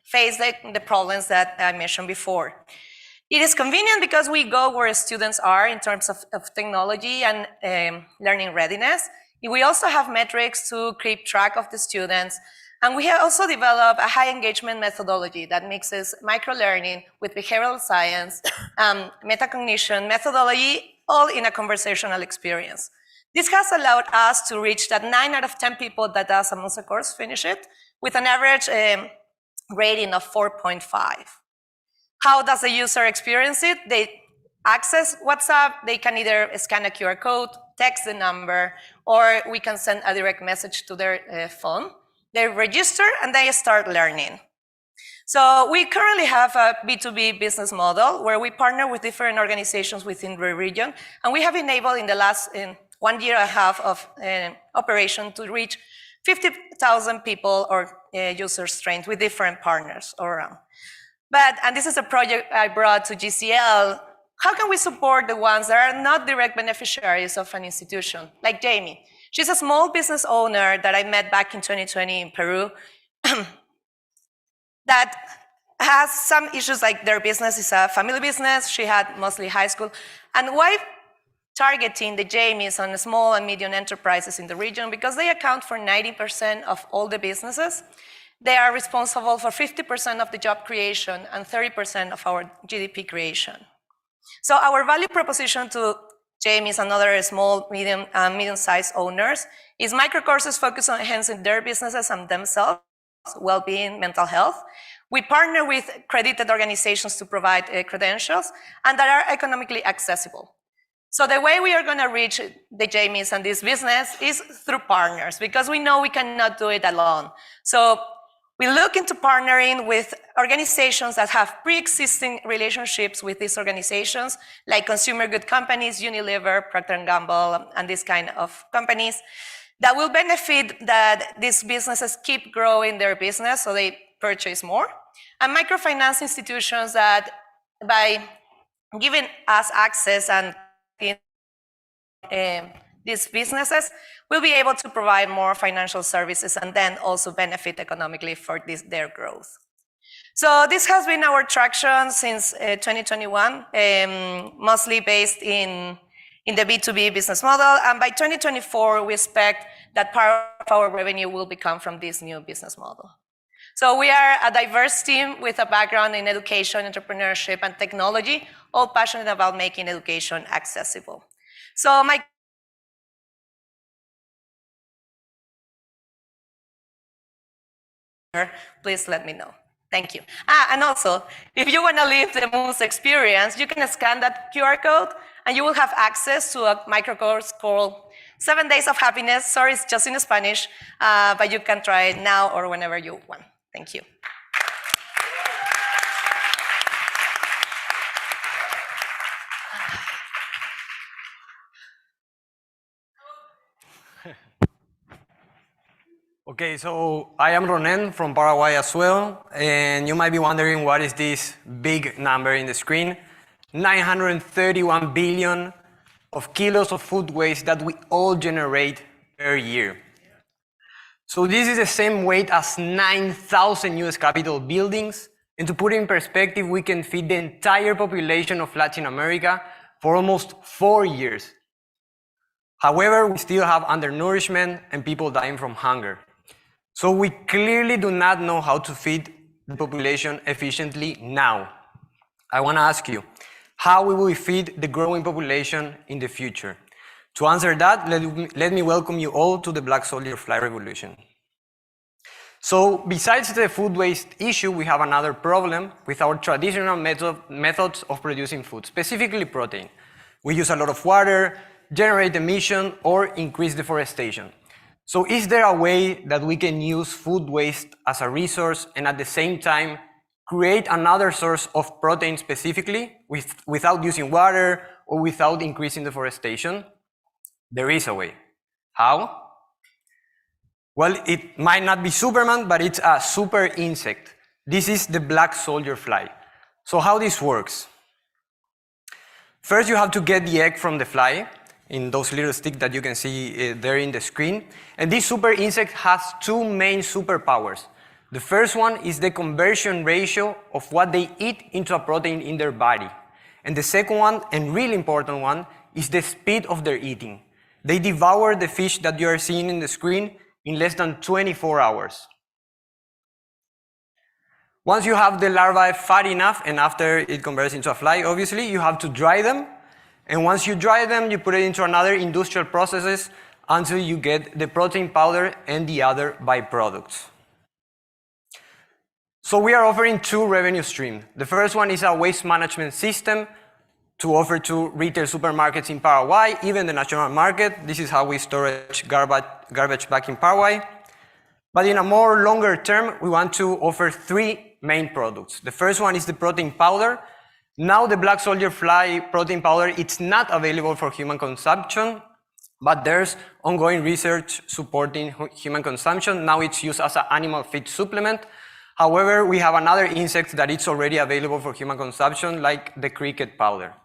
face the problems that I mentioned before. It is convenient because we go where students are in terms of technology and learning readiness. We also have metrics to keep track of the students. And we have also developed a high engagement methodology that mixes microlearning with behavioral science, metacognition methodology, all in a conversational experience. This has allowed us to reach that 9 out of 10 people that does a Musa course finish it with an average rating of 4.5. How does the user experience it? They access WhatsApp, they can either scan a QR code, text the number, or we can send a direct message to their phone. They register and they start learning. So we currently have a B2B business model where we partner with different organizations within the region, and we have enabled in the last 1 year and a half of operation to reach 50,000 people or users trained with different partners around. And this is a project I brought to GCL. How can we support the ones that are not direct beneficiaries of an institution, like Jamie? She's a small business owner that I met back in 2020 in Peru that has some issues, like their business is a family business. She had mostly high school. And why targeting the Jamies on small and medium enterprises in the region? Because they account for 90% of all the businesses. They are responsible for 50% of the job creation and 30% of our GDP creation. So our value proposition to Jamies and other small, medium-sized owners is microcourses focused on enhancing their businesses and themselves, well-being, mental health. We partner with accredited organizations to provide credentials and that are economically accessible. So the way we are going to reach the Jamies and this business is through partners, because we know we cannot do it alone. So we look into partnering with organizations that have pre-existing relationships with these organizations, like consumer good companies, Unilever, Procter & Gamble, and this kind of companies that will benefit that these businesses keep growing their business, so they purchase more. And microfinance institutions that, by giving us access and these businesses, will be able to provide more financial services and then also benefit economically for their growth. So this has been our traction since 2021, mostly based in the B2B business model. And by 2024, we expect that part of our revenue will come from this new business model. So we are a diverse team with a background in education, entrepreneurship, and technology, all passionate about making education accessible. So please let me know. Thank you. And also, if you want to live the Musa experience, you can scan that QR code and you will have access to a microcourse called 7 Days of Happiness. Sorry, it's just in Spanish, but you can try it now or whenever you want. Thank you. Okay, so I am Ronen from Paraguay as well, and you might be wondering what is this big number in the screen. 931 billion of kilos of food waste that we all generate per year. So this is the same weight as 9,000 US Capitol buildings, and to put it in perspective, we can feed the entire population of Latin America for almost 4 years. However, we still have undernourishment and people dying from hunger. So we clearly do not know how to feed the population efficiently now. I want to ask you, how will we feed the growing population in the future? To answer that, let me welcome you all to the Black Soldier Fly Revolution. So besides the food waste issue, we have another problem with our traditional methods of producing food, specifically protein. We use a lot of water, generate emission, or increase deforestation. So is there a way that we can use food waste as a resource and at the same time create another source of protein specifically without using water or without increasing deforestation? There is a way. How? Well, it might not be Superman, but it's a super insect. This is the black soldier fly. So how this works? First, you have to get the egg from the fly in those little sticks that you can see there in the screen. And this super insect has two main superpowers. The first one is the conversion ratio of what they eat into a protein in their body. And the second one, and really important one, is the speed of their eating. They devour the fish that you are seeing in the screen in less than 24 hours. Once you have the larvae fat enough, and after it converts into a fly, obviously, you have to dry them. And once you dry them, you put it into another industrial processes until you get the protein powder and the other byproducts. So we are offering two revenue streams. The first one is a waste management system to offer to retail supermarkets in Paraguay, even the national market. This is how we store garbage back in Paraguay. But in a more longer term, we want to offer three main products. The first one is the protein powder. Now the black soldier fly protein powder, it's not available for human consumption, but there's ongoing research supporting human consumption. Now it's used as an animal feed supplement. However, we have another insect that it's already available for human consumption, like the cricket powder.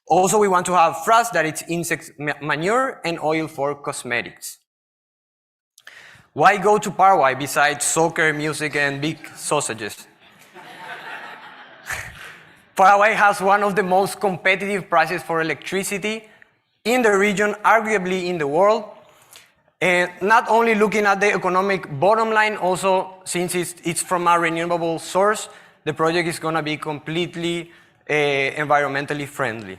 Also, we want to have frass, that it's insect manure, and oil for cosmetics. Why go to Paraguay besides soccer, music, and big sausages? Paraguay has one of the most competitive prices for electricity in the region, arguably in the world. And not only looking at the economic bottom line, also since it's from a renewable source, the project is going to be completely environmentally friendly.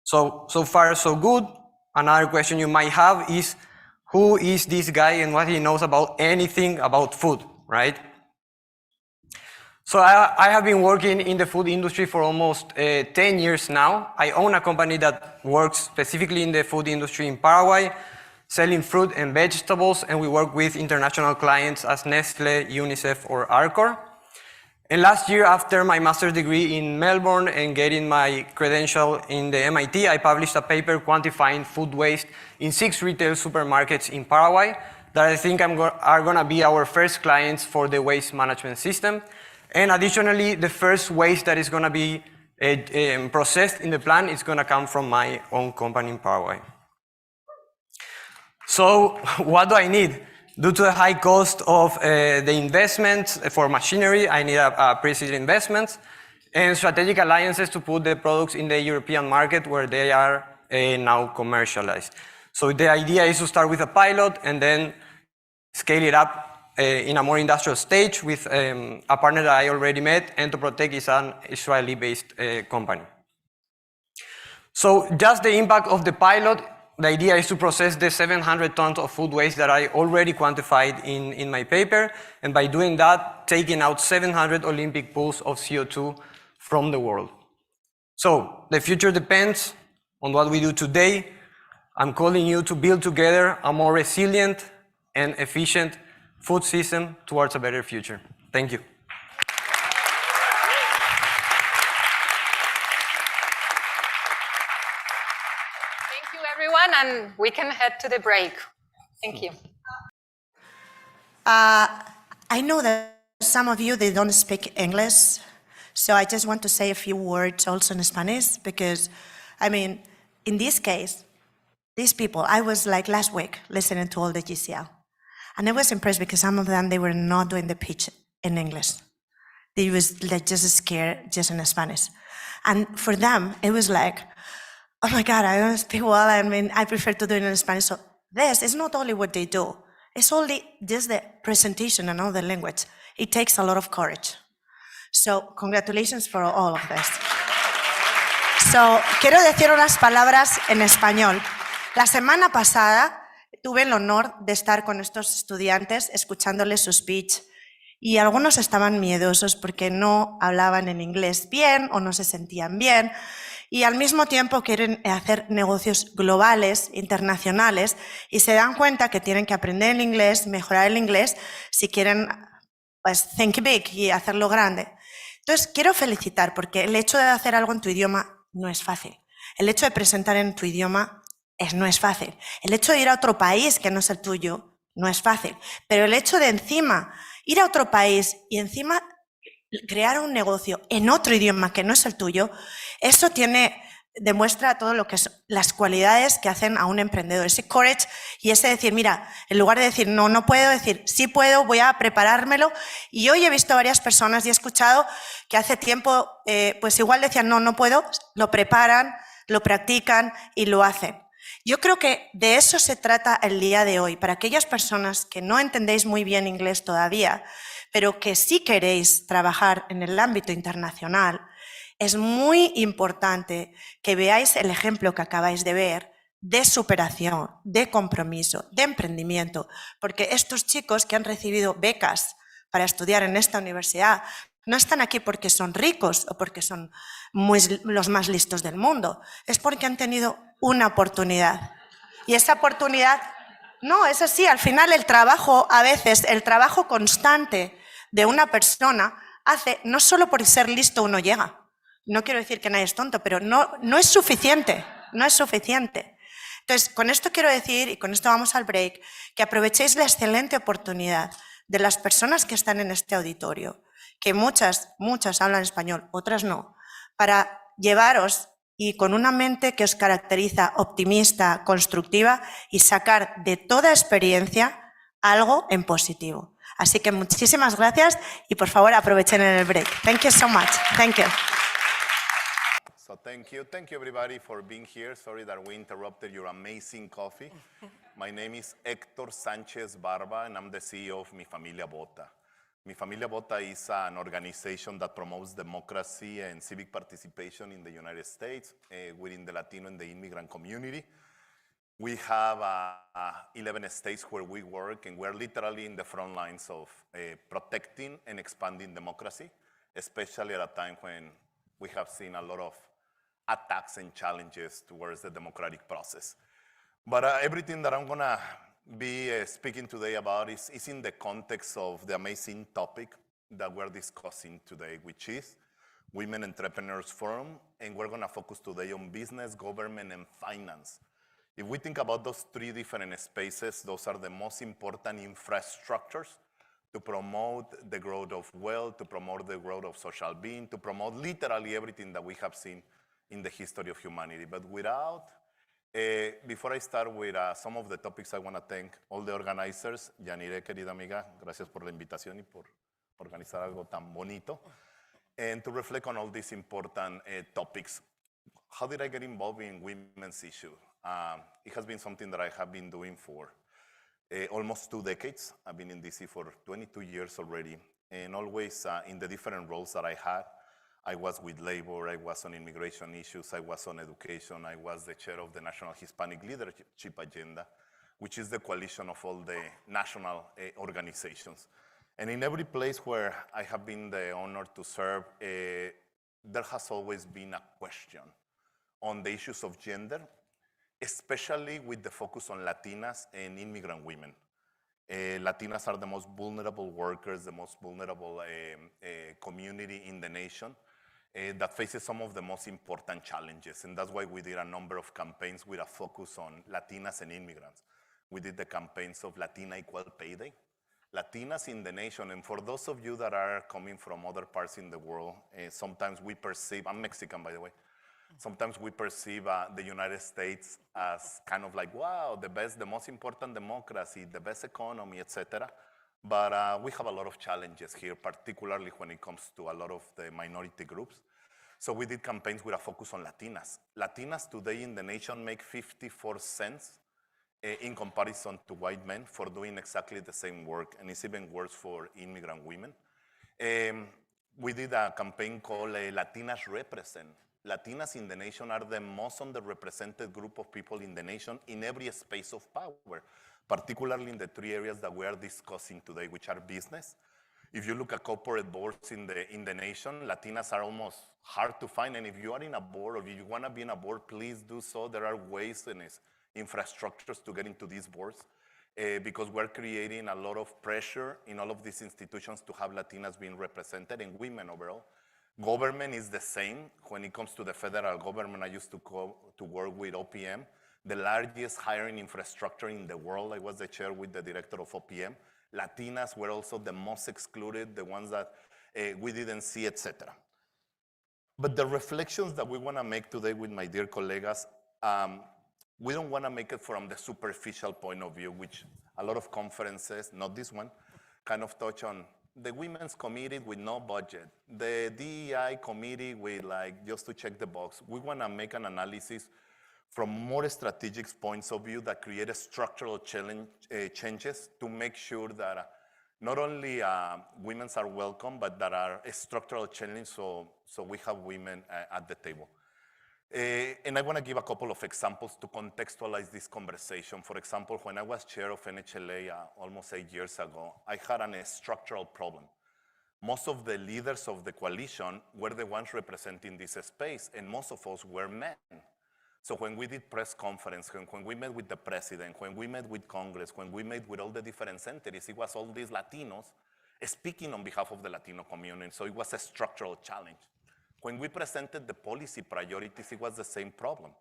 So far, so good. Another question you might have is, who is this guy and what he knows about anything about food, right? So I have been working in the food industry for almost 10 years now. I own a company that works specifically in the food industry in Paraguay, selling fruit and vegetables, and we work with international clients as Nestle, UNICEF, or Arcor. And last year, after my master's degree in Melbourne and getting my credential in the MIT, I published a paper quantifying food waste in 6 retail supermarkets in Paraguay that I think are going to be our first clients for the waste management system. And additionally, the first waste that is going to be processed in the plant is going to come from my own company in Paraguay. So what do I need? Due to the high cost of the investments for machinery, I need a pre-seed investment and strategic alliances to put the products in the European market where they are now commercialized. So the idea is to start with a pilot and then scale it up in a more industrial stage with a partner that I already met. Entoprotec is an Israeli-based company. So just the impact of the pilot, the idea is to process the 700 tons of food waste that I already quantified in my paper, and by doing that, taking out 700 Olympic pools of CO2 from the world. So the future depends on what we do today. I'm calling you to build together a more resilient and efficient food system towards a better future. Thank you. Everyone, and we can head to the break. Thank you. I know that some of you, they don't speak English, so I just want to say a few words also in Spanish, because, I mean, in this case, these people, I was like last week listening to all the GCL, and I was impressed because some of them, they were not doing the pitch in English. They was like just scared just in Spanish. And for them, it was like, oh my God, I don't speak well. I mean, I prefer to do it in Spanish. So this is not only what they do, it's only just the presentation in another language. It takes a lot of courage. So, congratulations for all of this. So, quiero decir unas palabras en español. La semana pasada tuve el honor de estar con estos estudiantes escuchándoles su speech y algunos estaban miedosos porque no hablaban en inglés bien o no se sentían bien y al mismo tiempo quieren hacer negocios globales, internacionales y se dan cuenta que tienen que aprender el inglés, mejorar el inglés si quieren pues, think big y hacerlo grande. Entonces, quiero felicitar porque el hecho de hacer algo en tu idioma no es fácil. El hecho de presentar en tu idioma no es fácil. El hecho de ir a otro país que no es el tuyo no es fácil. Pero el hecho de encima ir a otro país y encima crear un negocio en otro idioma que no es el tuyo, eso demuestra todo lo que son las cualidades que hacen a un emprendedor. Ese courage y ese decir, mira, en lugar de decir no puedo, decir sí puedo, voy a preparármelo. Y hoy he visto varias personas y he escuchado que hace tiempo pues igual decían no puedo, lo preparan, lo practican y lo hacen. Yo creo que de eso se trata el día de hoy. Para aquellas personas que no entendéis muy bien inglés todavía, pero que sí queréis trabajar en el ámbito internacional, es muy importante que veáis el ejemplo que acabáis de ver de superación, de compromiso, de emprendimiento, porque estos chicos que han recibido becas para estudiar en esta universidad no están aquí porque son ricos o porque son los más listos del mundo, es porque han tenido una oportunidad. Y esa oportunidad, no, es así, al final el trabajo constante de una persona hace, no solo por ser listo uno llega, no quiero decir que nadie es tonto, pero no es suficiente, no es suficiente. Entonces, con esto quiero decir, y con esto vamos al break, que aprovechéis la excelente oportunidad de las personas que están en este auditorio, que muchas hablan español, otras no, para llevaros y con una mente que os caracteriza optimista, constructiva y sacar de toda experiencia algo en positivo. Así que muchísimas gracias y por favor aprovechen en el break. Thank you so much. Thank you. So thank you everybody for being here. Sorry that we interrupted your amazing coffee. My name is Héctor Sánchez Barba and I'm the CEO of Mi Familia Vota. Mi Familia Vota is an organization that promotes democracy and civic participation in the United States within the Latino and the immigrant community. We have 11 states where we work, and we're literally in the front lines of protecting and expanding democracy, especially at a time when we have seen a lot of attacks and challenges towards the democratic process. But everything that I'm gonna be speaking today about is in the context of the amazing topic that we're discussing today, which is Women Entrepreneurs Forum, and we're gonna focus today on business, government, and finance. If we think about those three different spaces, those are the most important infrastructures to promote the growth of wealth, to promote the growth of social being, to promote literally everything that we have seen in the history of humanity. But before I start with some of the topics, I want to thank all the organizers. Yanire, querida amiga, gracias por la invitación y por organizar algo tan bonito. And to reflect on all these important topics. How did I get involved in women's issues? It has been something that I have been doing for almost 2 decades. I've been in DC for 22 years already, and always in the different roles that I had. I was with labor, I was on immigration issues, I was on education, I was the chair of the National Hispanic Leadership Agenda, which is the coalition of all the national organizations. And in every place where I have been the honor to serve, there has always been a question on the issues of gender, especially with the focus on Latinas and immigrant women. Latinas are the most vulnerable workers, the most vulnerable community in the nation that faces some of the most important challenges. And that's why we did a number of campaigns with a focus on Latinas and immigrants. We did the campaigns of Latina Equal Pay Day, Latinas in the nation. And for those of you that are coming from other parts in the world, sometimes we perceive, I'm Mexican by the way, sometimes we perceive the United States as kind of like, wow, the best, the most important democracy, the best economy, etc. But we have a lot of challenges here, particularly when it comes to a lot of the minority groups. So we did campaigns with a focus on Latinas. Latinas today in the nation make 54 cents in comparison to white men for doing exactly the same work, and it's even worse for immigrant women. We did a campaign called Latinas Represent. Latinas in the nation are the most underrepresented group of people in the nation in every space of power, particularly in the three areas that we are discussing today, which are business. If you look at corporate boards in the nation, Latinas are almost hard to find, and if you are in a board or if you want to be in a board, please do so. There are ways and infrastructures to get into these boards because we're creating a lot of pressure in all of these institutions to have Latinas being represented and women overall. Government is the same. When it comes to the federal government, I used to work with OPM, the largest hiring infrastructure in the world. I was the chair with the director of OPM. Latinas were also the most excluded, the ones that we didn't see, etc. But the reflections that we want to make today with my dear colleagues, we don't want to make it from the superficial point of view, which a lot of conferences, not this one, kind of touch on. The Women's Committee with no budget, the DEI committee with just to check the box. We want to make an analysis from more strategic points of view that create a structural changes to make sure that not only women are welcome, but that are a structural challenge so we have women at the table. And I want to give a couple of examples to contextualize this conversation. For example, when I was chair of NHLA almost 8 years ago, I had a structural problem. Most of the leaders of the coalition were the ones representing this space, and most of us were men. So when we did press conference, when we met with the president, when we met with Congress, when we met with all the different centers, it was all these Latinos speaking on behalf of the Latino community. So it was a structural challenge. When we presented the policy priorities, it was the same problem.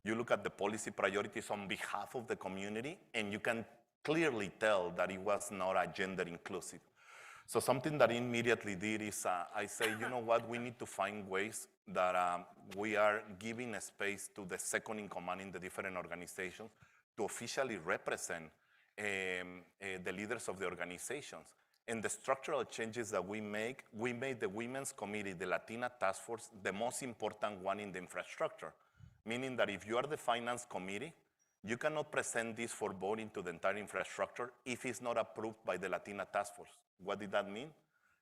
You look at the policy priorities on behalf of the community, and you can clearly tell that it was not a gender inclusive. So something that I immediately did is I say, you know what, we need to find ways that we are giving a space to the second in command in the different organizations to officially represent the leaders of the organizations. And the structural changes that we made the Women's Committee, the Latina Task Force, the most important one in the infrastructure. Meaning that if you are the Finance Committee, you cannot present this for voting to the entire infrastructure if it's not approved by the Latina Task Force. What did that mean?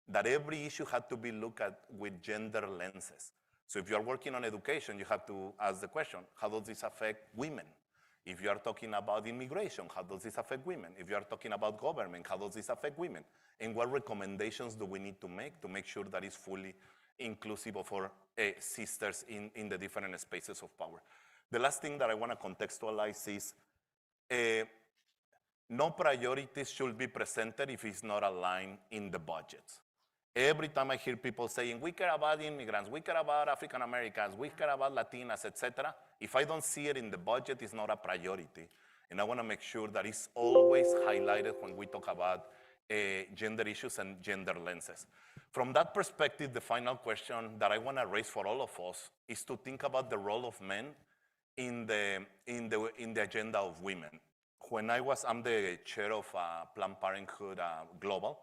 That every issue had to be looked at with gender lenses. So if you are working on education, you have to ask the question, how does this affect women? If you are talking about immigration, how does this affect women? If you are talking about government, how does this affect women? And what recommendations do we need to make sure that it's fully inclusive of our sisters in the different spaces of power? The last thing that I want to contextualize is no priorities should be presented if it's not aligned in the budgets. Every time I hear people saying, we care about immigrants, we care about African Americans, we care about Latinas, etc. If I don't see it in the budget, it's not a priority. And I want to make sure that it's always highlighted when we talk about gender issues and gender lenses. From that perspective, the final question that I want to raise for all of us is to think about the role of men in the agenda of women. When I'm the chair of Planned Parenthood Global,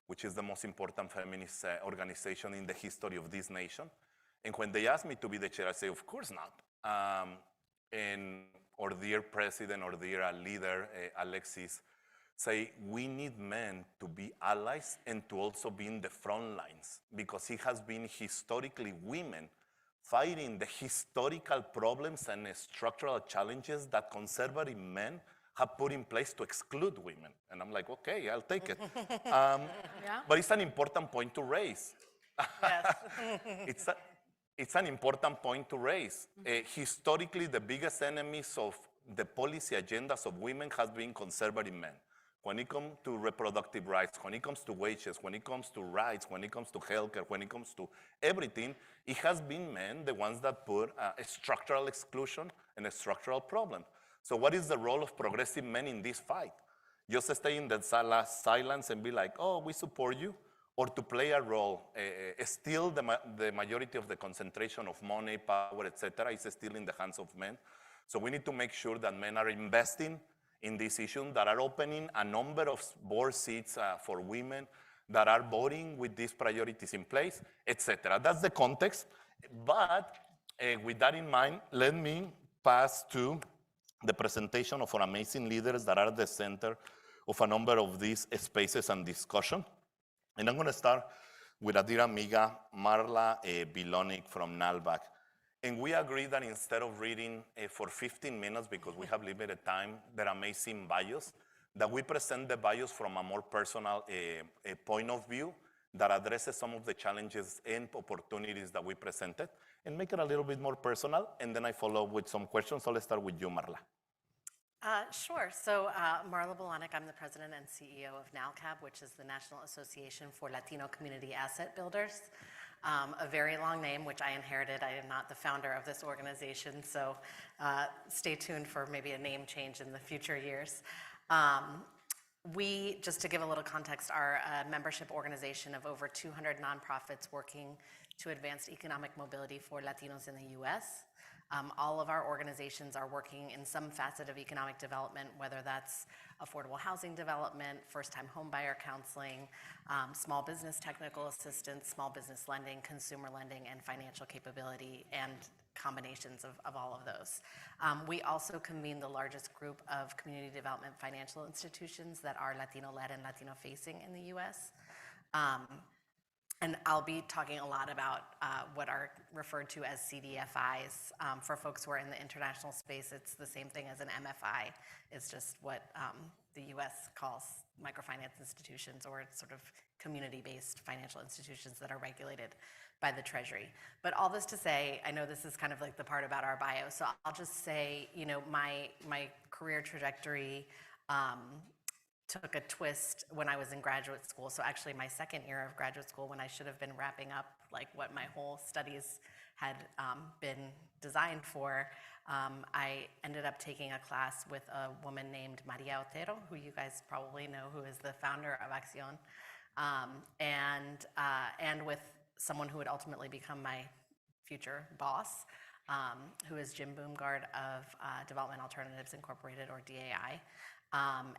which is the most important feminist organization in the history of this nation. And when they asked me to be the chair, I say, of course not. And our dear president, or dear leader, Alexis, say, we need men to be allies and to also be in the front lines, because it has been historically women fighting the historical problems and structural challenges that conservative men have put in place to exclude women. And I'm like, okay, I'll take it. Yeah. But it's an important point to raise. Yes. It's an important point to raise. Historically, the biggest enemies of the policy agendas of women has been conservative men. When it comes to reproductive rights, when it comes to wages, when it comes to rights, when it comes to healthcare, when it comes to everything, it has been men, the ones that put a structural exclusion and a structural problem. So what is the role of progressive men in this fight? Just stay in the silence and be like, oh, we support you? Or to play a role? Still the majority of the concentration of money, power, etc. is still in the hands of men. So we need to make sure that men are investing in this issue, that are opening a number of board seats for women, that are voting with these priorities in place, etc. That's the context. But with that in mind, let me pass to the presentation of our amazing leaders that are at the center of a number of these spaces and discussion. And I'm going to start with a dear amiga, Marla Bilonic from NALBAC. And we agreed that instead of reading for 15 minutes, because we have limited time, their amazing bios, that we present the bios from a more personal point of view that addresses some of the challenges and opportunities that we presented and make it a little bit more personal. And then I follow up with some questions. So let's start with you, Marla. Sure. So Marla Bilonic, I'm the president and CEO of NALCAB, which is the National Association for Latino Community Asset Builders. A very long name, which I inherited. I am not the founder of this organization, so stay tuned for maybe a name change in the future years. We, just to give a little context, are a membership organization of over 200 nonprofits working to advance economic mobility for Latinos in the U.S. All of our organizations are working in some facet of economic development, whether that's affordable housing development, first-time homebuyer counseling, small business technical assistance, small business lending, consumer lending, and financial capability, and combinations of all of those. We also convene the largest group of community development financial institutions that are Latino-led and Latino-facing in the U.S. And I'll be talking a lot about what are referred to as CDFIs. For folks who are in the international space, it's the same thing as an MFI. It's just what the US calls microfinance institutions, or sort of community-based financial institutions that are regulated by the Treasury. But all this to say, I know this is kind of like the part about our bio, so I'll just say, you know, my career trajectory took a twist when I was in graduate school. So actually my second year of graduate school, when I should have been wrapping up like what my whole studies had been designed for, I ended up taking a class with a woman named Maria Otero, who you guys probably know, who is the founder of Accion, and with someone who would ultimately become my future boss, who is Jim Boomgard of Development Alternatives Incorporated, or DAI.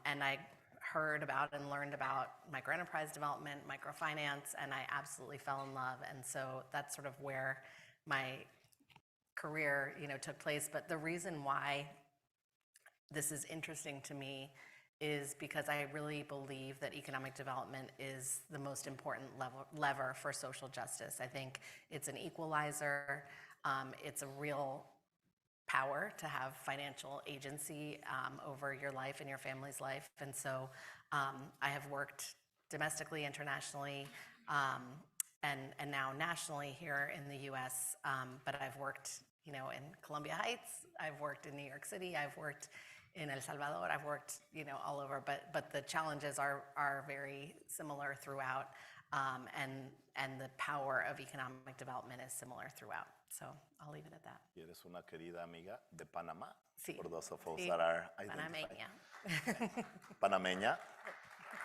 And I heard about and learned about microenterprise development, microfinance, and I absolutely fell in love. And so that's sort of where my career, you know, took place. But the reason why this is interesting to me is because I really believe that economic development is the most important lever for social justice. I think it's an equalizer. It's a real power to have financial agency over your life and your family's life. And so I have worked domestically, internationally, and now nationally here in the US, but I've worked, you know, in Columbia Heights, I've worked in New York City, I've worked in El Salvador, I've worked, you know, all over, but the challenges are very similar throughout, and the power of economic development is similar throughout. So I'll leave it at that. Y eres una querida amiga de Panamá, Sí. for those of us Sí. that are Panameña. Panameña.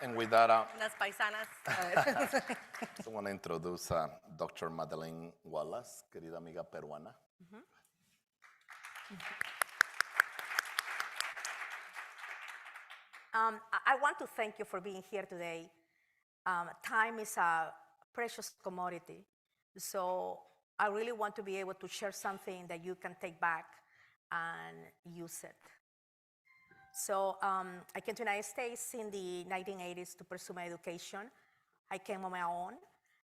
And with that, Unas paisanas. I want to introduce Dr. Madeleine Wallace, querida amiga peruana. I want to thank you for being here today. Time is a precious commodity, so I really want to be able to share something that you can take back and use it. So I came to the United States in the 1980s to pursue my education. I came on my own,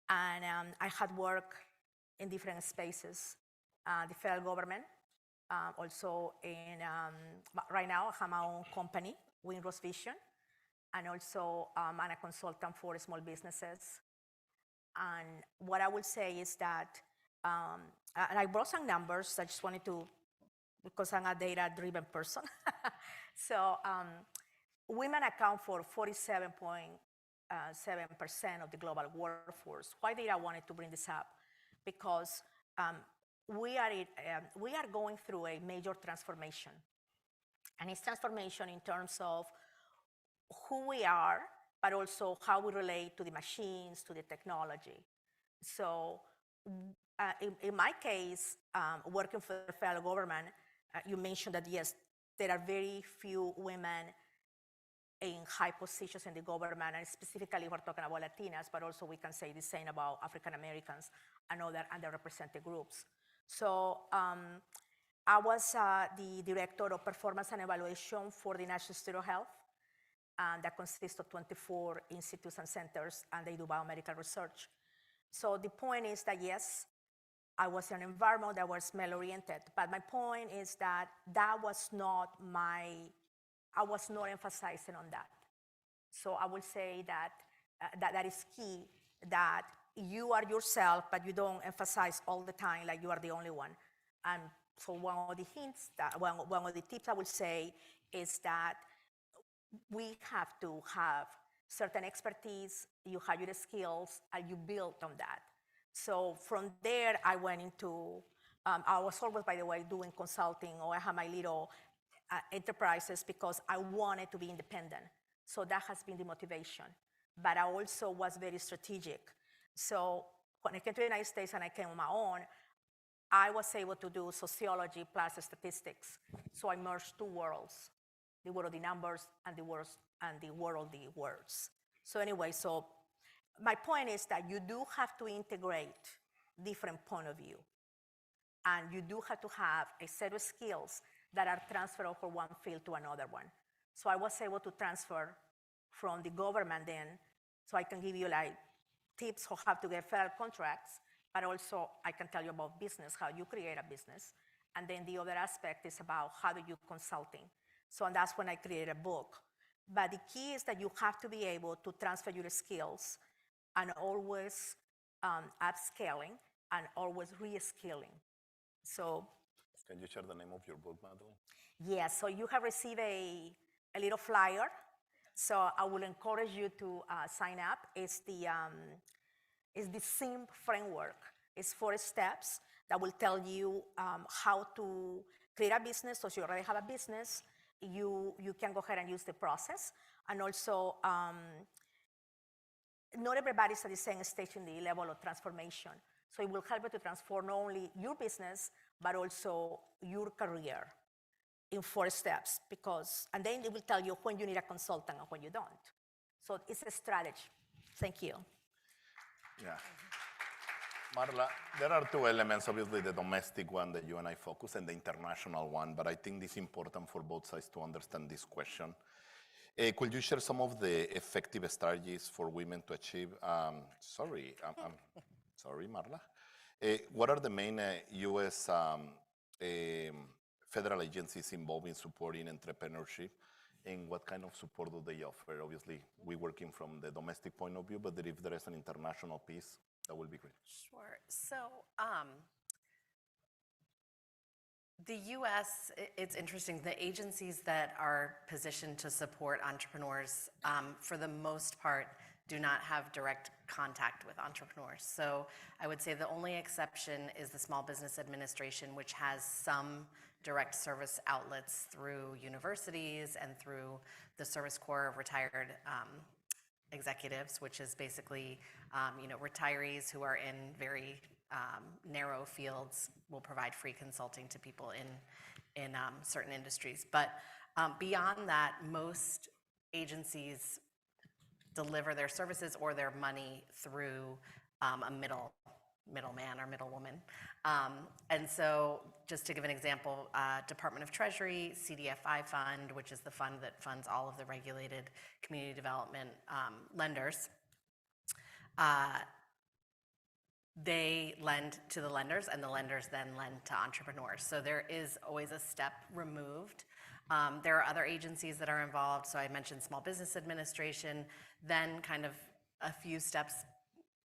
and I had worked in different spaces, the federal government, also in, right now I have my own company, Windrose Vision, and also I'm a consultant for small businesses. And what I will say is that, and I brought some numbers, I just wanted to, because I'm a data-driven person. So women account for 47.7% of the global workforce. Why did I wanted to bring this up? Because we are going through a major transformation. And it's transformation in terms of who we are, but also how we relate to the machines, to the technology. So in my case, working for the federal government, you mentioned that, yes, there are very few women in high positions in the government, and specifically we're talking about Latinas, but also we can say the same about African Americans and other underrepresented groups. So I was the director of performance and evaluation for the National Institute of Health, and that consists of 24 institutes and centers, and they do biomedical research. So the point is that yes, I was in an environment that was male-oriented, but my point is that that was not I was not emphasizing on that. So I will say that that is key, that you are yourself, but you don't emphasize all the time like you are the only one. And so one of the hints, one of the tips I will say is that we have to have certain expertise, you have your skills, and you build on that. So from there, I went into, I was always, by the way, doing consulting, or I had my little enterprises because I wanted to be independent. So that has been the motivation. But I also was very strategic. So when I came to the United States and I came on my own, I was able to do sociology plus statistics. So I merged two worlds, the world of the numbers and the world of the words. So anyway, so my point is that you do have to integrate different point of view. And you do have to have a set of skills that are transferable from one field to another one. So I was able to transfer from the government then, so I can give you like tips on how to get federal contracts, but also I can tell you about business, how you create a business. And then the other aspect is about how do you consulting. So and that's when I created a book. But the key is that you have to be able to transfer your skills and always upscaling and always reskilling. So. Can you share the name of your book, Madeline? Yeah, so you have received a little flyer. So I will encourage you to sign up. It's the SIM framework. It's 4 steps that will tell you how to create a business. So if you already have a business, you can go ahead and use the process. And also, not everybody is at the same stage in the level of transformation. So it will help you to transform not only your business, but also your career in 4 steps. And then it will tell you when you need a consultant and when you don't. So it's a strategy. Thank you. Yeah. Marla, there are 2 elements, obviously the domestic one that you and I focus and the international one, but I think it's important for both sides to understand this question. Could you share some of the effective strategies for women to achieve, sorry, Marla. What are the main U.S. Federal agencies involved in supporting entrepreneurship, and what kind of support do they offer? Obviously, we're working from the domestic point of view, but if there is an international piece, that will be great. Sure. So the U.S., it's interesting, the agencies that are positioned to support entrepreneurs, for the most part, do not have direct contact with entrepreneurs. So I would say the only exception is the Small Business Administration, which has some direct service outlets through universities and through the Service Corps of Retired Executives, which is basically retirees who are in very narrow fields will provide free consulting to people in certain industries. But beyond that, most agencies deliver their services or their money through a middleman or middlewoman. And so just to give an example, Department of Treasury, CDFI fund, which is the fund that funds all of the regulated community development lenders, they lend to the lenders and the lenders then lend to entrepreneurs. So there is always a step removed. There are other agencies that are involved. So I mentioned Small Business Administration, then kind of a few steps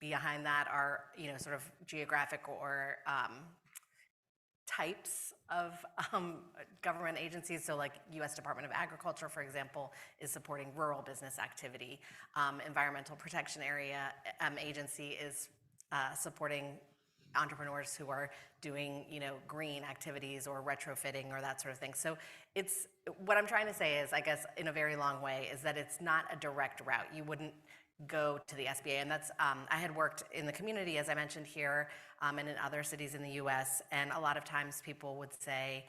behind that are, sort of geographic or types of government agencies. So like U.S. Department of Agriculture, for example, is supporting rural business activity. Environmental Protection Area Agency is supporting entrepreneurs who are doing, green activities or retrofitting or that sort of thing. So it's, what I'm trying to say is, I guess, in a very long way, is that it's not a direct route. You wouldn't go to the SBA. And that's, I had worked in the community, as I mentioned here, and in other cities in the US. And a lot of times people would say,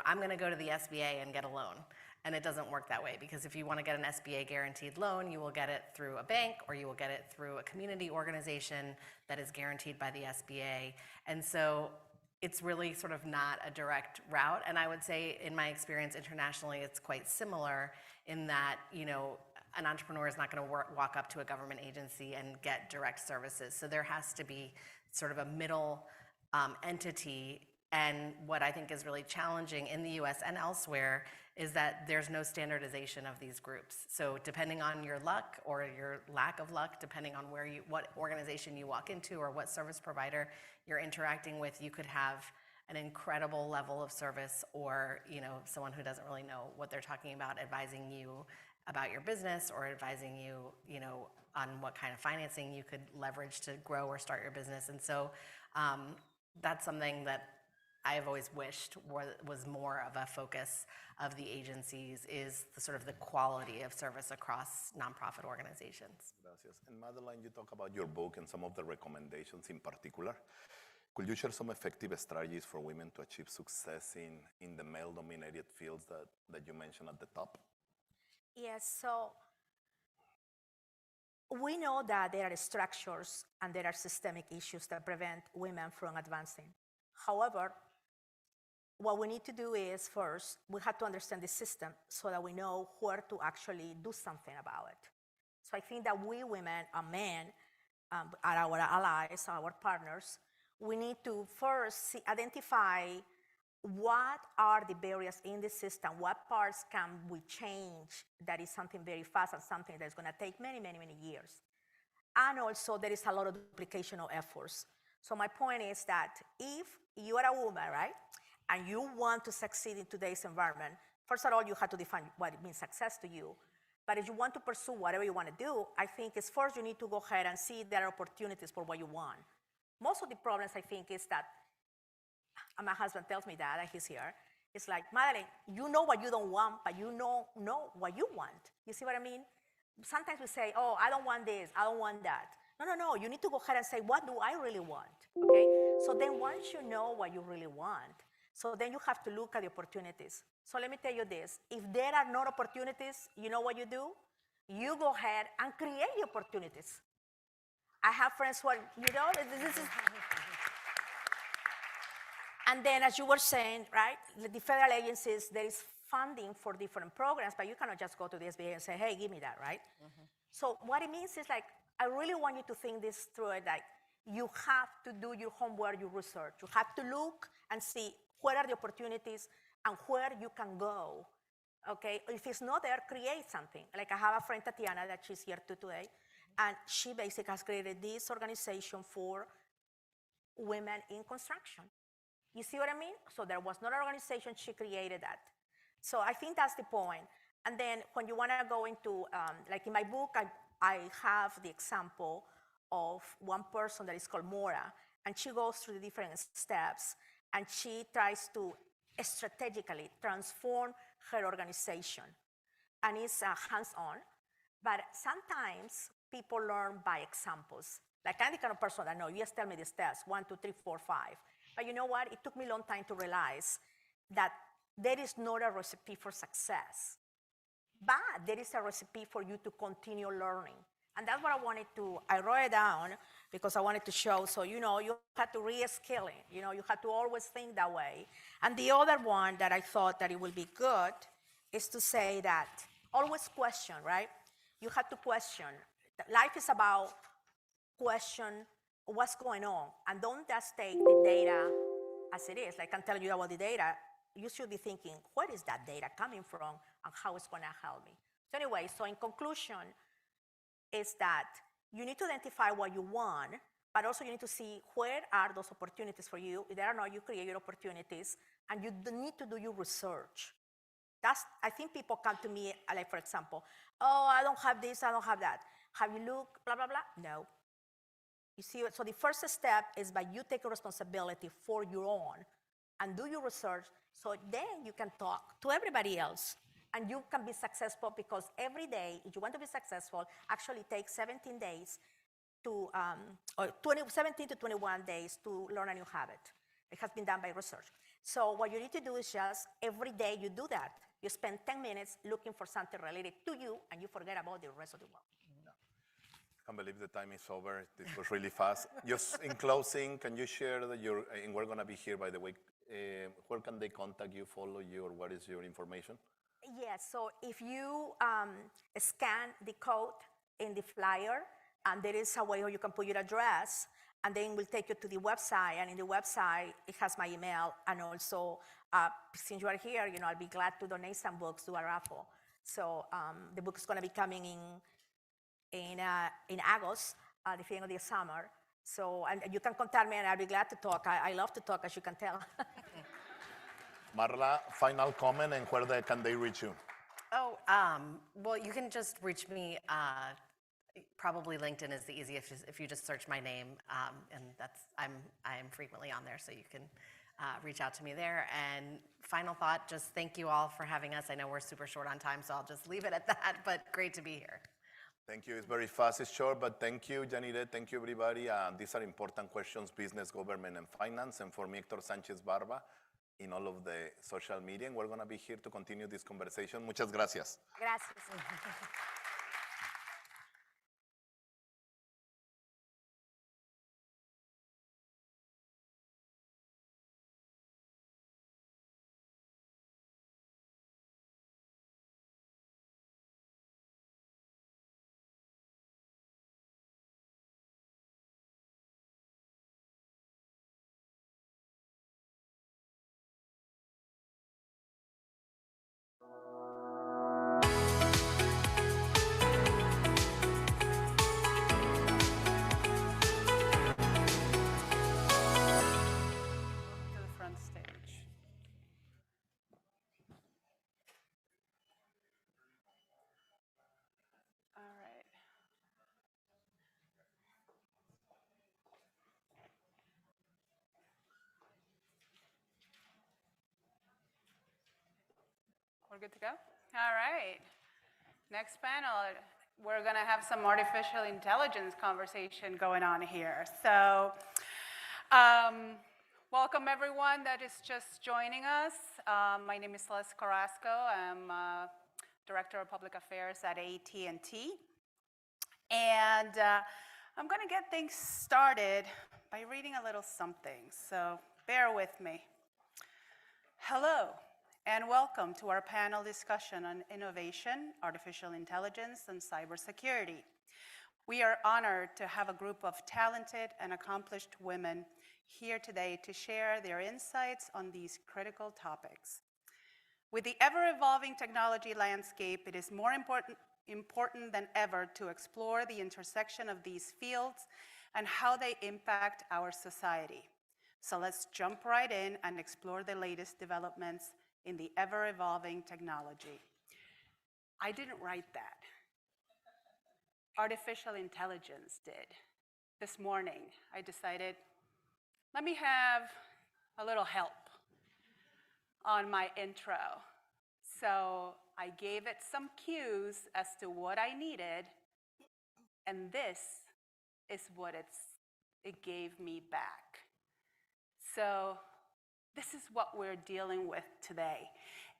I'm going to go to the SBA and get a loan. And it doesn't work that way, because if you want to get an SBA guaranteed loan, you will get it through a bank or you will get it through a community organization that is guaranteed by the SBA. And so it's really sort of not a direct route. And I would say, in my experience internationally, it's quite similar in that, you know, an entrepreneur is not going to walk up to a government agency and get direct services. So there has to be sort of a middle entity. And what I think is really challenging in the US and elsewhere is that there's no standardization of these groups. So depending on your luck or your lack of luck, depending on what organization you walk into or what service provider you're interacting with, you could have an incredible level of service, or, you know, someone who doesn't really know what they're talking about advising you about your business, or advising you, you know, on what kind of financing you could leverage to grow or start your business. And so that's something that I've always wished was more of a focus of the agencies, is the sort of the quality of service across nonprofit organizations. Gracias. And Madeline, you talk about your book and some of the recommendations in particular. Could you share some effective strategies for women to achieve success in the male-dominated fields that you mentioned at the top? Yes, so we know that there are structures and there are systemic issues that prevent women from advancing. However, what we need to do is, first, we have to understand the system so that we know where to actually do something about it. So I think that we women and men are our allies, our partners. We need to first identify what are the barriers in the system, what parts can we change that is something very fast and something that's going to take many, many, many years. And also there is a lot of duplication of efforts. So my point is that if you are a woman, right, and you want to succeed in today's environment, first of all, you have to define what it means success to you. But if you want to pursue whatever you want to do, I think it's first you need to go ahead and see there are opportunities for what you want. Most of the problems, I think, is that, and my husband tells me that he's here, it's like, Madeline, you know what you don't want, but you know what you want. You see what I mean? Sometimes we say, oh, I don't want this, I don't want that. No, you need to go ahead and say, what do I really want, okay? So then once you know what you really want, so then you have to look at the opportunities. So let me tell you this, if there are no opportunities, you know what you do? You go ahead and create the opportunities. I have friends who are, you know, this is, and then as you were saying, right, the federal agencies, there is funding for different programs, but you cannot just go to the SBA and say, hey, give me that, right? So what it means is, like, I really want you to think this through, like, you have to do your homework, your research. You have to look and see where are the opportunities and where you can go, okay? If it's not there, create something. Like, I have a friend, Tatiana, that she's here today, and she basically has created this organization for women in construction. You see what I mean? So there was not an organization, she created that. So I think that's the point. And then when you want to go into, like in my book, I have the example of one person that is called Mora, and she goes through the different steps, and she tries to strategically transform her organization. And it's hands-on, but sometimes people learn by examples. Like, I'm the kind of person that, no, you just tell me the steps, 1, 2, 3, 4, 5. But you know what? It took me a long time to realize that there is not a recipe for success, but there is a recipe for you to continue learning. And that's what I wrote it down because I wanted to show, so, you know, you have to re-skill it. You know, you have to always think that way. And the other one that I thought that it would be good is to say that always question, right? You have to question. Life is about question what's going on, and don't just take the data as it is. Like, I can tell you about the data. You should be thinking, where is that data coming from and how it's going to help me? So anyway, so in conclusion, is that you need to identify what you want, but also you need to see where are those opportunities for you. If there are not, you create your opportunities, and you need to do your research. I think people come to me, like, for example, oh, I don't have this, I don't have that. Have you looked, blah, blah, blah? No. You see, so the first step is by you take responsibility for your own and do your research, so then you can talk to everybody else. And you can be successful, because every day, if you want to be successful, actually takes 17 days to, 17 to 21 days to learn a new habit. It has been done by research. So what you need to do is just every day you do that. You spend 10 minutes looking for something related to you, and you forget about the rest of the world. Can't believe the time is over. This was really fast. Just in closing, can you share that and we're going to be here, by the way, where can they contact you, follow you, or what is your information? Yes, so if you scan the code in the flyer, there is a way where you can put your address, and then we'll take you to the website, and in the website, it has my email, and also, since you are here, I'll be glad to donate some books to a raffle. So the book is going to be coming in August, the beginning of the summer. So, and you can contact me, and I'll be glad to talk. I love to talk, as you can tell. Marla, final comment, and where can they reach you? Oh, well, you can just reach me. Probably LinkedIn is the easiest if you just search my name, and I'm frequently on there, so you can reach out to me there. And final thought, just thank you all for having us. I know we're super short on time, so I'll just leave it at that. But great to be here. Thank you. It's very fast, it's short, but thank you, Yanire. Thank you, everybody. These are important questions: business, government, and finance. And for me, Héctor Sánchez Barba, in all of the social media, and we're going to be here to continue this conversation. Muchas gracias. Gracias. To the front stage. All right. We're good to go? All right. Next panel, we're going to have some artificial intelligence conversation going on here. So, welcome everyone that is just joining us. My name is Celeste Carrasco. I'm Director of Public Affairs at AT&T. And I'm going to get things started by reading a little something. So bear with me. Hello, and welcome to our panel discussion on innovation, artificial intelligence, and cybersecurity. We are honored to have a group of talented and accomplished women here today to share their insights on these critical topics. With the ever-evolving technology landscape, it is more important than ever to explore the intersection of these fields and how they impact our society. So let's jump right in and explore the latest developments in the ever-evolving technology. I didn't write that. Artificial intelligence did. This morning, I decided, let me have a little help on my intro. So I gave it some cues as to what I needed, and this is what it gave me back. So this is what we're dealing with today.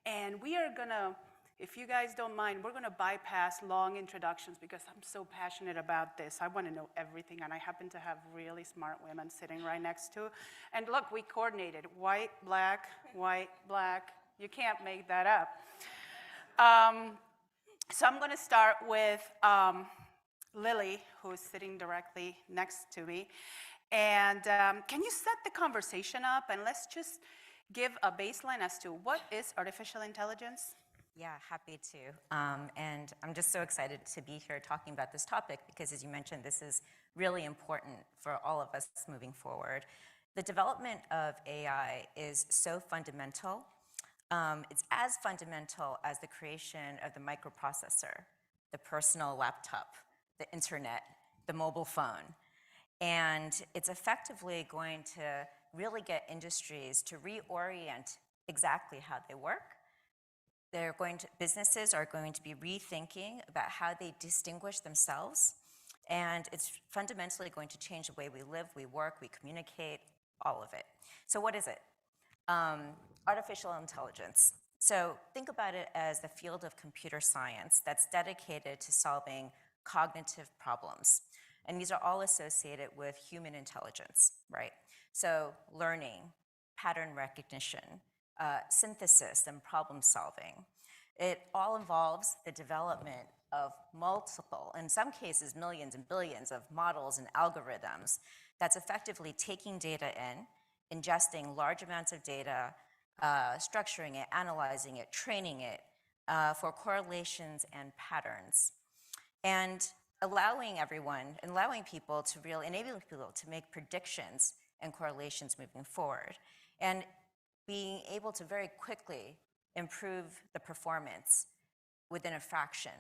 And we are gonna, if you guys don't mind, we're gonna bypass long introductions because I'm so passionate about this. I wanna know everything, and I happen to have really smart women sitting right next to. And look, we coordinated, white, black, you can't make that up. So I'm gonna start with Lily, who is sitting directly next to me. And can you set the conversation up, and let's just give a baseline as to what is artificial intelligence? Yeah, happy to. And I'm just so excited to be here talking about this topic because, as you mentioned, this is really important for all of us moving forward. The development of AI is so fundamental. It's as fundamental as the creation of the microprocessor, the personal laptop, the internet, the mobile phone. And it's effectively going to really get industries to reorient exactly how they work. Businesses are going to be rethinking about how they distinguish themselves. And it's fundamentally going to change the way we live, we work, we communicate, all of it. So what is it? Artificial intelligence. So think about it as the field of computer science that's dedicated to solving cognitive problems. And these are all associated with human intelligence, right? So learning, pattern recognition, synthesis, and problem solving. It all involves the development of multiple, in some cases, millions and billions of models and algorithms that's effectively taking data in, ingesting large amounts of data, structuring it, analyzing it, training it for correlations and patterns, and allowing people to really enable people to make predictions and correlations moving forward, and being able to very quickly improve the performance within a fraction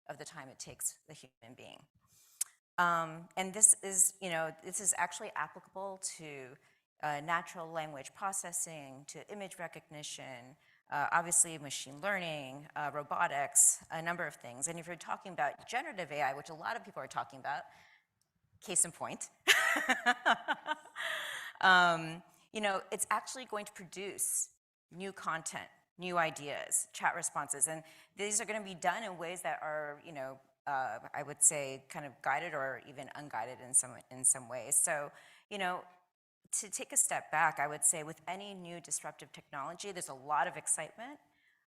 of the time it takes the human being. And this is actually applicable to natural language processing, to image recognition, obviously machine learning, robotics, a number of things. And if you're talking about generative AI, which a lot of people are talking about, case in point, it's actually going to produce new content, new ideas, chat responses. And these are going to be done in ways that are, I would say, kind of guided or even unguided in some ways. So, to take a step back, I would say with any new disruptive technology, there's a lot of excitement,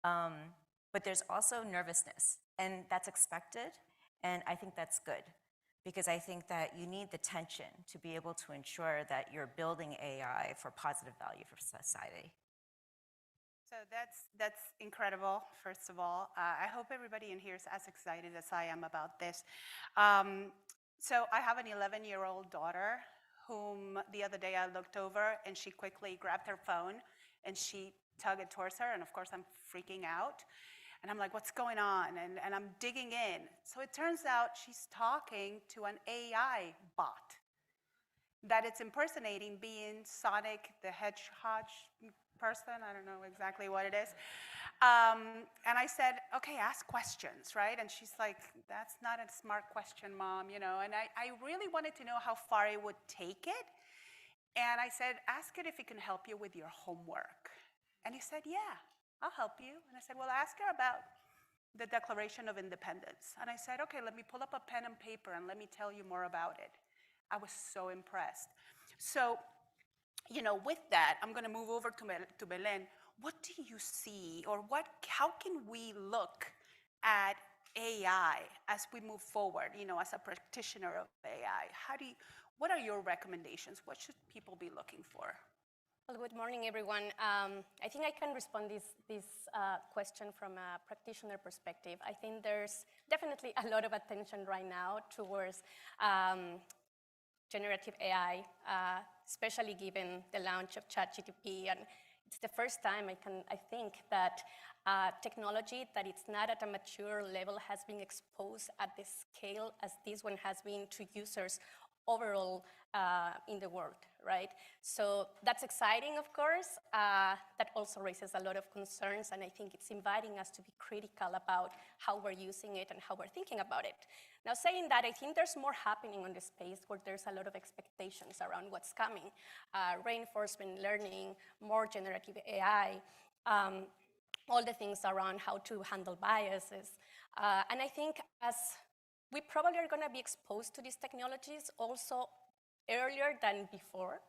but there's also nervousness, and that's expected, and I think that's good, because I think that you need the tension to be able to ensure that you're building AI for positive value for society. So that's incredible, first of all. I hope everybody in here is as excited as I am about this. So I have an 11-year-old daughter whom the other day I looked over and she quickly grabbed her phone and she tugged it towards her, and of course I'm freaking out. And I'm like, what's going on? And I'm digging in. So it turns out she's talking to an AI bot that it's impersonating being Sonic the Hedgehog person. I don't know exactly what it is. And I said, okay, ask questions, right? And she's like, that's not a smart question, Mom, And I really wanted to know how far it would take it. And I said, ask it if it can help you with your homework. And he said, yeah, I'll help you. And I said, well, ask her about the Declaration of Independence. And I said, okay, let me pull up a pen and paper and let me tell you more about it. I was so impressed. So, with that, I'm going to move over to Belen. What do you see, or how can we look at AI as we move forward, as a practitioner of AI? What are your recommendations? What should people be looking for? Well, good morning, everyone. I think I can respond this question from a practitioner perspective. I think there's definitely a lot of attention right now towards generative AI, especially given the launch of ChatGPT. And it's the first time I think that technology that it's not at a mature level has been exposed at the scale as this one has been to users overall in the world, right? So that's exciting, of course. That also raises a lot of concerns, and I think it's inviting us to be critical about how we're using it and how we're thinking about it. Now, saying that, I think there's more happening on the space where there's a lot of expectations around what's coming. Reinforcement learning, more generative AI, all the things around how to handle biases. And I think as we probably are going to be exposed to these technologies also earlier than before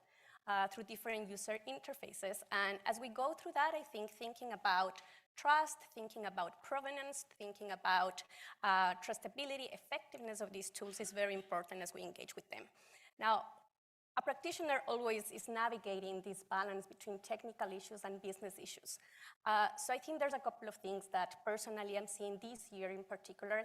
through different user interfaces. And as we go through that, I think thinking about trust, thinking about provenance, thinking about trustability, effectiveness of these tools is very important as we engage with them. Now, a practitioner always is navigating this balance between technical issues and business issues. So I think there's a couple of things that personally I'm seeing this year in particular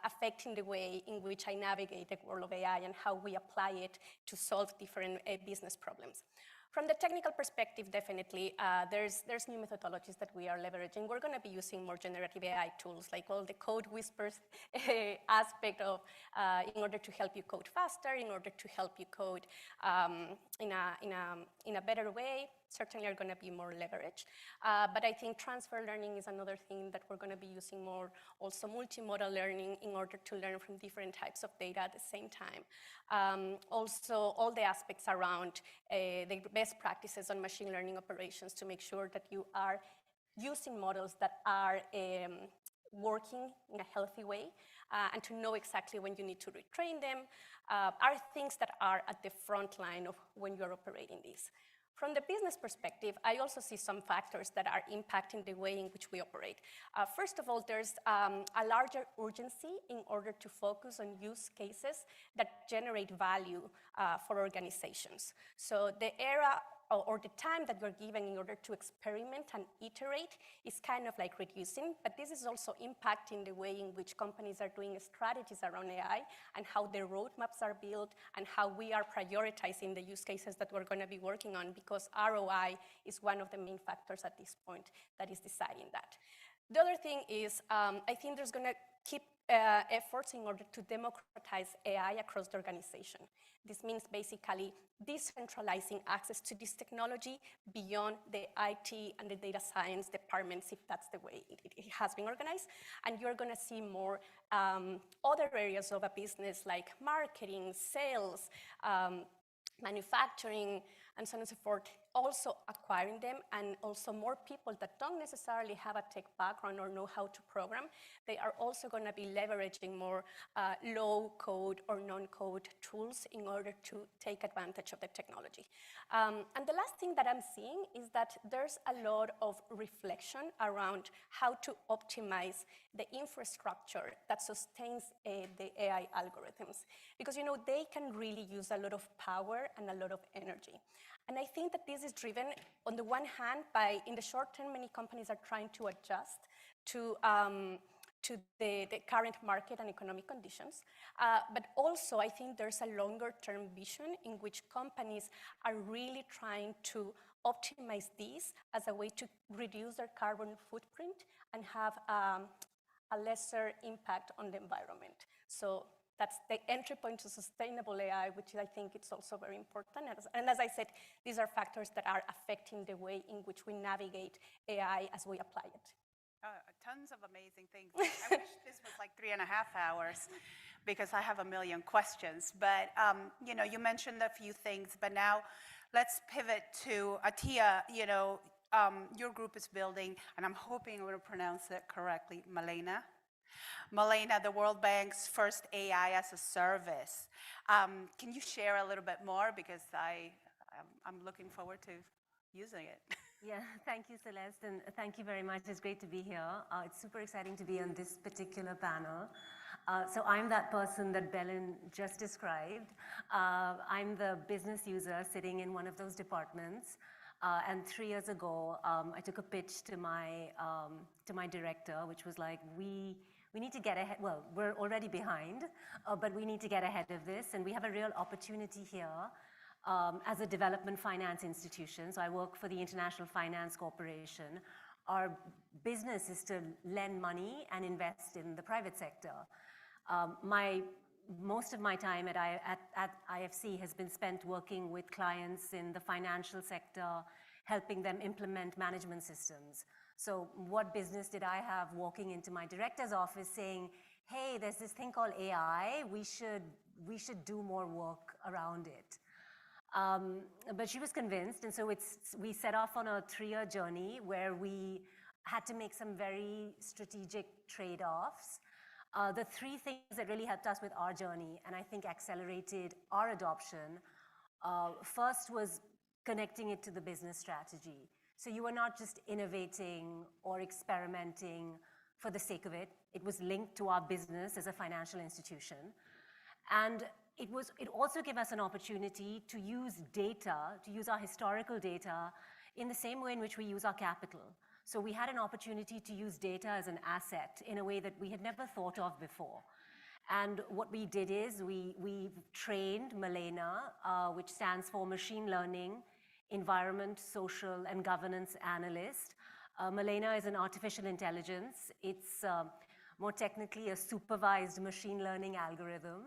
affecting the way in which I navigate the world of AI and how we apply it to solve different business problems. From the technical perspective, definitely, there's new methodologies that we are leveraging. We're going to be using more generative AI tools, like all the code whispers aspect of, in order to help you code faster, in order to help you code in a better way. Certainly are going to be more leveraged. But I think transfer learning is another thing that we're going to be using more. Also multimodal learning in order to learn from different types of data at the same time. Also all the aspects around the best practices on machine learning operations to make sure that you are using models that are working in a healthy way, and to know exactly when you need to retrain them, are things that are at the front line of when you're operating these. From the business perspective, I also see some factors that are impacting the way in which we operate. First of all, there's a larger urgency in order to focus on use cases that generate value for organizations. So the era or the time that you're given in order to experiment and iterate is kind of like reducing, but this is also impacting the way in which companies are doing strategies around AI and how their roadmaps are built and how we are prioritizing the use cases that we're going to be working on, because ROI is one of the main factors at this point that is deciding that. The other thing is, I think there's going to keep efforts in order to democratize AI across the organization. This means basically decentralizing access to this technology beyond the IT and the data science departments, if that's the way it has been organized. And you're going to see more other areas of a business like marketing, sales, manufacturing, and so on and so forth, also acquiring them, and also more people that don't necessarily have a tech background or know how to program. They are also going to be leveraging more low-code or non-code tools in order to take advantage of the technology. And the last thing that I'm seeing is that there's a lot of reflection around how to optimize the infrastructure that sustains the AI algorithms. Because, you know, they can really use a lot of power and a lot of energy. And I think that this is driven, on the one hand, by, in the short term, many companies are trying to adjust to the current market and economic conditions. But also, I think there's a longer-term vision in which companies are really trying to optimize these as a way to reduce their carbon footprint and have a lesser impact on the environment. So that's the entry point to sustainable AI, which I think it's also very important. And as I said, these are factors that are affecting the way in which we navigate AI as we apply it. Tons of amazing things. I wish this was like 3.5 hours because I have a million questions. But you know, you mentioned a few things, but now let's pivot to Atia. You know, your group is building, and I'm hoping I'm going to pronounce it correctly, Malena, the World Bank's first AI as a service. Can you share a little bit more, because I'm looking forward to using it. Yeah, thank you, Celeste, and thank you very much. It's great to be here. It's super exciting to be on this particular panel. So I'm that person that Belen just described. I'm the business user sitting in one of those departments. And 3 years ago, I took a pitch to my director, which was like, we need to get ahead. Well, we're already behind, but we need to get ahead of this. And we have a real opportunity here as a development finance institution. So I work for the International Finance Corporation. Our business is to lend money and invest in the private sector. Most of my time at IFC has been spent working with clients in the financial sector, helping them implement management systems. So what business did I have walking into my director's office saying, hey, there's this thing called AI, we should do more work around it. But she was convinced, and so we set off on a 3-year journey where we had to make some very strategic trade-offs. The 3 things that really helped us with our journey, and I think accelerated our adoption, first was connecting it to the business strategy. So you were not just innovating or experimenting for the sake of it. It was linked to our business as a financial institution. And it also gave us an opportunity to use data, to use our historical data in the same way in which we use our capital. So we had an opportunity to use data as an asset in a way that we had never thought of before. And what we did is we trained Malena, which stands for Machine Learning, Environment, Social, and Governance Analyst. Malena is an artificial intelligence. It's more technically a supervised machine learning algorithm.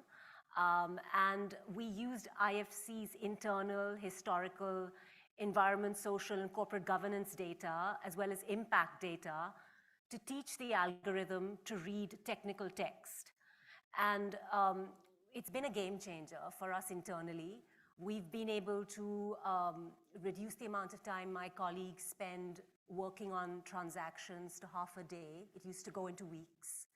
And we used IFC's internal historical environment, social, and corporate governance data, as well as impact data, to teach the algorithm to read technical text. And it's been a game changer for us internally. We've been able to reduce the amount of time my colleagues spend working on transactions to half a day. It used to go into weeks.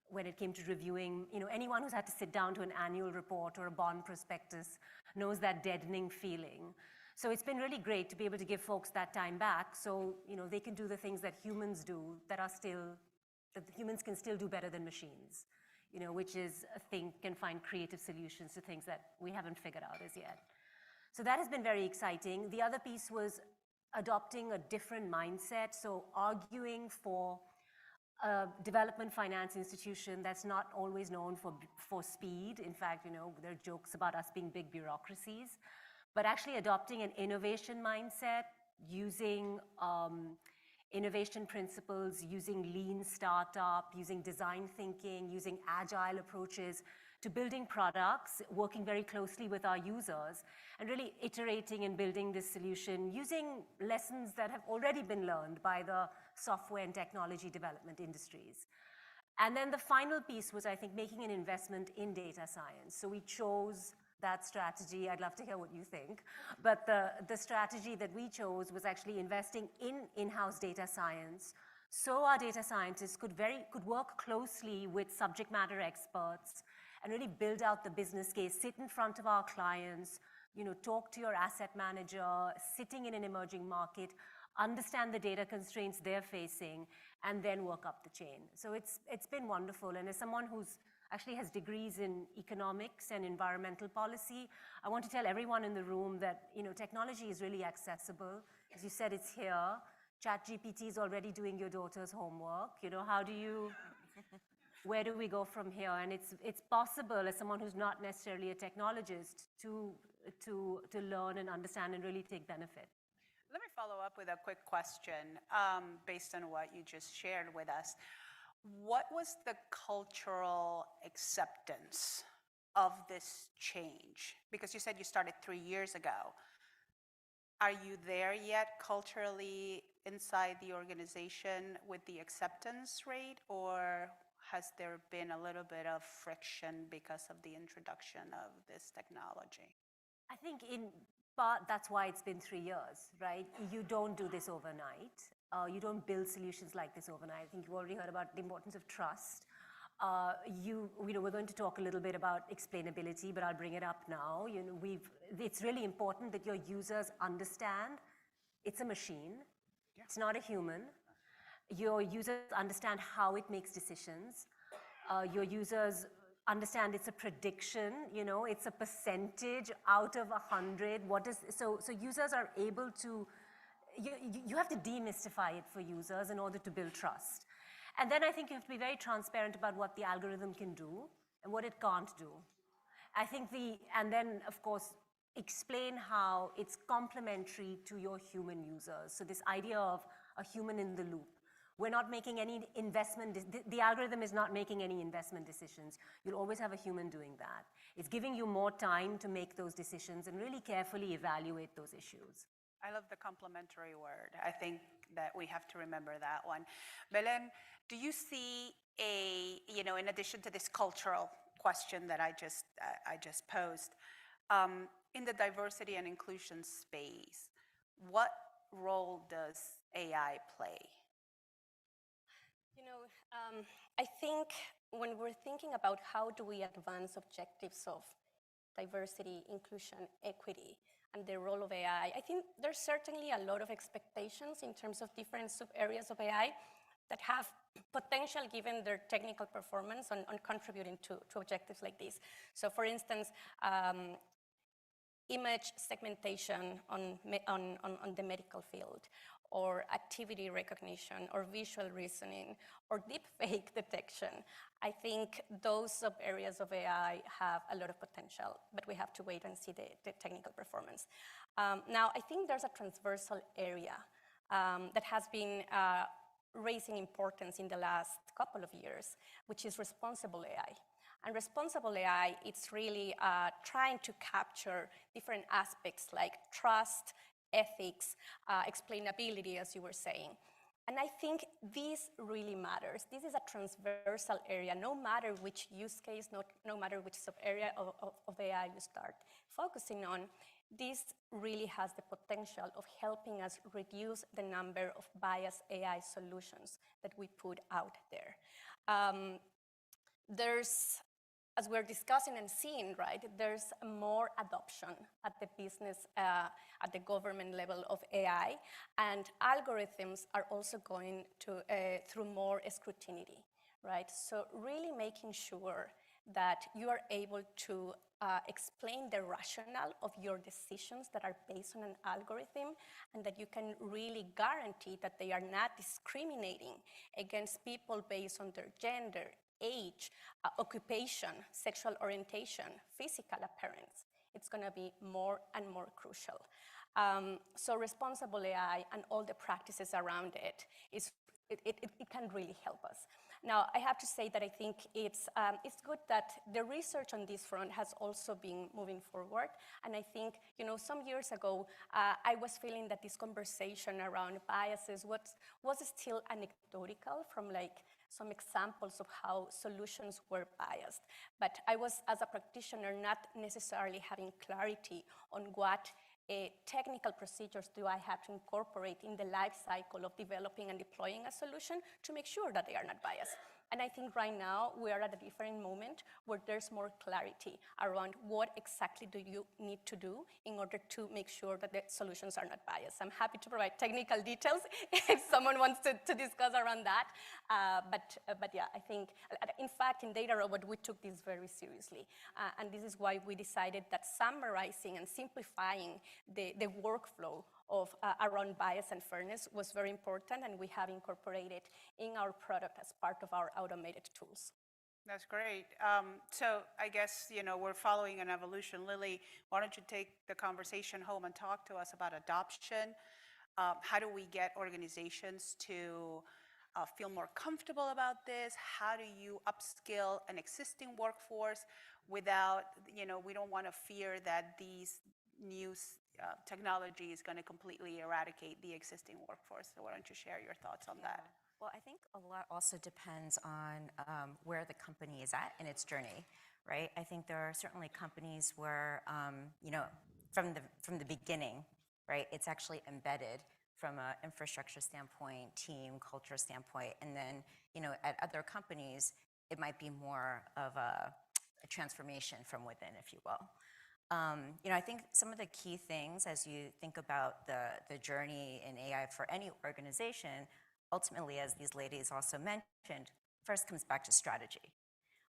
When it came to reviewing, anyone who's had to sit down to an annual report or a bond prospectus knows that deadening feeling. So it's been really great to be able to give folks that time back so, they can do the things that humans do that humans can still do better than machines, which is think and find creative solutions to things that we haven't figured out as yet. So that has been very exciting. The other piece was adopting a different mindset, so arguing for a development finance institution that's not always known for speed. In fact, there are jokes about us being big bureaucracies, but actually adopting an innovation mindset, using innovation principles, using lean startup, using design thinking, using agile approaches to building products, working very closely with our users, and really iterating and building this solution using lessons that have already been learned by the software and technology development industries. And then the final piece was, I think, making an investment in data science. So we chose that strategy. I'd love to hear what you think. But the strategy that we chose was actually investing in in-house data science so our data scientists could work closely with subject matter experts and really build out the business case, sit in front of our clients, talk to your asset manager, sitting in an emerging market, understand the data constraints they're facing, and then work up the chain. So it's been wonderful. And as someone who's actually has degrees in economics and environmental policy, I want to tell everyone in the room that technology is really accessible. As you said, it's here. ChatGPT is already doing your daughter's homework. Where do we go from here? And it's possible, as someone who's not necessarily a technologist, to learn and understand and really take benefit. Let me follow up with a quick question based on what you just shared with us. What was the cultural acceptance of this change? Because you said you started 3 years ago. Are you there yet culturally inside the organization with the acceptance rate, or has there been a little bit of friction because of the introduction of this technology? I think in part that's why it's been 3 years, right? You don't do this overnight. You don't build solutions like this overnight. I think you've already heard about the importance of trust. We're going to talk a little bit about explainability, but I'll bring it up now. It's really important that your users understand it's a machine. Yeah. It's not a human. Your users understand how it makes decisions. Your users understand it's a prediction. It's a percentage out of 100. So users are able to. You have to demystify it for users in order to build trust. And then I think you have to be very transparent about what the algorithm can do and what it can't do. And then, of course, explain how it's complementary to your human users. So this idea of a human in the loop. We're not making any investment, the algorithm is not making any investment decisions. You'll always have a human doing that. It's giving you more time to make those decisions and really carefully evaluate those issues. I love the complementary word. I think that we have to remember that one. Belen, do you see in addition to this cultural question that I just posed, in the diversity and inclusion space, what role does AI play? I think when we're thinking about how do we advance objectives of diversity, inclusion, equity, and the role of AI, I think there's certainly a lot of expectations in terms of different sub-areas of AI that have potential given their technical performance on contributing to objectives like this. So for instance, image segmentation on the medical field, or activity recognition, or visual reasoning, or deepfake detection. I think those sub-areas of AI have a lot of potential, but we have to wait and see the technical performance. Now, I think there's a transversal area that has been raising importance in the last couple of years, which is responsible AI. And responsible AI, it's really trying to capture different aspects like trust, ethics, explainability, as you were saying. And I think this really matters. This is a transversal area, no matter which use case, no matter which sub-area of AI you start focusing on. this really has the potential of helping us reduce the number of biased AI solutions that we put out there. There's, as we're discussing and seeing, right, there's more adoption at the business, at the government level of AI, and algorithms are also going to, through more scrutiny, right? So really making sure that you are able to explain the rationale of your decisions that are based on an algorithm, and that you can really guarantee that they are not discriminating against people based on their gender, age, occupation, sexual orientation, physical appearance. It's going to be more and more crucial. So responsible AI and all the practices around it, it can really help us. Now, I have to say that I think it's good that the research on this front has also been moving forward. And I think, you know, some years ago, I was feeling that this conversation around biases was still anecdotal from like some examples of how solutions were biased. But I was, as a practitioner, not necessarily having clarity on what technical procedures do I have to incorporate in the life cycle of developing and deploying a solution to make sure that they are not biased. And I think right now we are at a different moment where there's more clarity around what exactly do you need to do in order to make sure that the solutions are not biased. I'm happy to provide technical details if someone wants to discuss around that. But yeah, I think, in fact, in Data Robot, we took this very seriously. And this is why we decided that summarizing and simplifying the workflow of around bias and fairness was very important, and we have incorporated in our product as part of our automated tools. That's great. So I guess, you know, we're following an evolution. Lily, why don't you take the conversation home and talk to us about adoption? How do we get organizations to feel more comfortable about this? How do you upskill an existing workforce without, you know, we don't want to fear that these new technology is going to completely eradicate the existing workforce. So why don't you share your thoughts on that? Well, I think a lot also depends on where the company is at in its journey, right? I think there are certainly companies where, you know, from the beginning, right, it's actually embedded from an infrastructure standpoint, team, culture standpoint, and then, you know, at other companies, it might be more of a transformation from within, if you will. You know, I think some of the key things as you think about the journey in AI for any organization, ultimately, as these ladies also mentioned, first comes back to strategy.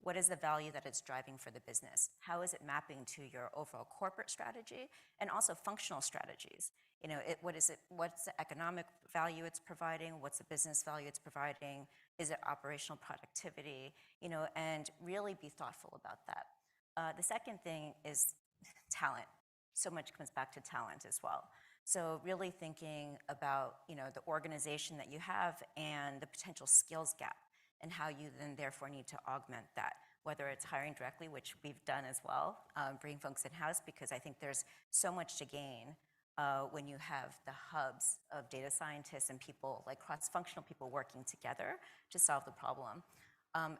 What is the value that it's driving for the business? How is it mapping to your overall corporate strategy and also functional strategies? You know, what's the economic value it's providing? What's the business value it's providing? Is it operational productivity? You know, and really be thoughtful about that. The second thing is talent. So much comes back to talent as well. So really thinking about, you know, the organization that you have and the potential skills gap and how you then therefore need to augment that, whether it's hiring directly, which we've done as well, bring folks in-house, because I think there's so much to gain when you have the hubs of data scientists and people, like cross-functional people working together to solve the problem.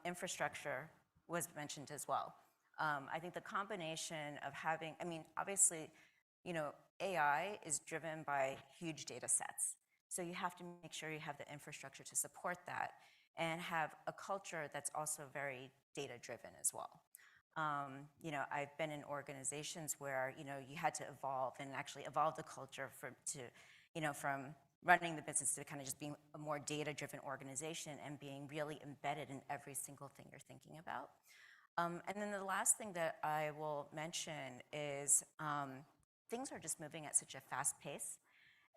Infrastructure was mentioned as well. I think the combination of having, I mean, obviously, you know, AI is driven by huge data sets. So you have to make sure you have the infrastructure to support that and have a culture that's also very data-driven as well. You know, I've been in organizations where, you know, you had to evolve and actually evolve the culture from running the business to kind of just being a more data-driven organization and being really embedded in every single thing you're thinking about. And then the last thing that I will mention is things are just moving at such a fast pace.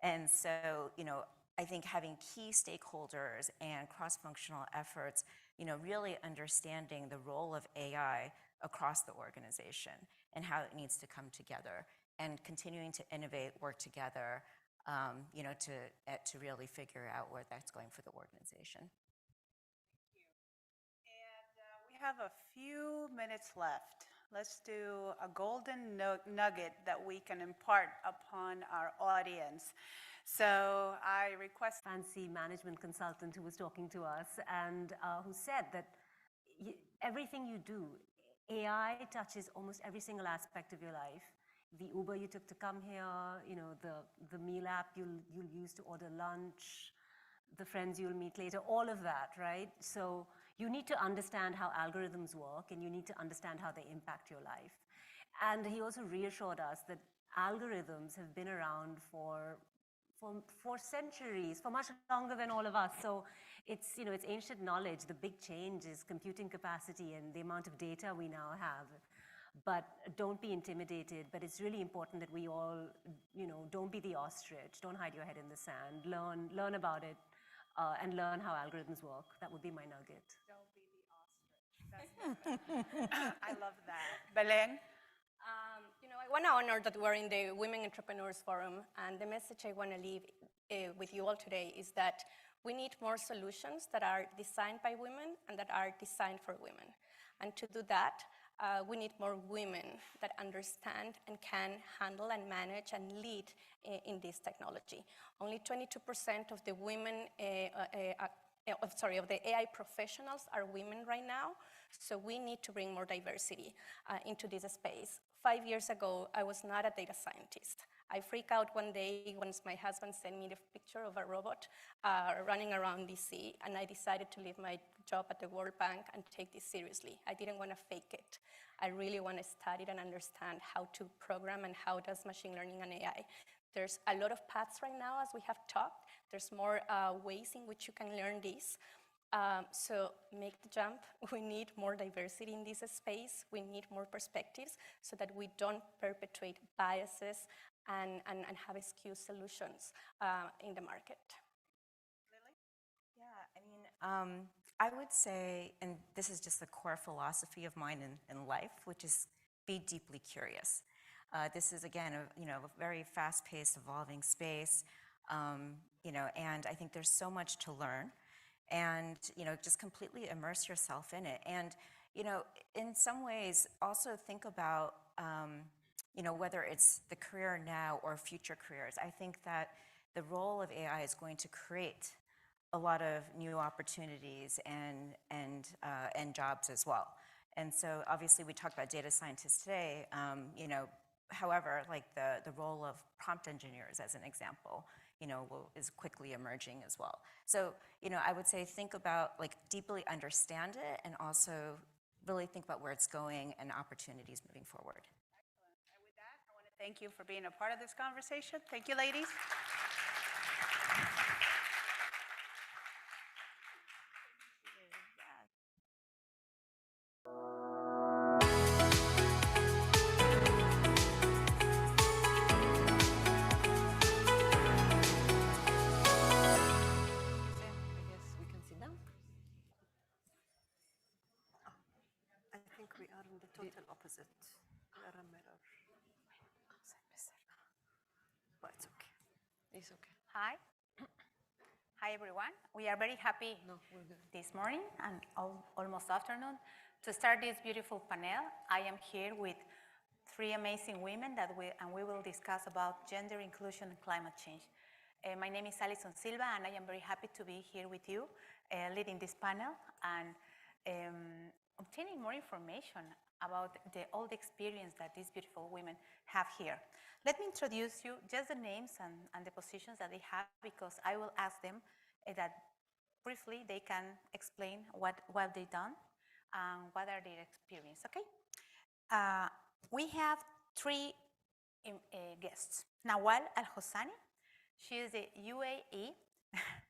And so, you know, I think having key stakeholders and cross-functional efforts, you know, really understanding the role of AI across the organization and how it needs to come together and continuing to innovate, work together, you know, to really figure out where that's going for the organization. We have a few minutes left. Let's do a golden nugget that we can impart upon our audience. So I request fancy management consultant who was talking to us and who said that everything you do, AI touches almost every single aspect of your life. the Uber you took to come here, you know, the meal app you'll use to order lunch, the friends you'll meet later, all of that, right? So you need to understand how algorithms work, and you need to understand how they impact your life. And he also reassured us that algorithms have been around for centuries, for much longer than all of us. So it's, you know, it's ancient knowledge. The big change is computing capacity and the amount of data we now have. But don't be intimidated. But it's really important that we all, you know, don't be the ostrich. Don't hide your head in the sand. Learn about it, and learn how algorithms work. That would be my nugget. Don't be the ostrich. I love that. Belen? You know, I want to honor that we're in the Women Entrepreneurs Forum, and the message I want to leave with you all today is that we need more solutions that are designed by women and that are designed for women. And to do that, we need more women that understand and can handle and manage and lead in this technology. Only 22% of the women of the AI professionals are women right now, so we need to bring more diversity into this space. 5 years ago, I was not a data scientist. I freaked out one day once my husband sent me the picture of a robot running around DC, and I decided to leave my job at the World Bank and take this seriously. I didn't want to fake it. I really want to study and understand how to program and how does machine learning and AI. There's a lot of paths right now, as we have talked. There's more ways in which you can learn this. So make the jump. We need more diversity in this space. We need more perspectives so that we don't perpetuate biases and have skewed solutions in the market. Yeah, I mean, I would say, and this is just the core philosophy of mine in life, which is be deeply curious. This is, again, a very fast-paced, evolving space, and I think there's so much to learn, and, just completely immerse yourself in it. And, in some ways, also think about, whether it's the career now or future careers. I think that the role of AI is going to create a lot of new opportunities and jobs as well. And so obviously we talked about data scientists today, however, like the role of prompt engineers as an example, is quickly emerging as well. So, I would say think about, deeply understand it, and also really think about where it's going and opportunities moving forward. Excellent. And with that, I want to thank you for being a part of this conversation. Thank you, ladies. I think we are in the total opposite. We are a mirror. But it's okay. It's okay. Hi. Hi, everyone. We are very happy this morning and almost afternoon to start this beautiful panel. I am here with three amazing women and we will discuss about gender inclusion and climate change. My name is Alison Silva, and I am very happy to be here with you, leading this panel and obtaining more information about all the experience that these beautiful women have here. Let me introduce you just the names and the positions that they have, because I will ask them that briefly they can explain what they've done and what are their experience, okay? We have three guests. Nawal Al-Hossani, she is the UAE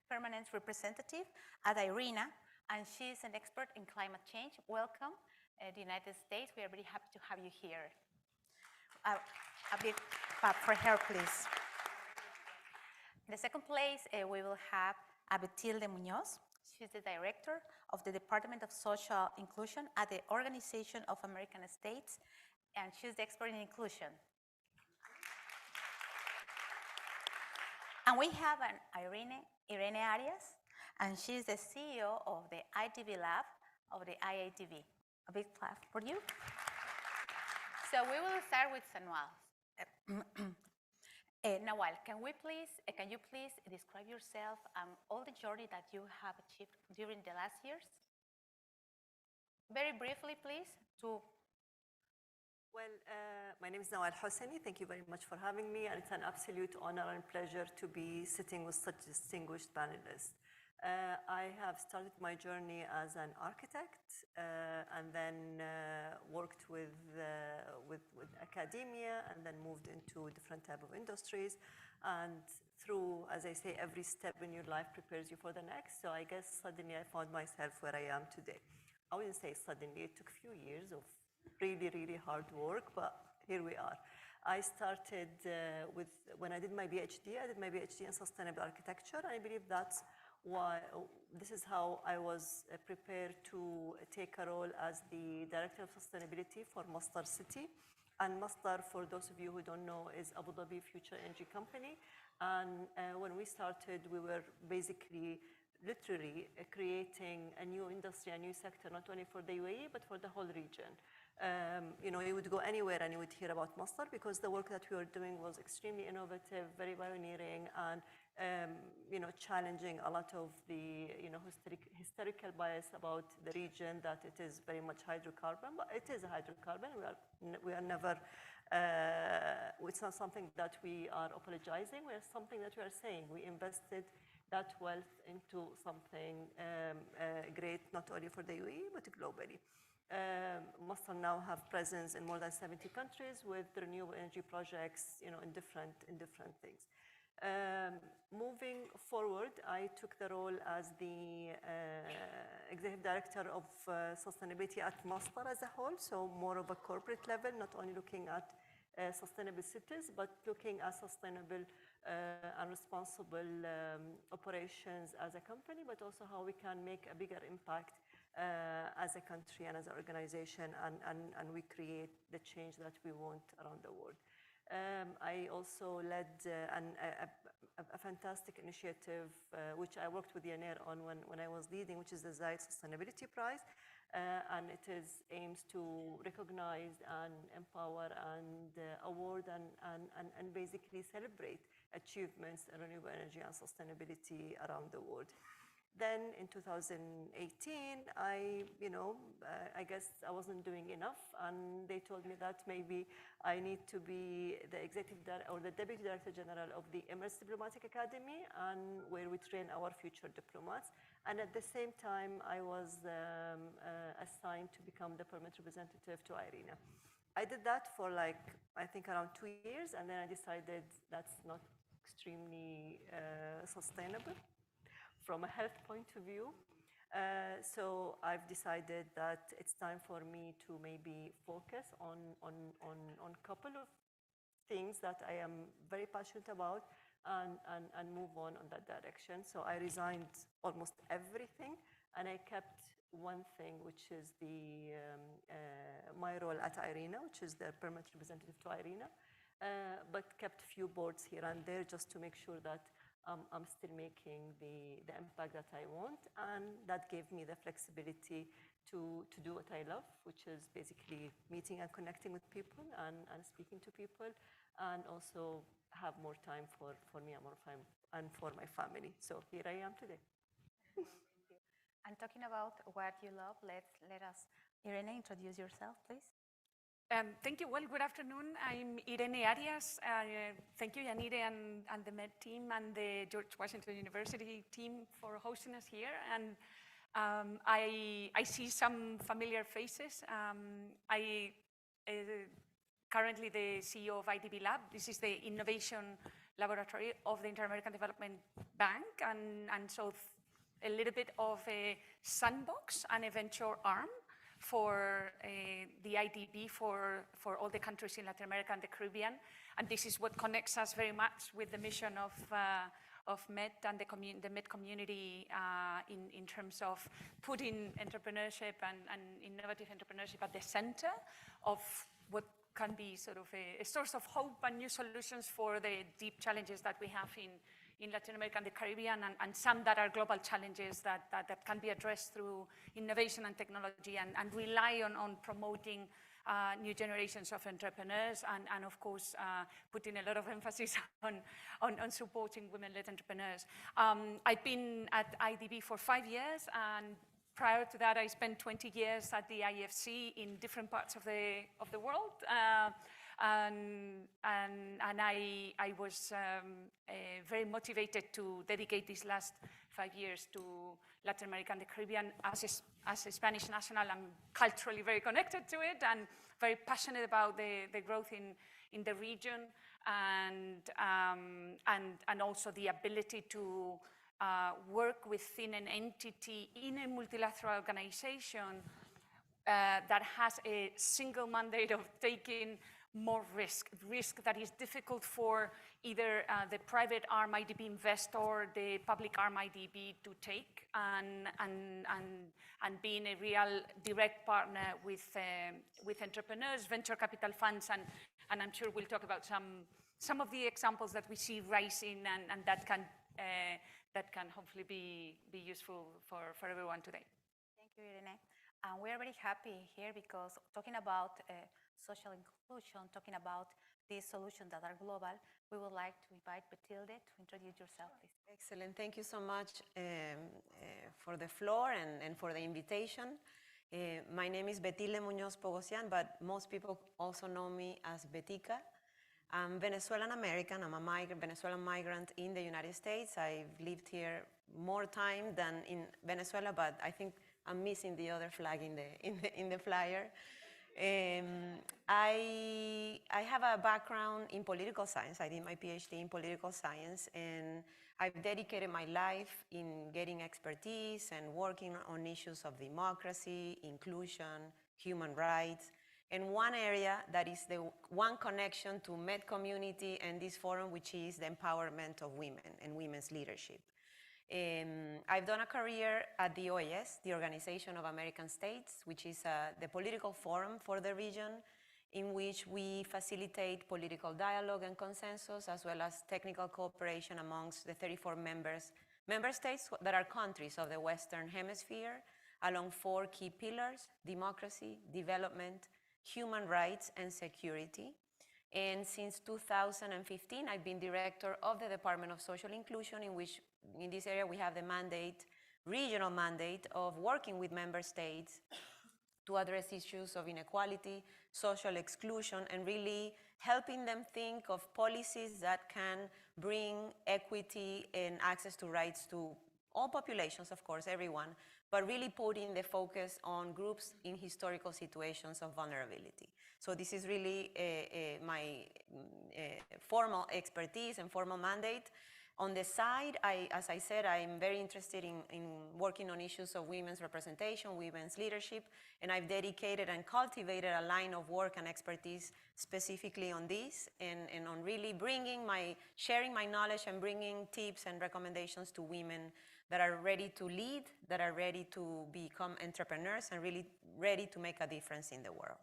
permanent representative at IRENA, and she is an expert in climate change. Welcome, the United States. We are very happy to have you here. A big clap for her, please. In the second place, we will have Abetilde Muñoz. She's the director of the Department of Social Inclusion at the Organization of American States, and she's the expert in inclusion. And we have Irene Arias, and she's the CEO of the IDV Lab of the IATV. A big clap for you. So we will start with Nawal. Nawal, can you please describe yourself and all the journey that you have achieved during the last years? Very briefly, please, to Well, my name is Nawal Hosseini. Thank you very much for having me, and it's an absolute honor and pleasure to be sitting with such distinguished panelists. I have started my journey as an architect and then worked with academia and then moved into different type of industries. And through, as I say, every step in your life prepares you for the next. So I guess suddenly I found myself where I am today. I wouldn't say suddenly, it took a few years of really, really hard work, but here we are. I started when I did my PhD, I did my PhD in sustainable architecture. And I believe that's why, this is how I was prepared to take a role as the Director of Sustainability for Masdar City. And Masdar, for those of you who don't know, is Abu Dhabi future energy company. And when we started, we were basically literally creating a new industry, a new sector, not only for the UAE, but for the whole region. You would go anywhere and you would hear about Masdar because the work that we were doing was extremely innovative, very pioneering, and challenging a lot of the historical bias about the region, that it is very much hydrocarbon, but it is a hydrocarbon. We are never, it's not something that we are apologizing, we are something that we are saying. We invested that wealth into something great, not only for the UAE, but globally. Masdar now have presence in more than 70 countries with renewable energy projects, in different things. Moving forward, I took the role as the Executive Director of Sustainability at Masdar as a whole, so more of a corporate level, not only looking at sustainable cities, but looking at sustainable and responsible operations as a company, but also how we can make a bigger impact as a country and as an organization, and we create the change that we want around the world. I also led a fantastic initiative, which I worked with Yanir on when I was leading, which is the Zayed Sustainability Prize. And it aims to recognize and empower and award and basically celebrate achievements in renewable energy and sustainability around the world. Then in 2018, I guess I wasn't doing enough, and they told me that maybe I need to be the Deputy Director General of the Emirates Diplomatic Academy, and where we train our future diplomats. And at the same time, I was assigned to become the permanent representative to IRENA. I did that for I think around 2 years, and then I decided that's not extremely sustainable from a health point of view. So I've decided that it's time for me to maybe focus on a couple of things that I am very passionate about and move on that direction. So I resigned almost everything, and I kept one thing, which is my role at IRENA, which is the permanent representative to IRENA, but kept few boards here and there just to make sure that I'm still making the impact that I want, and that gave me the flexibility to do what I love, which is basically meeting and connecting with people and speaking to people, and also have more time for me and more time and for my family. So here I am today. Thank you. And talking about what you love, let us, Irene, introduce yourself, please. Thank you. Well, good afternoon. I'm Irene Arias. Thank you, Yanire, and the MED team and the George Washington University team for hosting us here. And I see some familiar faces. I currently the CEO of IDB Lab. This is the innovation laboratory of the Inter-American Development Bank, and so a little bit of a sandbox and a venture arm for the IDB for all the countries in Latin America and the Caribbean. And this is what connects us very much with the mission of MED and the MED community in terms of putting entrepreneurship and innovative entrepreneurship at the center of what can be sort of a source of hope and new solutions for the deep challenges that we have in Latin America and the Caribbean, and some that are global challenges that can be addressed through innovation and technology, and rely on promoting new generations of entrepreneurs, and of course, putting a lot of emphasis on supporting women-led entrepreneurs. I've been at IDB for 5 years, and prior to that, I spent 20 years at the IFC in different parts of the world. And I was very motivated to dedicate these last 5 years to Latin America and the Caribbean. As a Spanish national, I'm culturally very connected to it and very passionate about the growth in the region and also the ability to work within an entity in a multilateral organization that has a single mandate of taking more risk that is difficult for either the private arm IDB investor or the public arm IDB to take, and being a real direct partner with entrepreneurs, venture capital funds, and I'm sure we'll talk about some of the examples that we see rising and that can hopefully be useful for everyone today. Thank you, Irene. And we're very happy here because talking about social inclusion, talking about these solutions that are global, we would like to invite Betilde to introduce yourself, please. Excellent. Thank you so much for the floor and for the invitation. My name is Betilde Muñoz Pogosian, but most people also know me as Betica. I'm Venezuelan American. I'm a Venezuelan migrant in the United States. I've lived here more time than in Venezuela, but I think I'm missing the other flag in the flyer. I have a background in political science. I did my PhD in political science, and I've dedicated my life in getting expertise and working on issues of democracy, inclusion, human rights, and one area that is the one connection to Med community and this forum, which is the empowerment of women and women's leadership. I've done a career at the OAS, the Organization of American States, which is the political forum for the region, in which we facilitate political dialogue and consensus, as well as technical cooperation amongst the 34 member states that are countries of the Western Hemisphere, along 4 key pillars: democracy, development, human rights, and security. And since 2015, I've been director of the Department of Social Inclusion, in which, in this area, we have the mandate, regional mandate, of working with member states to address issues of inequality, social exclusion, and really helping them think of policies that can bring equity and access to rights to all populations, of course, everyone, but really putting the focus on groups in historical situations of vulnerability. So this is really my formal expertise and formal mandate. On the side, as I said, I'm very interested in working on issues of women's representation, women's leadership, and I've dedicated and cultivated a line of work and expertise specifically on this, and on really sharing my knowledge and bringing tips and recommendations to women that are ready to lead, that are ready to become entrepreneurs, and really ready to make a difference in the world.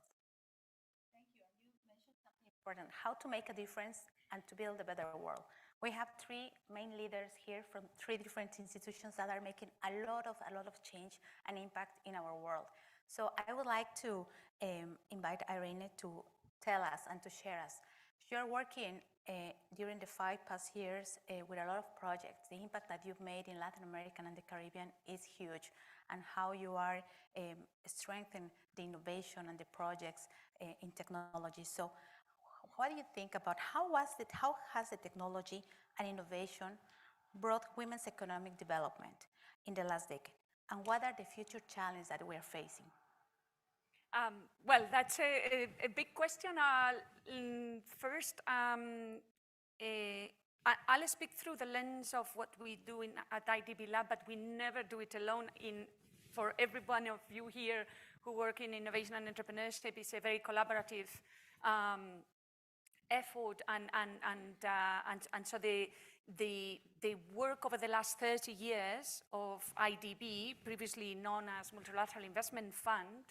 Thank you. And you mentioned something important, how to make a difference and to build a better world. We have 3 main leaders here from 3 different institutions that are making a lot of change and impact in our world. So I would like to invite Irene to tell us and to share us. You're working during the 5 past years with a lot of projects. The impact that you've made in Latin America and the Caribbean is huge, and how you are strengthening the innovation and the projects in technology. So what do you think about how has the technology and innovation brought women's economic development in the last decade? And what are the future challenges that we are facing? Well, that's a big question. First, I'll speak through the lens of what we do at IDB Lab, but we never do it alone. For every one of you here who work in innovation and entrepreneurship, it's a very collaborative effort, and so the work over the last 30 years of IDB, previously known as Multilateral Investment Fund,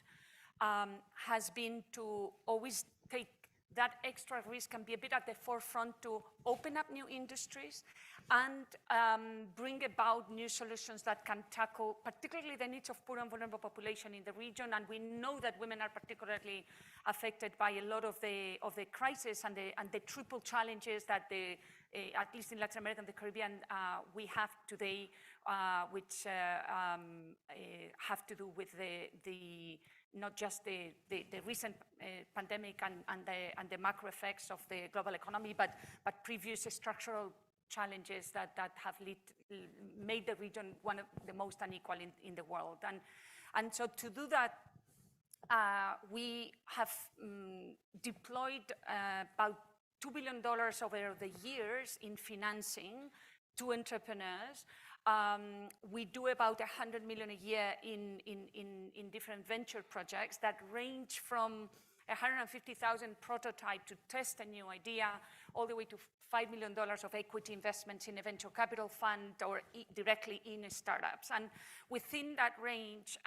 has been to always take that extra risk and be a bit at the forefront to open up new industries and bring about new solutions that can tackle particularly the needs of poor and vulnerable population in the region. And we know that women are particularly affected by a lot of the crisis and the triple challenges that at least in Latin America and the Caribbean, we have today, which have to do with not just the recent pandemic and the macro effects of the global economy, but previous structural challenges that have made the region one of the most unequal in the world. And so to do that, we have deployed about $2 billion over the years in financing to entrepreneurs. We do about $100 million a year in different venture projects that range from 150,000 prototype to test a new idea, all the way to $5 million of equity investments in a venture capital fund or directly in startups. And within that range,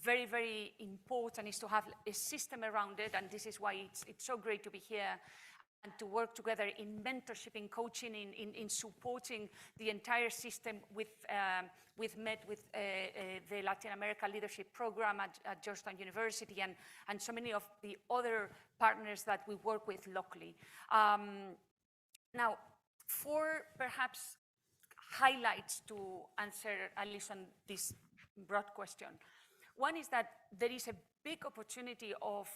very, very important is to have a system around it, and this is why it's so great to be here and to work together in mentorship, in coaching, in supporting the entire system with the Latin America Leadership Program at Georgetown University and so many of the other partners that we work with locally. Now, four perhaps highlights to answer at least on this broad question. One is that there is a big opportunity of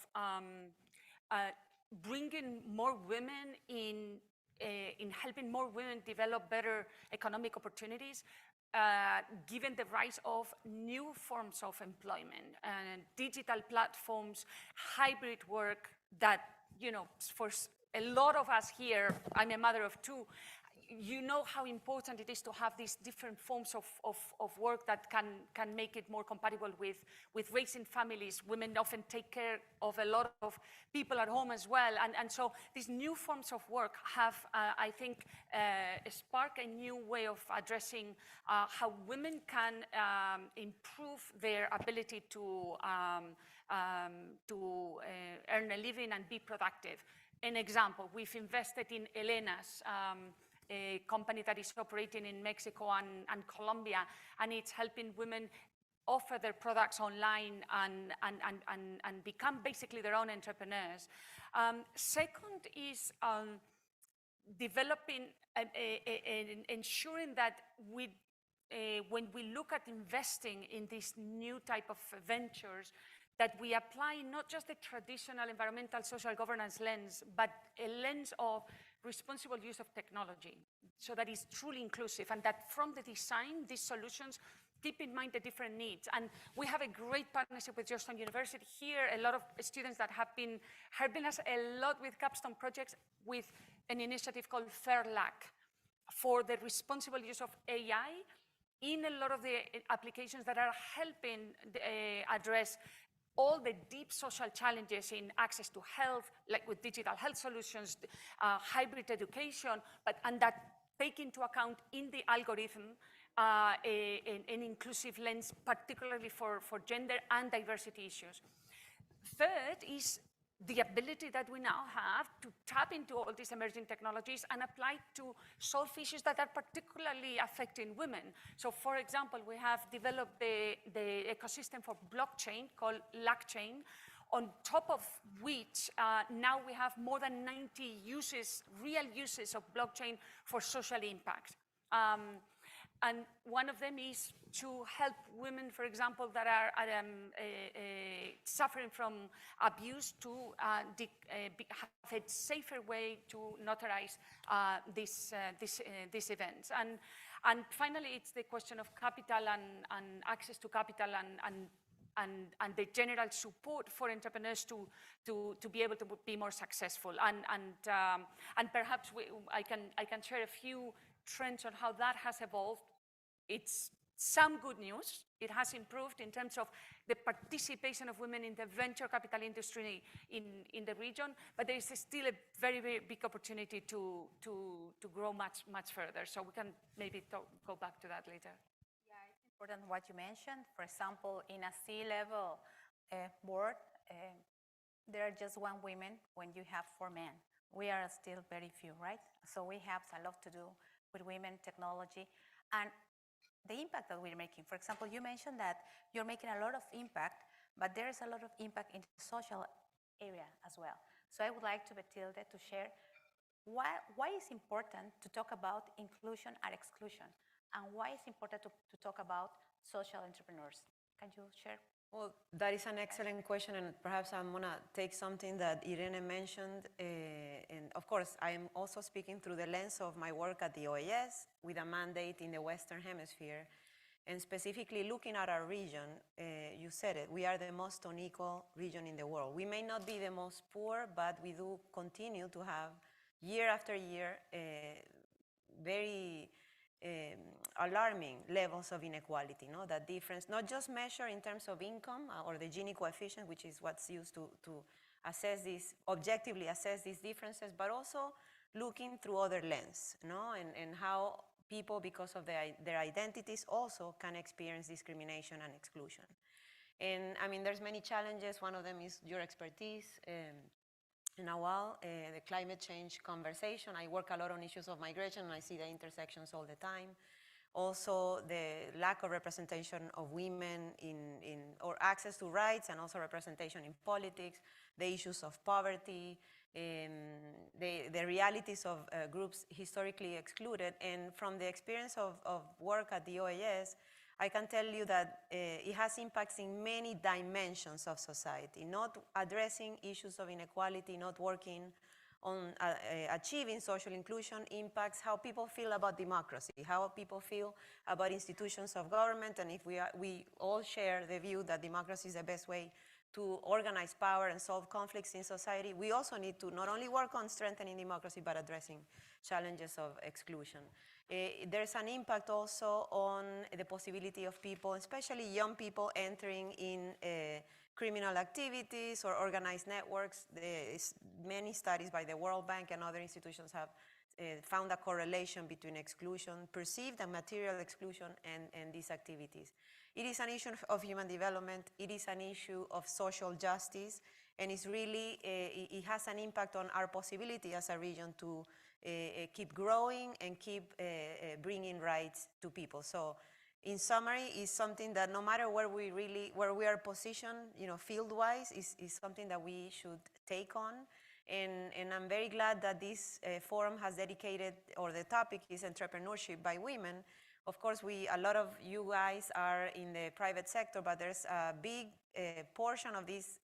bringing more women in helping more women develop better economic opportunities, given the rise of new forms of employment and digital platforms, hybrid work that, for a lot of us here, I'm a mother of two, you know how important it is to have these different forms of work that can make it more compatible with raising families. Women often take care of a lot of people at home as well. And so these new forms of work have, I think, sparked a new way of addressing how women can improve their ability to earn a living and be productive. An example, we've invested in Elena's, a company that is operating in Mexico and Colombia, and it's helping women offer their products online and become basically their own entrepreneurs. Second is developing, ensuring that when we look at investing in this new type of ventures, that we apply not just the traditional environmental social governance lens, but a lens of responsible use of technology, so that it's truly inclusive, and that from the design, these solutions keep in mind the different needs. And we have a great partnership with Georgetown University here, a lot of students that have been helping us a lot with capstone projects with an initiative called FairLac for the responsible use of AI in a lot of the applications that are helping address all the deep social challenges in access to health, like with digital health solutions, hybrid education, and that take into account in the algorithm an inclusive lens, particularly for gender and diversity issues. Third is the ability that we now have to tap into all these emerging technologies and apply to solve issues that are particularly affecting women. So for example, we have developed the ecosystem for blockchain called LACchain, on top of which now we have more than 90 uses, real uses of blockchain for social impact. And one of them is to help women, for example, that are suffering from abuse to have a safer way to notarize these events. And finally, it's the question of capital and access to capital and the general support for entrepreneurs to be able to be more successful. And perhaps I can share a few trends on how that has evolved. It's some good news. It has improved in terms of the participation of women in the venture capital industry in the region, but there is still a very, very big opportunity to grow much, much further. So we can maybe go back to that later. Yeah, it's important what you mentioned. For example, in a C-level board, there are just 1 woman when you have 4 men. We are still very few, right? So we have a lot to do with women, technology, and the impact that we're making. For example, you mentioned that you're making a lot of impact, but there is a lot of impact in the social area as well. So I would like to Batilde to share why it's important to talk about inclusion and exclusion, and why it's important to talk about social entrepreneurs. Can you share? Well, that is an excellent question, and perhaps I'm going to take something that Irene mentioned. And of course, I'm also speaking through the lens of my work at the OAS with a mandate in the Western Hemisphere. And specifically looking at our region, you said it, we are the most unequal region in the world. We may not be the most poor, but we do continue to have, year after year, very alarming levels of inequality, no? That difference, not just measured in terms of income or the Gini coefficient, which is what's used to assess this, objectively assess these differences, but also looking through other lens, no? And how people, because of their identities, also can experience discrimination and exclusion. And I mean, there's many challenges. One of them is your expertise. Nawal, the climate change conversation. I work a lot on issues of migration, and I see the intersections all the time. Also, the lack of representation of women or access to rights, and also representation in politics, the issues of poverty, the realities of groups historically excluded. And from the experience of work at the OAS, I can tell you that it has impacts in many dimensions of society. Not addressing issues of inequality, not working on achieving social inclusion impacts how people feel about democracy, how people feel about institutions of government, and if we all share the view that democracy is the best way to organize power and solve conflicts in society, we also need to not only work on strengthening democracy, but addressing challenges of exclusion. There's an impact also on the possibility of people, especially young people, entering in criminal activities or organized networks. Many studies by the World Bank and other institutions have found a correlation between exclusion, perceived and material exclusion, and these activities. It is an issue of human development. It is an issue of social justice, and it's really, it has an impact on our possibility as a region to keep growing and keep bringing rights to people. So, in summary, it's something that no matter where we are positioned, field-wise, is something that we should take on. And I'm very glad that this forum has dedicated, or the topic is entrepreneurship by women. Of course, a lot of you guys are in the private sector, but there's a big portion of this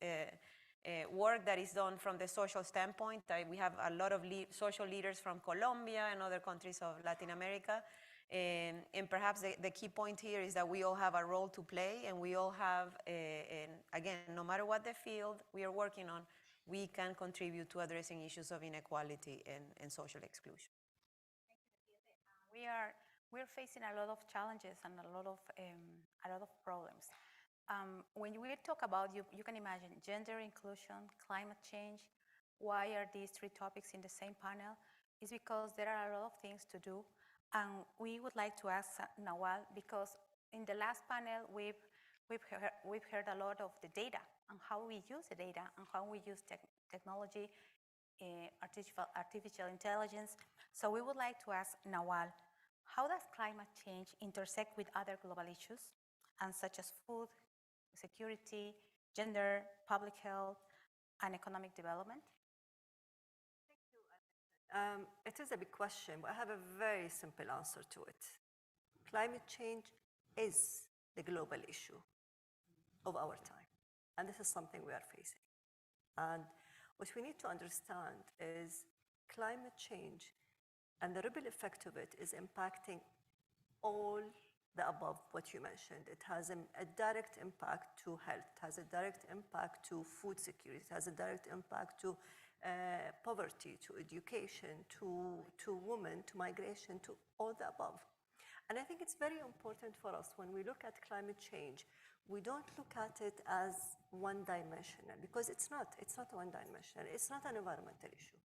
work that is done from the social standpoint. We have a lot of social leaders from Colombia and other countries of Latin America. And perhaps the key point here is that we all have a role to play, and we all have, and again, no matter what the field we are working on, we can contribute to addressing issues of inequality and social exclusion. We're facing a lot of challenges and a lot of problems. When we talk about, you can imagine gender inclusion, climate change. Why are these three topics in the same panel? It's because there are a lot of things to do. And we would like to ask Nawal, because in the last panel, we've heard a lot of the data and how we use the data and how we use technology, artificial intelligence. So we would like to ask Nawal, how does climate change intersect with other global issues, and such as food, security, gender, public health, and economic development? It is a big question, but I have a very simple answer to it. Climate change is the global issue of our time, and this is something we are facing. And what we need to understand is climate change and the ripple effect of it is impacting all the above what you mentioned. It has a direct impact to health, it has a direct impact to food security, it has a direct impact to poverty, to education, to women, to migration, to all the above. And I think it's very important for us when we look at climate change, we don't look at it as one-dimensional, because it's not one-dimensional. It's not an environmental issue.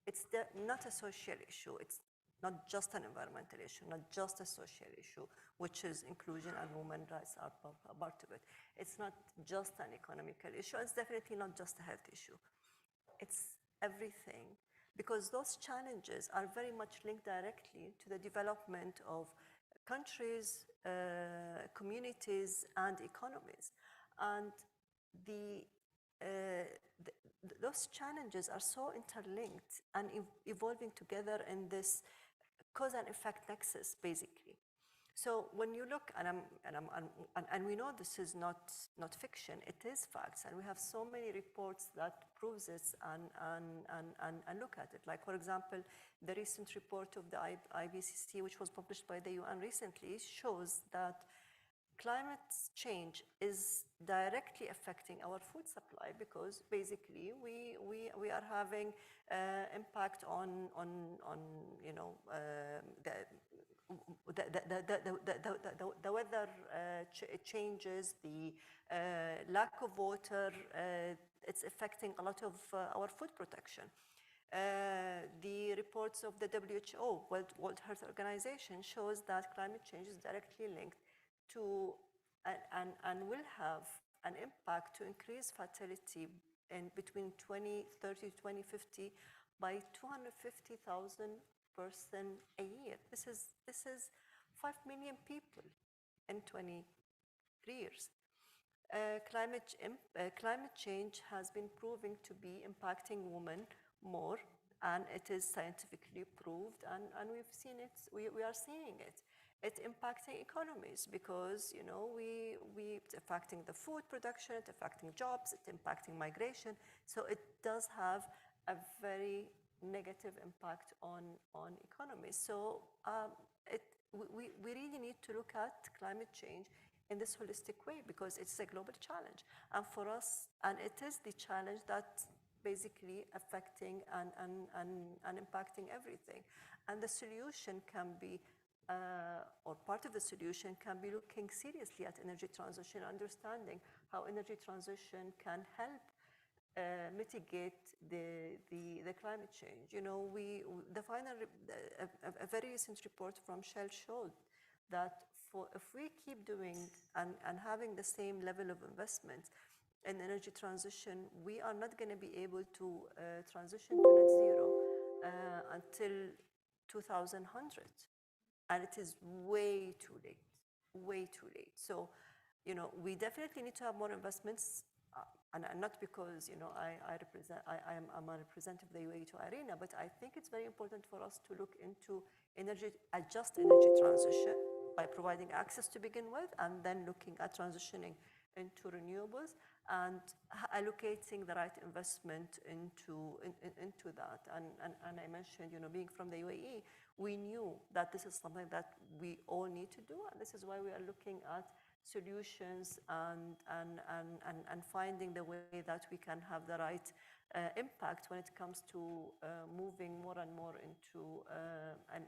It's not a social issue. It's not just an environmental issue, not just a social issue, which is inclusion and women's rights are part of it. It's not just an economical issue. It's definitely not just a health issue. It's everything because those challenges are very much linked directly to the development of countries, communities, and economies. And those challenges are so interlinked and evolving together in this cause and effect nexus, basically. So when you look, and we know this is not fiction, it is facts, and we have so many reports that proves this and look at it. Like, for example, the recent report of the IPCC, which was published by the UN recently, shows that climate change is directly affecting our food supply, because basically we are having impact on you know the weather changes, the lack of water, it's affecting a lot of our food production. The reports of the WHO, World Health Organization, shows that climate change is directly linked to and will have an impact to increase fertility in between 2030 to 2050 by 250,000 person a year. This is 5 million people in 23 years. Climate change has been proving to be impacting women more, and it is scientifically proved, and we've seen it, we are seeing it. It's impacting economies because, you know, it's affecting the food production, it's affecting jobs, it's impacting migration. So it does have a very negative impact on economies. So we really need to look at climate change in this holistic way, because it's a global challenge. And for us, and it is the challenge that's basically affecting and impacting everything. And the solution can be, or part of the solution can be looking seriously at energy transition, understanding how energy transition can help mitigate the climate change. You know, a very recent report from Shell showed that if we keep doing and having the same level of investment in energy transition, we are not going to be able to transition to net zero until 2100. And it is way too late. So, you know, we definitely need to have more investments, and not because, you know, I'm a representative of the UAE to IRENA, but I think it's very important for us to look into just energy transition by providing access to begin with, and then looking at transitioning into renewables and allocating the right investment into that. And I mentioned, you know, being from the UAE, we knew that this is something that we all need to do, and this is why we are looking at solutions and finding the way that we can have the right impact when it comes to moving more and more into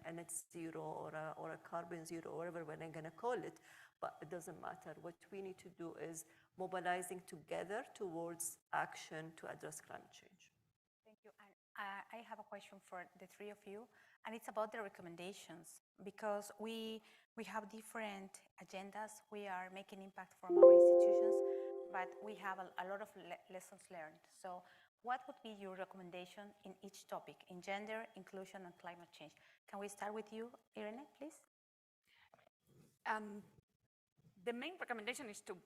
a net zero or a carbon zero, or whatever we're going to call it. But it doesn't matter. What we need to do is mobilizing together towards action to address climate change. Thank you. And I have a question for the three of you, and it's about the recommendations, because we have different agendas. We are making impact from our institutions, but we have a lot of lessons learned. So what would be your recommendation in each topic, in gender, inclusion, and climate change? Can we start with you, Irene, please? The main recommendation is to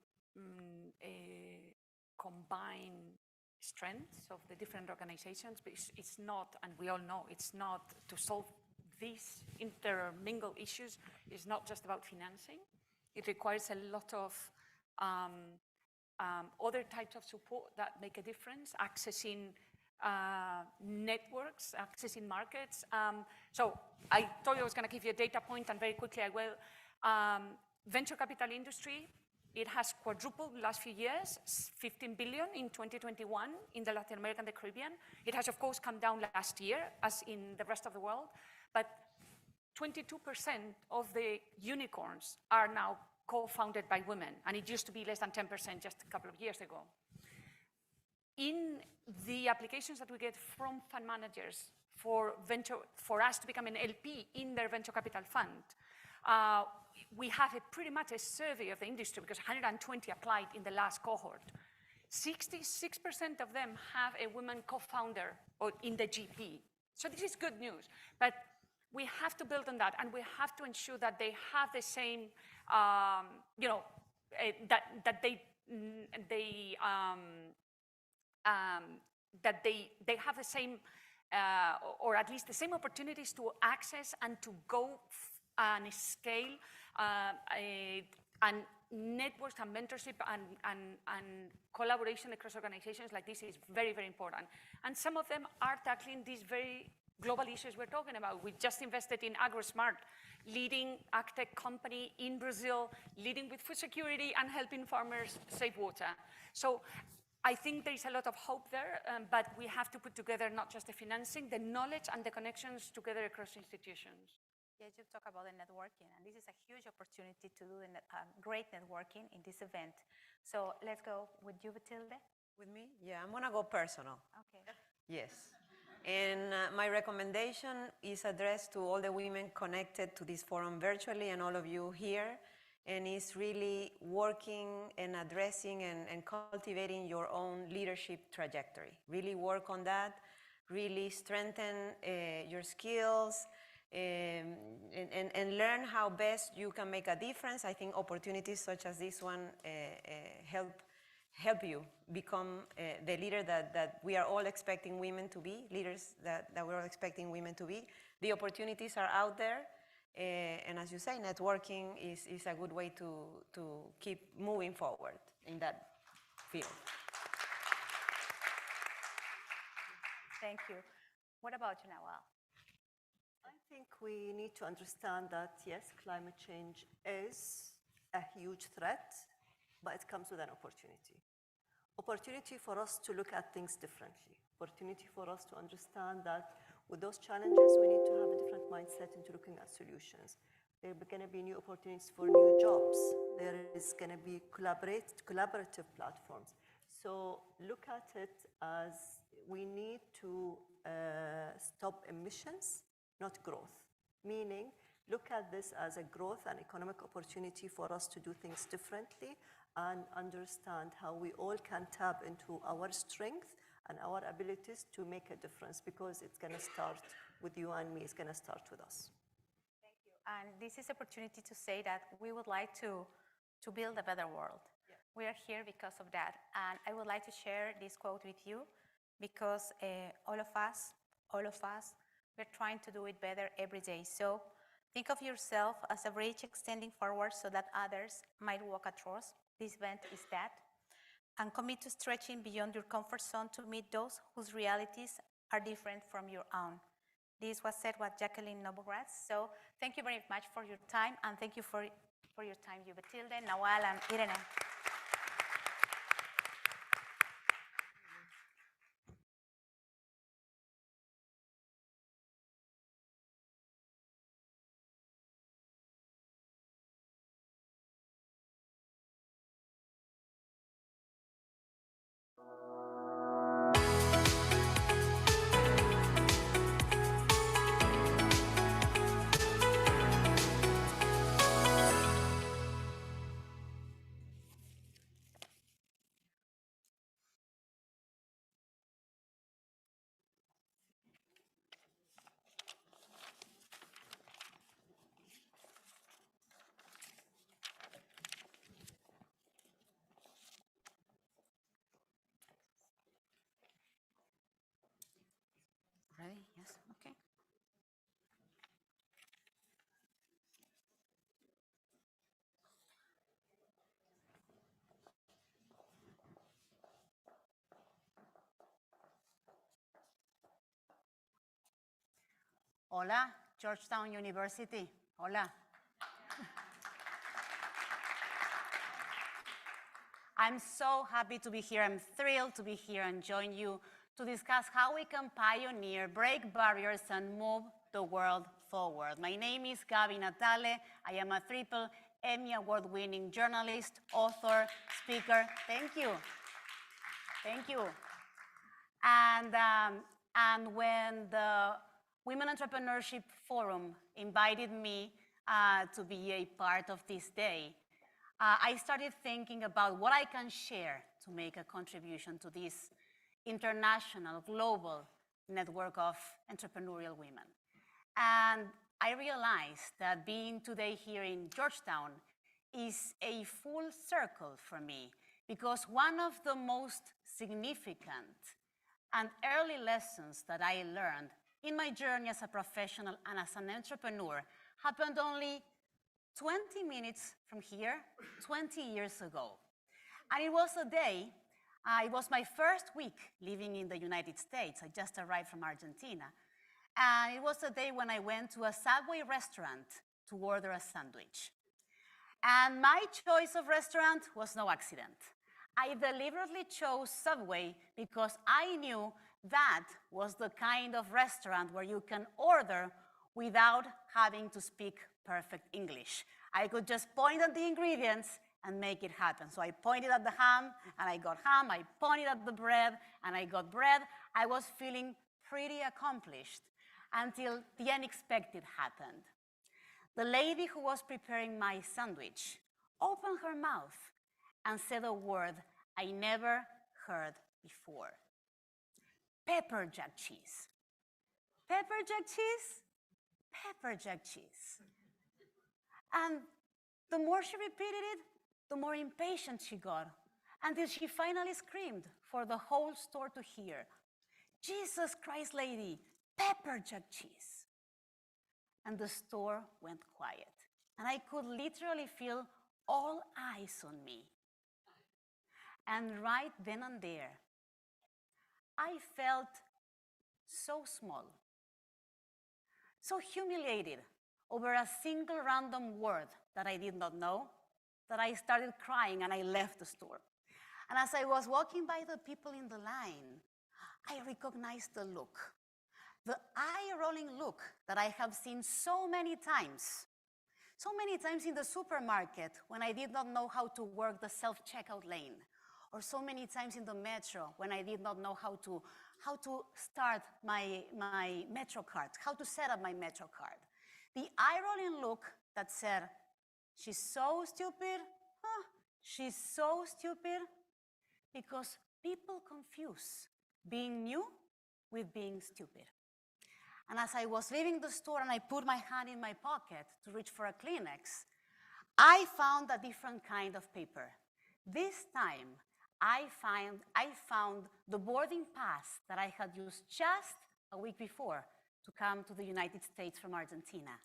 combine strengths of the different organizations, but it's not, and we all know, it's not to solve these intermingled issues. It's not just about financing. It requires a lot of other types of support that make a difference, accessing networks, accessing markets. So I told you I was going to give you a data point, and very quickly I will. Venture capital industry, it has quadrupled in the last few years, 15 billion in 2021 in the Latin America and the Caribbean. It has, of course, come down last year, as in the rest of the world, but 22% of the unicorns are now co-founded by women, and it used to be less than 10% just a couple of years ago. In the applications that we get from fund managers for us to become an LP in their venture capital fund, we have pretty much a survey of the industry, because 120 applied in the last cohort. 66% of them have a woman co-founder or in the GP. So this is good news, but we have to build on that, and we have to ensure that they have the same, that they have the same, or at least the same opportunities to access and to go and scale and networks and mentorship and collaboration across organizations like this is very, very important. And some of them are tackling these very global issues we're talking about. We just invested in AgroSmart, leading agtech company in Brazil, leading with food security and helping farmers save water. So I think there is a lot of hope there, but we have to put together not just the financing, the knowledge and the connections together across institutions. Yes, you talk about the networking, and this is a huge opportunity to do great networking in this event. So let's go with you, Batilde. With me? Yeah, I'm gonna go personal. Okay. Yes. And my recommendation is addressed to all the women connected to this forum virtually and all of you here, and is really working and addressing and cultivating your own leadership trajectory. Really work on that, really strengthen your skills, and learn how best you can make a difference. I think opportunities such as this one help you become the leader that we are all expecting women to be, leaders that we're all expecting women to be. The opportunities are out there, and as you say, networking is a good way to keep moving forward in that field. Thank you. What about you, Nawal? I think we need to understand that, yes, climate change is a huge threat, but it comes with an opportunity. Opportunity for us to look at things differently. Opportunity for us to understand that with those challenges, we need to have a different mindset into looking at solutions. There are going to be new opportunities for new jobs. There is going to be collaborative platforms. So look at it as we need to stop emissions, not growth. Meaning, look at this as a growth and economic opportunity for us to do things differently and understand how we all can tap into our strength and our abilities to make a difference, because it's going to start with you and me. It's going to start with us. Thank you. And this is an opportunity to say that we would like to build a better world. Yeah. We are here because of that. And I would like to share this quote with you, because all of us, we're trying to do it better every day. So think of yourself as a bridge extending forward so that others might walk across. This event is that. And commit to stretching beyond your comfort zone to meet those whose realities are different from your own. This was said by Jacqueline Novogratz. So thank you very much for your time, and thank you for your time, you, Batilde, Nawal, and Irene. Ready? Yes, okay. Hola, Georgetown University. Hola. I'm so happy to be here. I'm thrilled to be here and join you to discuss how we can pioneer, break barriers, and move the world forward. My name is Gaby Natale. I am a triple Emmy Award-winning journalist, author, speaker. Thank you. Thank you. And when the Women Entrepreneurship Forum invited me to be a part of this day, I started thinking about what I can share to make a contribution to this international, global network of entrepreneurial women. And I realized that being today here in Georgetown is a full circle for me, because one of the most significant and early lessons that I learned in my journey as a professional and as an entrepreneur happened only 20 minutes from here, 20 years ago. And it was a day, it was my first week living in the United States. I just arrived from Argentina. And it was a day when I went to a Subway restaurant to order a sandwich. And my choice of restaurant was no accident. I deliberately chose Subway because I knew that was the kind of restaurant where you can order without having to speak perfect English. I could just point at the ingredients and make it happen. So I pointed at the ham, and I got ham. I pointed at the bread, and I got bread. I was feeling pretty accomplished until the unexpected happened. The lady who was preparing my sandwich opened her mouth and said a word I never heard before. Pepper jack cheese. Pepper jack cheese? Pepper jack cheese. And the more she repeated it, the more impatient she got, until she finally screamed for the whole store to hear, "Jesus Christ, lady, pepper jack cheese." And the store went quiet, and I could literally feel all eyes on me. And right then and there, I felt so small, so humiliated over a single random word that I did not know, that I started crying and I left the store. And as I was walking by the people in the line, I recognized the look, the eye-rolling look that I have seen so many times in the supermarket when I did not know how to work the self-checkout lane, or so many times in the metro when I did not know how to start my metro card, how to set up my metro card. The eye-rolling look that said, "She's so stupid, huh? She's so stupid," because people confuse being new with being stupid. And as I was leaving the store and I put my hand in my pocket to reach for a Kleenex, I found a different kind of paper. This time, I found the boarding pass that I had used just a week before to come to the United States from Argentina.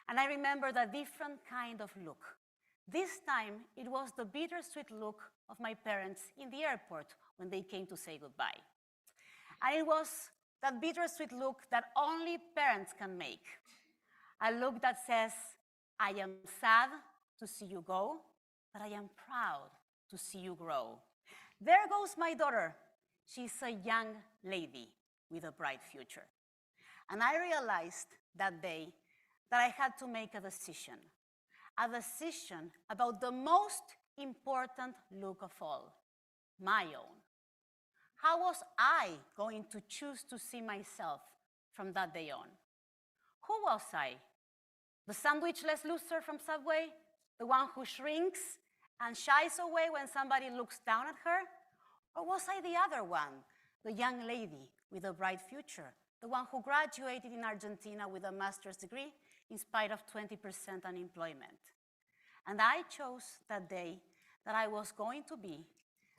And I remembered a different kind of look. This time, it was the bittersweet look of my parents in the airport when they came to say goodbye. And it was that bittersweet look that only parents can make. A look that says, "I am sad to see you go, but I am proud to see you grow. There goes my daughter. She's a young lady with a bright future." And I realized that day that I had to make a decision about the most important look of all, my own. How was I going to choose to see myself from that day on? Who was I? The sandwichless loser from Subway? The one who shrinks and shies away when somebody looks down at her? Or was I the other one, the young lady with a bright future, the one who graduated in Argentina with a master's degree in spite of 20% unemployment? And I chose that day that I was going to be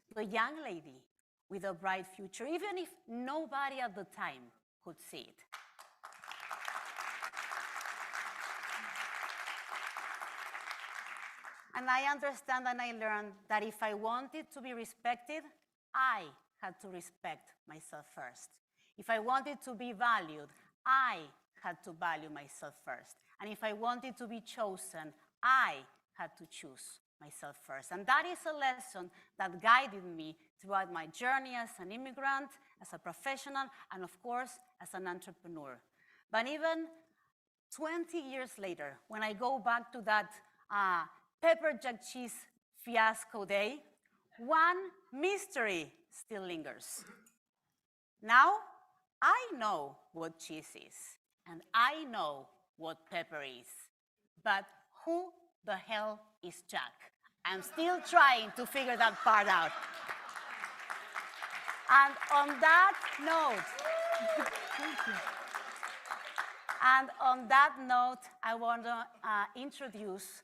the young lady with a bright future, even if nobody at the time could see it. And I understand and I learned that if I wanted to be respected, I had to respect myself first. If I wanted to be valued, I had to value myself first. And if I wanted to be chosen, I had to choose myself first. And that is a lesson that guided me throughout my journey as an immigrant, as a professional, and of course, as an entrepreneur. But even 20 years later, when I go back to that pepper jack cheese fiasco day, one mystery still lingers. Now, I know what cheese is, and I know what pepper is, but who the hell is Jack? I'm still trying to figure that part out. And on that note, Thank you. And on that note, I want to introduce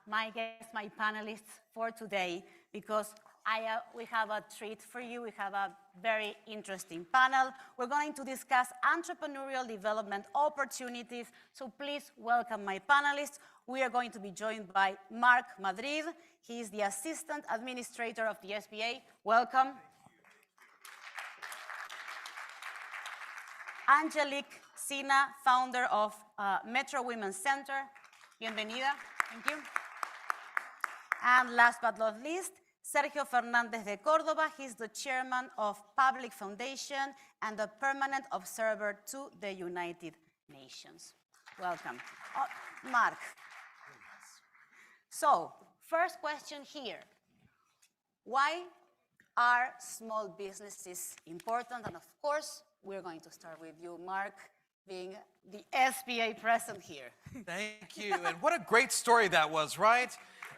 my guests, my panelists for today, because we have a treat for you. We have a very interesting panel. We're going to discuss entrepreneurial development opportunities. So please welcome my panelists. We are going to be joined by Mark Madrid. He is the Assistant Administrator of the SBA. Welcome. Angelique Sina, founder of Metro Women's Center. Bienvenida. Thank you. And last but not least, Sergio Fernández de Córdoba. He's the chairman of Public Foundation and a permanent observer to the United Nations. Welcome. Mark. So, first question here. Why are small businesses important? And of course, we're going to start with you, Mark, being the SBA president here. Thank you. And what a great story that was, right?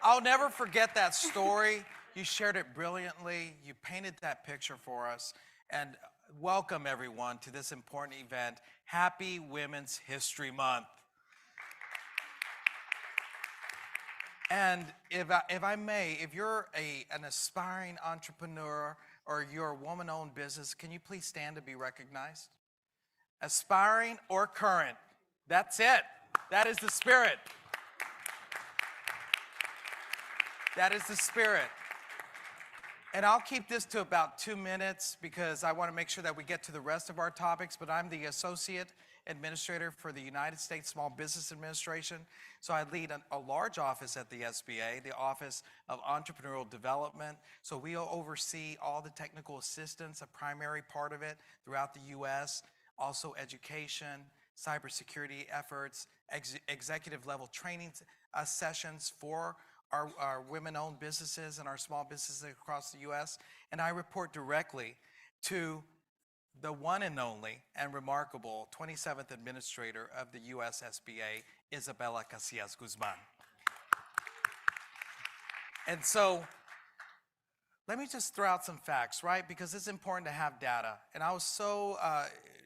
I'll never forget that story. You shared it brilliantly. You painted that picture for us. And welcome, everyone, to this important event. Happy Women's History Month. And if I may, if you're an aspiring entrepreneur or you're a woman-owned business, can you please stand to be recognized? Aspiring or current. That's it. That is the spirit. That is the spirit. And I'll keep this to about 2 minutes because I want to make sure that we get to the rest of our topics, but I'm the Associate Administrator for the United States Small Business Administration. So I lead a large office at the SBA, the Office of Entrepreneurial Development. So we oversee all the technical assistance, a primary part of it throughout the U.S., also education, cybersecurity efforts, executive level training sessions for our women-owned businesses and our small businesses across the U.S. And I report directly to the one and only and remarkable 27th Administrator of the U.S. SBA, Isabella Casillas Guzman. And so, let me just throw out some facts, right? Because it's important to have data. And I was so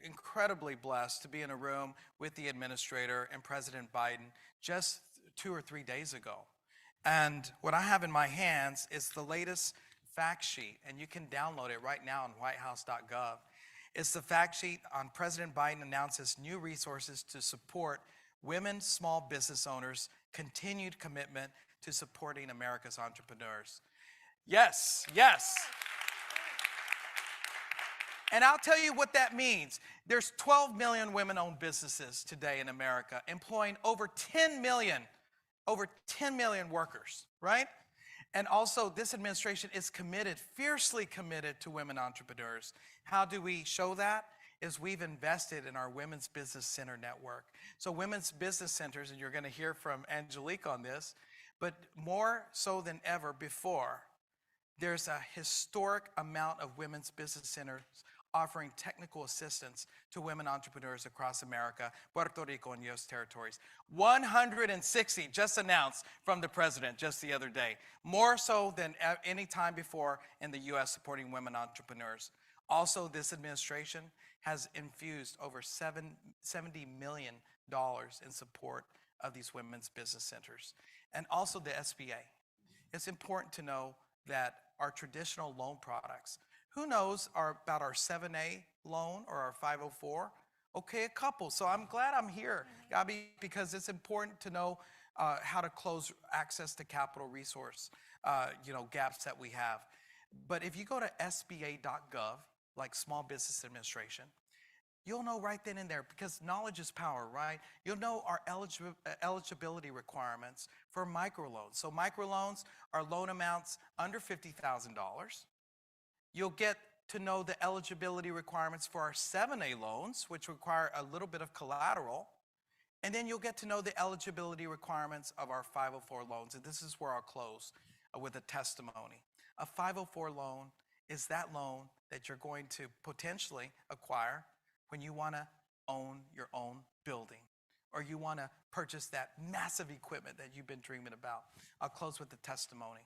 incredibly blessed to be in a room with the Administrator and President Biden just 2 or 3 days ago. And what I have in my hands is the latest fact sheet, and you can download it right now on whitehouse.gov. It's the fact sheet on President Biden announces new resources to support women small business owners' continued commitment to supporting America's entrepreneurs. Yes, yes. And I'll tell you what that means. There's 12 million women-owned businesses today in America, employing over 10 million workers, right? And also, this administration is committed, fiercely committed to women entrepreneurs. How do we show that? Is we've invested in our Women's Business Center network. So women's business centers, and you're going to hear from Angelique on this, but more so than ever before, there's a historic amount of women's business centers offering technical assistance to women entrepreneurs across America, Puerto Rico, and U.S. territories. 160 just announced from the president just the other day, more so than any time before in the U.S. supporting women entrepreneurs. Also, this administration has infused over $70 million in support of these women's business centers. And also the SBA. It's important to know that our traditional loan products, who knows about our 7A loan or our 504? Okay, a couple. So I'm glad I'm here, Gabi, because it's important to know how to close access to capital resource, gaps that we have. But if you go to sba.gov, like Small Business Administration, you'll know right then and there, because knowledge is power, right? You'll know our eligibility requirements for microloans. So microloans are loan amounts under $50,000. You'll get to know the eligibility requirements for our 7A loans, which require a little bit of collateral. And then you'll get to know the eligibility requirements of our 504 loans. And this is where I'll close with a testimony. A 504 loan is that loan that you're going to potentially acquire when you want to own your own building, or you want to purchase that massive equipment that you've been dreaming about. I'll close with the testimony.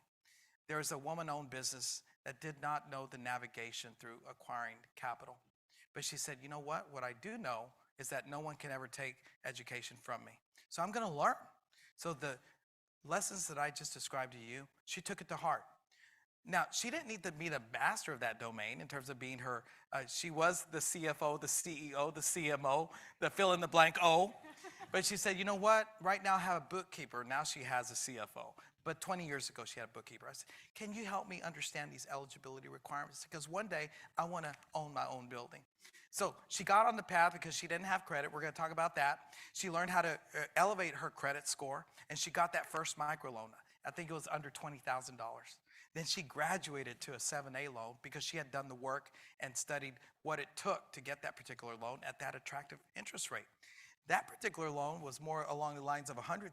There is a woman-owned business that did not know the navigation through acquiring capital. But she said, you know what? What I do know is that no one can ever take education from me. So I'm going to learn. So the lessons that I just described to you, she took it to heart. Now, she didn't need to be the master of that domain in terms of being her, she was the CFO, the CEO, the CMO, the fill in the blank O. But she said, you know what? Right now I have a bookkeeper. Now she has a CFO. But 20 years ago, she had a bookkeeper. I said, can you help me understand these eligibility requirements? Because one day I want to own my own building. So she got on the path because she didn't have credit. We're going to talk about that. She learned how to elevate her credit score, and she got that first microloan. I think it was under $20,000. Then she graduated to a 7A loan because she had done the work and studied what it took to get that particular loan at that attractive interest rate. That particular loan was more along the lines of $100,000.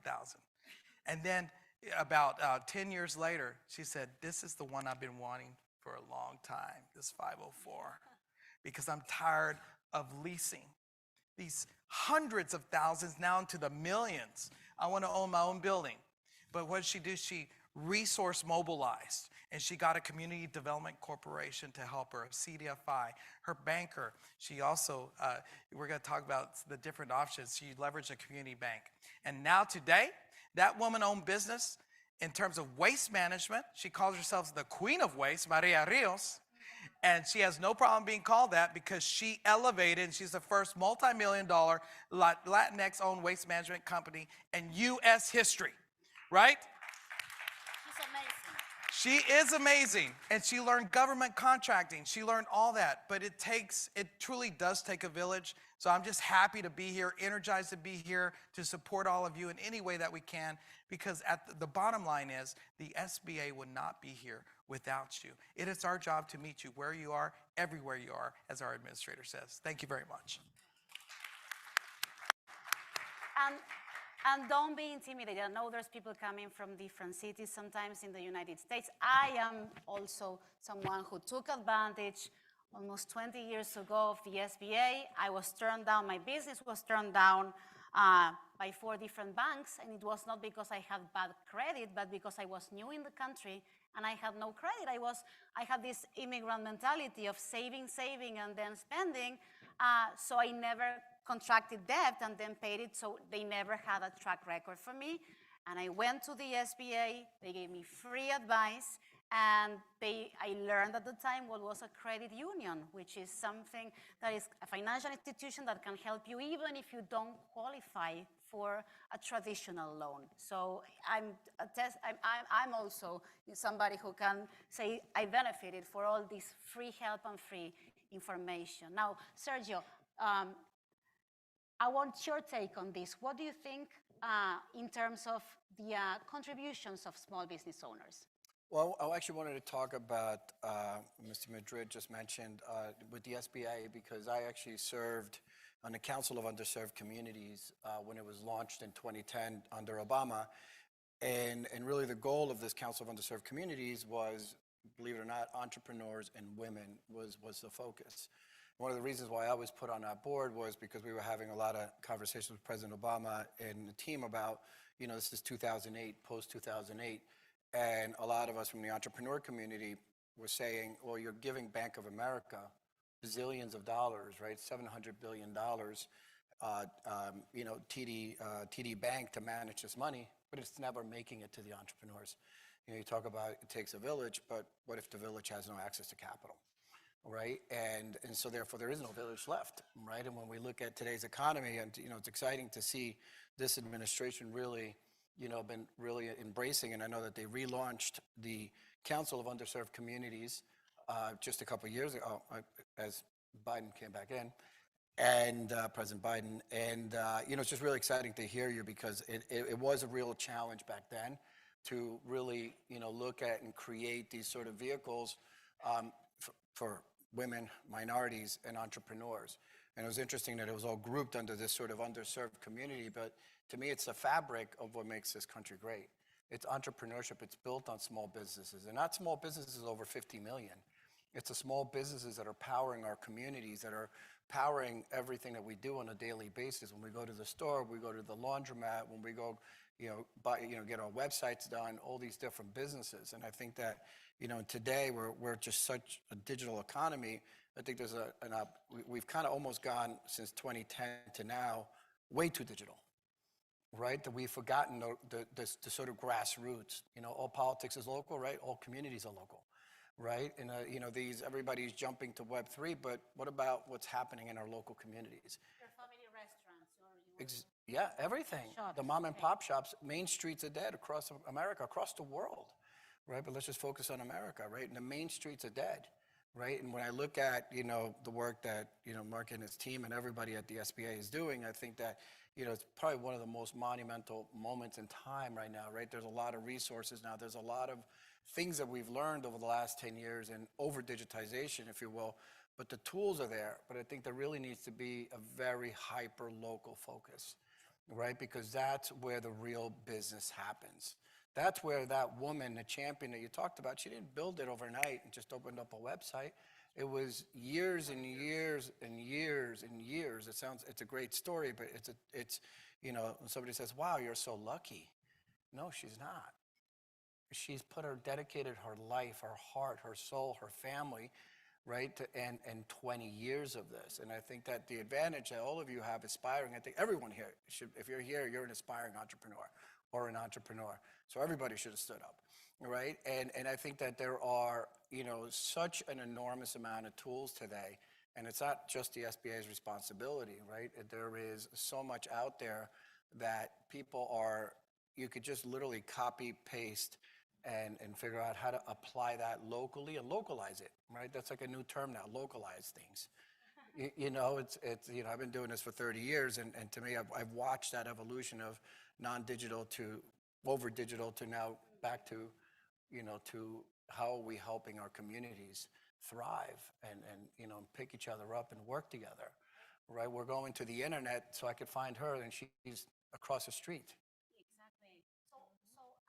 And then about 10 years later, she said, this is the one I've been wanting for a long time, this 504, because I'm tired of leasing these hundreds of thousands now into the millions. I want to own my own building. But what did she do? She resource mobilized, and she got a community development corporation to help her, a CDFI, her banker. She also, we're going to talk about the different options. She leveraged a community bank. And now today, that woman-owned business, in terms of waste management, she calls herself the queen of waste, Maria Rios, and she has no problem being called that because she elevated, and she's the first multi-million-dollar Latinx-owned waste management company in U.S. history, right? She is amazing, and she learned government contracting. She learned all that, but it truly does take a village. So I'm just happy to be here, energized to be here, to support all of you in any way that we can, because at the bottom line is the SBA would not be here without you. It is our job to meet you where you are, everywhere you are, as our administrator says. Thank you very much. And don't be intimidated. I know there's people coming from different cities sometimes in the United States. I am also someone who took advantage almost 20 years ago of the SBA. I was turned down, my business was turned down by 4 different banks, and it was not because I had bad credit, but because I was new in the country and I had no credit. I had this immigrant mentality of saving, and then spending, so I never contracted debt and then paid it, so they never had a track record for me. And I went to the SBA, they gave me free advice, and I learned at the time what was a credit union, which is something that is a financial institution that can help you even if you don't qualify for a traditional loan. So I'm also somebody who can say I benefited for all this free help and free information. Now, Sergio, I want your take on this. What do you think in terms of the contributions of small business owners? Well, I actually wanted to talk about, Mr. Madrid just mentioned, with the SBA, because I actually served on the Council of Underserved Communities when it was launched in 2010 under Obama. And really the goal of this Council of Underserved Communities was, believe it or not, entrepreneurs and women was the focus. One of the reasons why I was put on that board was because we were having a lot of conversations with President Obama and the team about, this is 2008, post-2008, and a lot of us from the entrepreneur community were saying, well, you're giving Bank of America bazillions of dollars, right? $700 billion, TD Bank to manage this money, but it's never making it to the entrepreneurs. You talk about it takes a village, but what if the village has no access to capital? Right, and so therefore there is no village left, right? And when we look at today's economy, and it's exciting to see this administration really, been really embracing, and I know that they relaunched the Council of Underserved Communities just a couple of years ago, as Biden came back in, and President Biden, and it's just really exciting to hear you because it was a real challenge back then to really, look at and create these sort of vehicles for women, minorities, and entrepreneurs. And it was interesting that it was all grouped under this sort of underserved community, but to me, it's the fabric of what makes this country great. It's entrepreneurship. It's built on small businesses, and not small businesses over 50 million. It's the small businesses that are powering our communities, that are powering everything that we do on a daily basis. When we go to the store, we go to the laundromat, when we go, get our websites done, all these different businesses. And I think that, And today we're just such a digital economy. I think there's we've kind of almost gone since 2010 to now way too digital, right? That we've forgotten the sort of grassroots. All politics is local, right? All communities are local, right? And everybody's jumping to Web3, but what about what's happening in our local communities? Your family restaurants. Yeah, everything. The mom and pop shops, main streets are dead across America, across the world, right? But let's just focus on America, right? And the main streets are dead, right? And when I look at, the work that, Mark and his team and everybody at the SBA is doing, I think that, it's probably one of the most monumental moments in time right now, right? There's a lot of resources now. There's a lot of things that we've learned over the last 10 years and over digitization, if you will, but the tools are there. But I think there really needs to be a very hyper local focus, right? Because that's where the real business happens. That's where that woman, the champion that you talked about, she didn't build it overnight and just opened up a website. It was years and years and years and years. It's a great story, but it's when somebody says, wow, you're so lucky. No, she's not. She's dedicated her life, her heart, her soul, her family, right? And 20 years of this. And I think that the advantage that all of you have aspiring, I think everyone here should, if you're here, you're an aspiring entrepreneur or an entrepreneur. So everybody should have stood up, right? And I think that there are, such an enormous amount of tools today, and it's not just the SBA's responsibility, right? There is so much out there that you could just literally copy, paste, and figure out how to apply that locally and localize it, right? That's like a new term now, localize things. I've been doing this for 30 years, and to me, I've watched that evolution of non-digital to over digital to now back to, to how are we helping our communities thrive and pick each other up and work together, right? We're going to the internet so I could find her and she's across the street. Exactly. So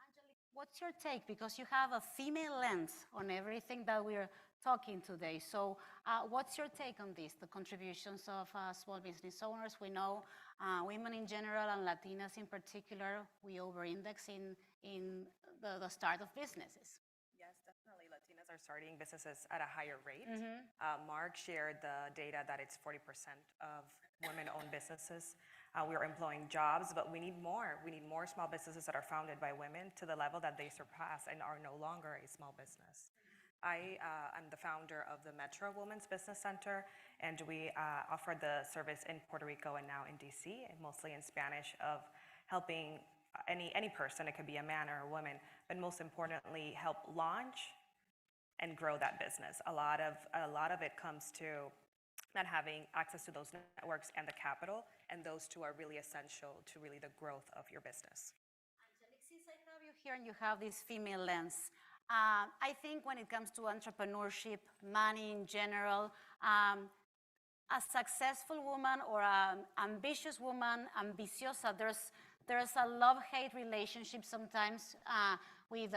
Angelique, what's your take? Because you have a female lens on everything that we're talking today. So what's your take on this, the contributions of small business owners? We know women in general and Latinas in particular, we over-index in the start of businesses. Yes, definitely. Latinas are starting businesses at a higher rate. Mark shared the data that it's 40% of women-owned businesses. We are employing jobs, but we need more. We need more small businesses that are founded by women to the level that they surpass and are no longer a small business. I am the founder of the Metro Women's Business Center, and we offer the service in Puerto Rico and now in DC, and mostly in Spanish, of helping any person, it could be a man or a woman, but most importantly, help launch and grow that business. A lot of it comes to not having access to those networks and the capital, and those two are really essential to really the growth of your business. Angelique, since I have you here and you have this female lens, I think when it comes to entrepreneurship, money in general, a successful woman or an ambitious woman, ambiciosa, there's a love-hate relationship sometimes with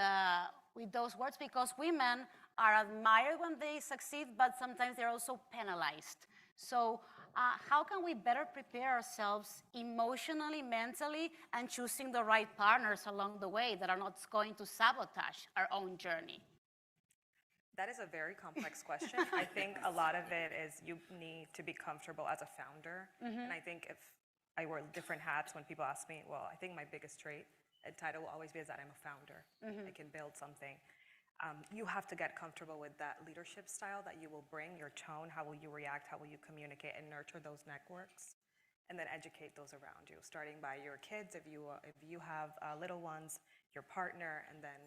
those words, because women are admired when they succeed, but sometimes they're also penalized. So how can we better prepare ourselves emotionally, mentally, and choosing the right partners along the way that are not going to sabotage our own journey? That is a very complex question. I think a lot of it is you need to be comfortable as a founder. And I think if I wear different hats, when people ask me, well, I think my biggest trait and title will always be is that I'm a founder. I can build something. You have to get comfortable with that leadership style that you will bring, your tone, how will you react, how will you communicate and nurture those networks, and then educate those around you, starting by your kids, if you have little ones, your partner, and then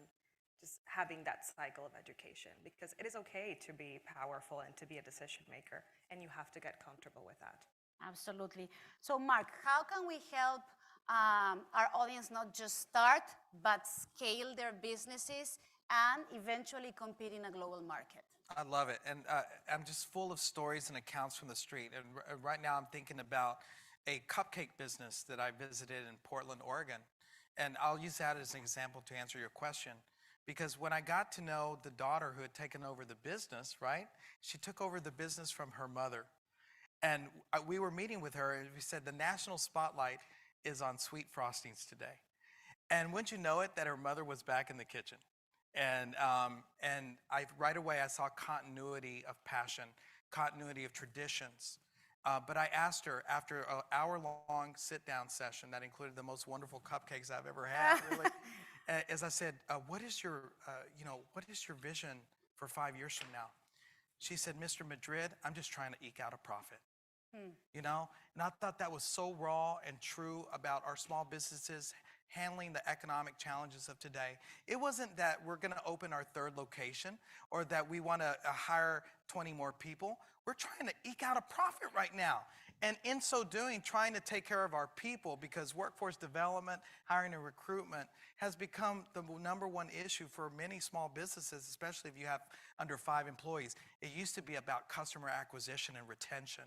just having that cycle of education, because it is okay to be powerful and to be a decision maker, and you have to get comfortable with that. Absolutely. So Mark, how can we help our audience not just start, but scale their businesses and eventually compete in a global market? I love it. And I'm just full of stories and accounts from the street. And right now I'm thinking about a cupcake business that I visited in Portland, Oregon. And I'll use that as an example to answer your question. Because when I got to know the daughter who had taken over the business, right? She took over the business from her mother. And we were meeting with her and we said the national spotlight is on sweet frostings today. And wouldn't you know it, that her mother was back in the kitchen. And right away I saw continuity of passion, continuity of traditions. But I asked her after an hour-long sit-down session that included the most wonderful cupcakes I've ever had, really, as I said, what is your vision for 5 years from now? She said, Mr. Madrid, I'm just trying to eke out a profit. You know, and I thought that was so raw and true about our small businesses handling the economic challenges of today. It wasn't that we're going to open our 3rd location or that we want to hire 20 more people. We're trying to eke out a profit right now. And in so doing, trying to take care of our people, because workforce development, hiring and recruitment has become the #1 issue for many small businesses, especially if you have under 5 employees. It used to be about customer acquisition and retention.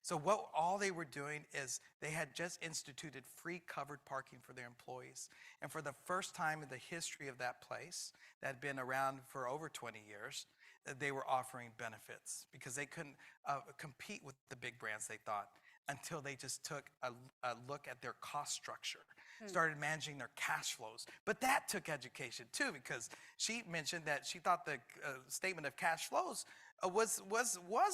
So all they were doing is they had just instituted free covered parking for their employees. And for the first time in the history of that place, that had been around for over 20 years, they were offering benefits because they couldn't compete with the big brands, they thought, until they just took a look at their cost structure, started managing their cash flows. But that took education too, because she mentioned that she thought the statement of cash flows was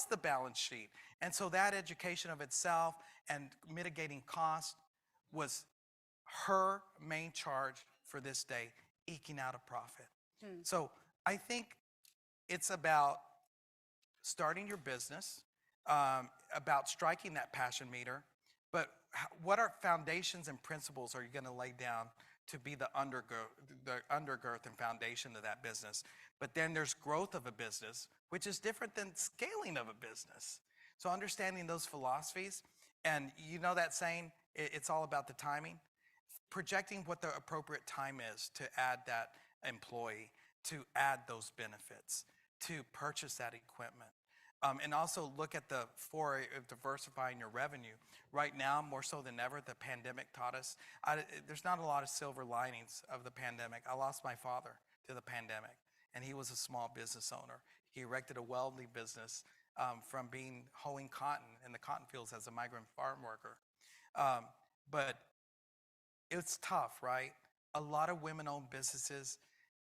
the balance sheet. And so that education of itself and mitigating cost was her main charge for this day, eking out a profit. So I think it's about starting your business, about striking that passion meter, but what are foundations and principles are you going to lay down to be the undergirth and foundation of that business? But then there's growth of a business, which is different than scaling of a business. So understanding those philosophies, and you know that saying, it's all about the timing. Projecting what the appropriate time is to add that employee, to add those benefits, to purchase that equipment. And also look at the foray of diversifying your revenue. Right now, more so than ever, the pandemic taught us, there's not a lot of silver linings of the pandemic. I lost my father to the pandemic, and he was a small business owner. He erected a welding business from hoeing cotton in the cotton fields as a migrant farm worker. But it's tough, right? A lot of women-owned businesses,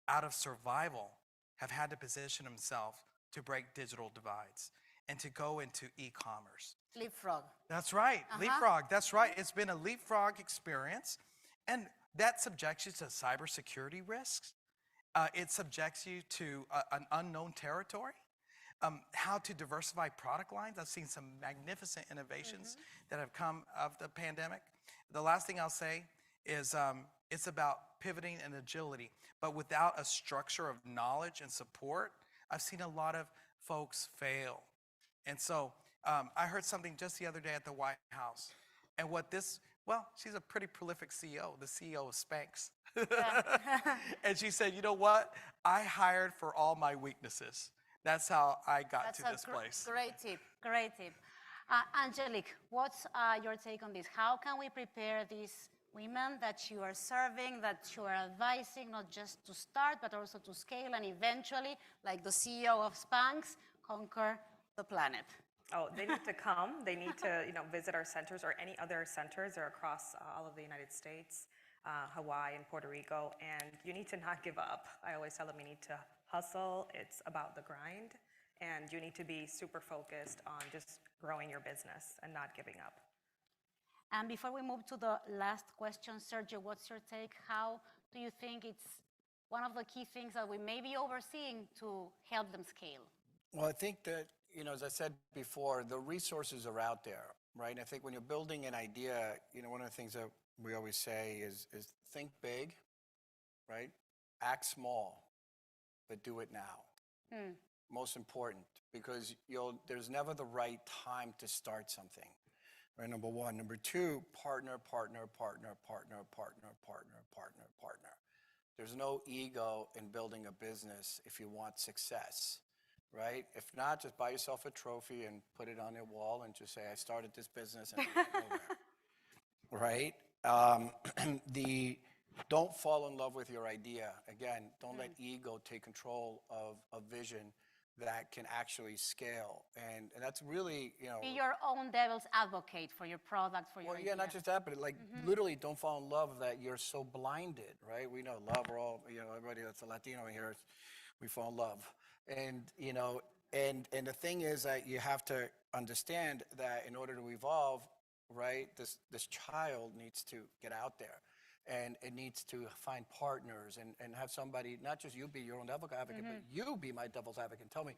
out of survival, have had to position themselves to break digital divides and to go into e-commerce. Leapfrog. That's right, leapfrog, that's right. It's been a leapfrog experience, and that subjects you to cybersecurity risks. It subjects you to an unknown territory. How to diversify product lines. I've seen some magnificent innovations that have come of the pandemic. The last thing I'll say is it's about pivoting and agility, but without a structure of knowledge and support, I've seen a lot of folks fail. And so I heard something just the other day at the White House. And she's a pretty prolific CEO, the CEO of Spanx. And she said, you know what? I hired for all my weaknesses. That's how I got to this place. Great tip, great tip. Angelique, what's your take on this? How can we prepare these women that you are serving, that you are advising, not just to start, but also to scale and eventually, like the CEO of Spanx, conquer the planet? Oh, they need to come. They need to, visit our centers or any other centers or across all of the United States, Hawaii and Puerto Rico. And you need to not give up. I always tell them you need to hustle. It's about the grind. And you need to be super focused on just growing your business and not giving up. And before we move to the last question, Sergio, what's your take? How do you think it's one of the key things that we may be overseeing to help them scale? Well, I think that, as I said before, the resources are out there, right? I think when you're building an idea, one of the things that we always say is think big, right? Act small, but do it now. Most important, because there's never the right time to start something. Right, number one. Number two, partner. There's no ego in building a business if you want success, right? If not, just buy yourself a trophy and put it on your wall and just say, I started this business and I went nowhere, right? Don't fall in love with your idea. Again, don't let ego take control of a vision that can actually scale. And that's really, you know. Be your own devil's advocate for your product, for your Well, yeah, not just that, but like literally don't fall in love that you're so blinded, right? We know love, we're all, you know, everybody that's a Latino here, we fall in love. And, you know, and the thing is that you have to understand that in order to evolve, right, this child needs to get out there. And it needs to find partners and have somebody, not just you be your own devil's advocate, but you be my devil's advocate and tell me,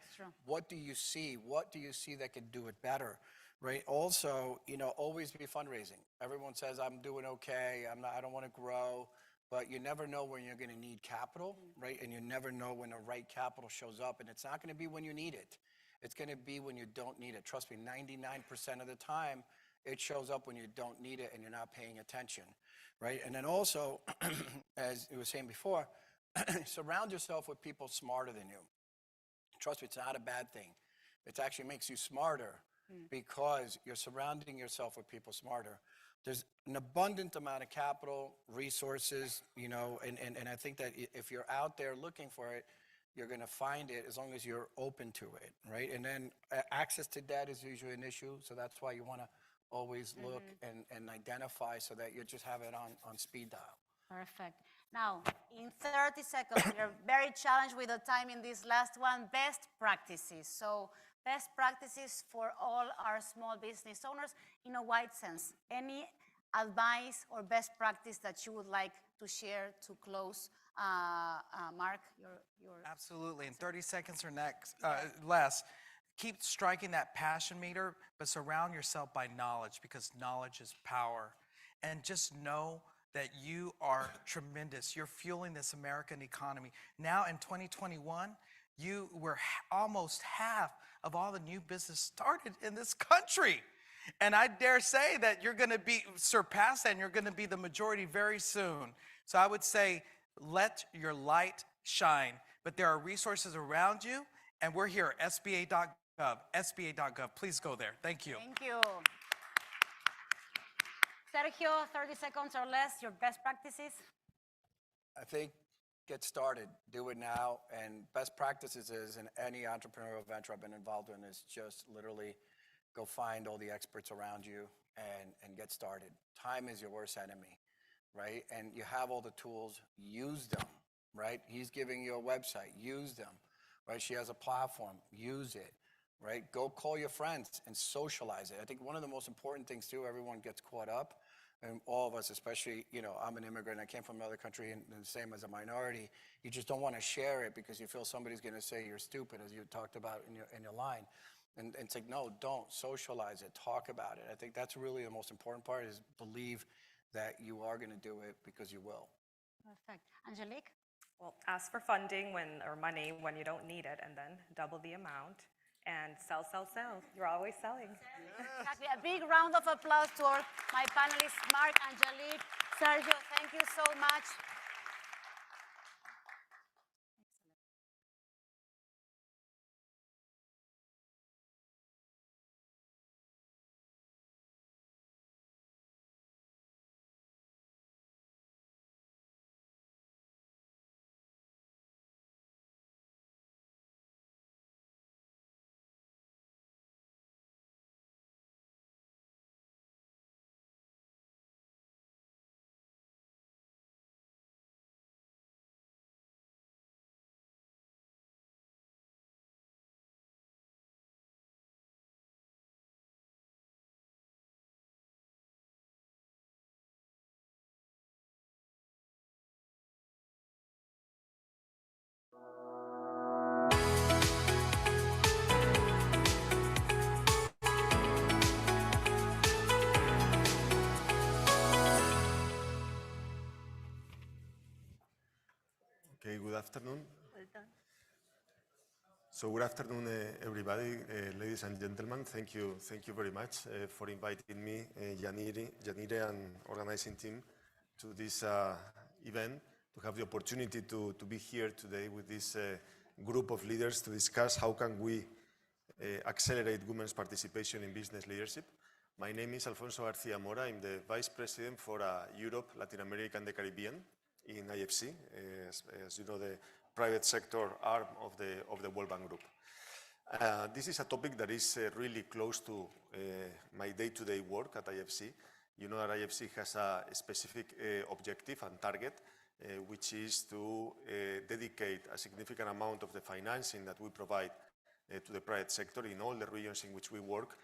what do you see? What do you see that could do it better, right? Also, you know, always be fundraising. Everyone says, I'm doing okay, I don't want to grow, but you never know when you're going to need capital, right? And you never know when the right capital shows up, and it's not going to be when you need it. It's going to be when you don't need it. Trust me, 99% of the time, it shows up when you don't need it and you're not paying attention, right? And then also, as you were saying before, surround yourself with people smarter than you. Trust me, it's not a bad thing. It actually makes you smarter because you're surrounding yourself with people smarter. There's an abundant amount of capital, resources, you know, and I think that if you're out there looking for it, you're going to find it as long as you're open to it, right? And then access to debt is usually an issue, so that's why you want to always look and identify so that you just have it on speed dial. Perfect. Now, in 30 seconds, we're very challenged with the time in this last one, best practices. So best practices for all our small business owners in a wide sense. Any advice or best practice that you would like to share to close? Mark, your Absolutely. In 30 seconds or less, keep striking that passion meter, but surround yourself by knowledge because knowledge is power. And just know that you are tremendous. You're fueling this American economy. Now in 2021, you were almost half of all the new business started in this country. And I dare say that you're going to be surpassed and you're going to be the majority very soon. So I would say, let your light shine. But there are resources around you, and we're here, SBA.gov, SBA.gov. Please go there. Thank you. Thank you. Sergio, 30 seconds or less, your best practices? I think get started, do it now, and best practices is in any entrepreneurial venture I've been involved in is just literally go find all the experts around you and get started. Time is your worst enemy, right? And you have all the tools, use them, right? He's giving you a website, use them, right? She has a platform, use it, right? Go call your friends and socialize it. I think one of the most important things too, everyone gets caught up, and all of us, especially, you know, I'm an immigrant, I came from another country and the same as a minority, you just don't want to share it because you feel somebody's going to say you're stupid, as you talked about in your line. And it's like, no, don't socialize it, talk about it. I think that's really the most important part is believe that you are going to do it because you will. Perfect. Angelique? Well, ask for funding or money when you don't need it, and then double the amount. And sell, sell, sell. You're always selling. Exactly. A big round of applause to my panelists, Mark, Angelique, Sergio. Thank you so much. Okay, good afternoon. Well done. So good afternoon, everybody, ladies and gentlemen. Thank you very much for inviting me, Yanire and organizing team to this event, to have the opportunity to be here today with this group of leaders to discuss how can we accelerate women's participation in business leadership. My name is Alfonso García Mora. I'm the Vice President for Europe, Latin America, and the Caribbean in IFC, as you know, the private sector arm of the World Bank Group. This is a topic that is really close to my day-to-day work at IFC. You know that IFC has a specific objective and target, which is to dedicate a significant amount of the financing that we provide to the private sector in all the regions in which we work,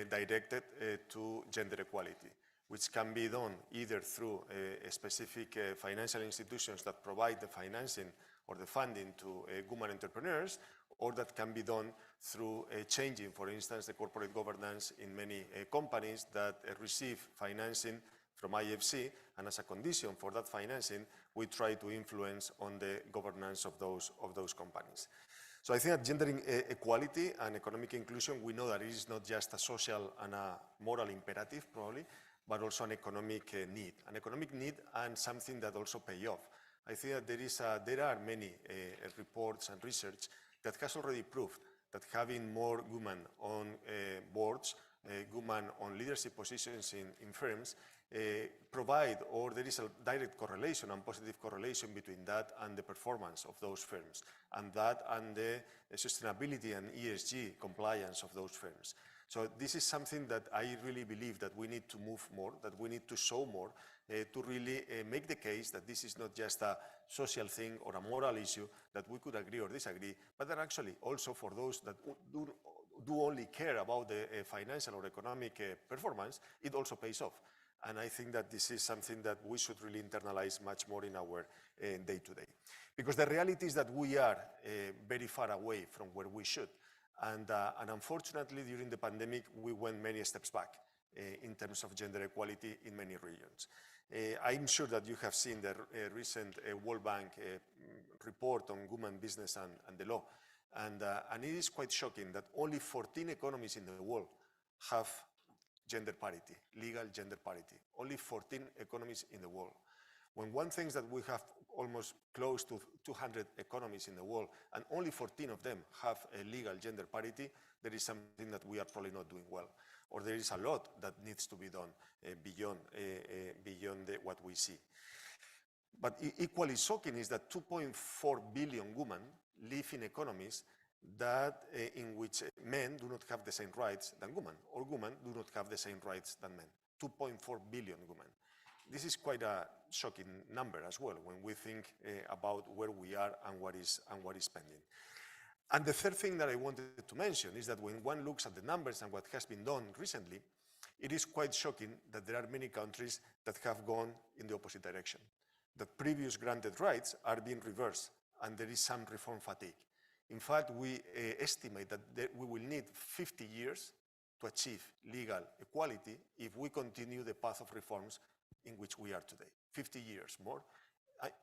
directed to gender equality, which can be done either through specific financial institutions that provide the financing or the funding to women entrepreneurs, or that can be done through changing, for instance, the corporate governance in many companies that receive financing from IFC, and as a condition for that financing, we try to influence on the governance of those companies. So I think that gender equality and economic inclusion, we know that it is not just a social and a moral imperative, probably, but also an economic need. An economic need and something that also pays off. I think that there are many reports and research that has already proved that having more women on boards, women on leadership positions in firms, provide, or there is a direct correlation and positive correlation between that and the performance of those firms, and that and the sustainability and ESG compliance of those firms. So this is something that I really believe that we need to move more, that we need to show more, to really make the case that this is not just a social thing or a moral issue that we could agree or disagree, but that actually also for those that do only care about the financial or economic performance, it also pays off. And I think that this is something that we should really internalize much more in our day-to-day. Because the reality is that we are very far away from where we should. And unfortunately, during the pandemic, we went many steps back in terms of gender equality in many regions. I'm sure that you have seen the recent World Bank report on women, business, and the law. And it is quite shocking that only 14 economies in the world have gender parity, legal gender parity. Only 14 economies in the world. When one thinks that we have almost close to 200 economies in the world, and only 14 of them have a legal gender parity, there is something that we are probably not doing well. Or there is a lot that needs to be done beyond what we see. But equally shocking is that 2.4 billion women live in economies that in which men do not have the same rights than women, or women do not have the same rights than men. 2.4 billion women. This is quite a shocking number as well when we think about where we are and what is pending. And the third thing that I wanted to mention is that when one looks at the numbers and what has been done recently, it is quite shocking that there are many countries that have gone in the opposite direction. That previous granted rights are being reversed, and there is some reform fatigue. In fact, we estimate that we will need 50 years to achieve legal equality if we continue the path of reforms in which we are today. 50 years more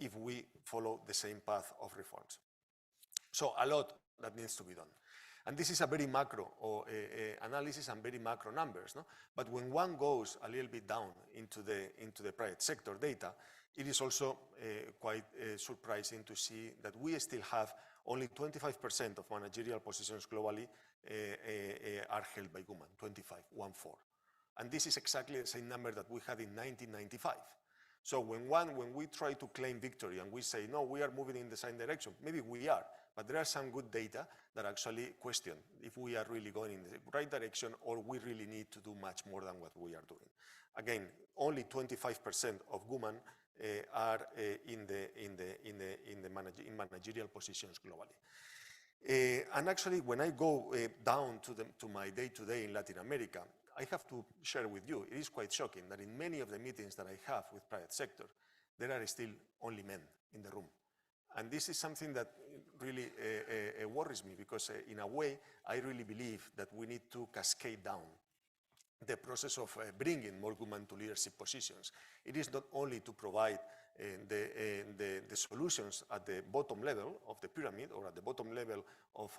if we follow the same path of reforms. So a lot that needs to be done. And this is a very macro analysis and very macro numbers. No? But when one goes a little bit down into the private sector data, it is also quite surprising to see that we still have only 25% of managerial positions globally are held by women, 25, 1-4. And this is exactly the same number that we had in 1995. So when we try to claim victory and we say, no, we are moving in the same direction, maybe we are, but there are some good data that actually question if we are really going in the right direction or we really need to do much more than what we are doing. Again, only 25% of women are in managerial positions globally. And actually, when I go down to my day-to-day in Latin America, I have to share with you, it is quite shocking that in many of the meetings that I have with private sector, there are still only men in the room. And this is something that really worries me because in a way, I really believe that we need to cascade down the process of bringing more women to leadership positions. It is not only to provide the solutions at the bottom level of the pyramid or at the bottom level of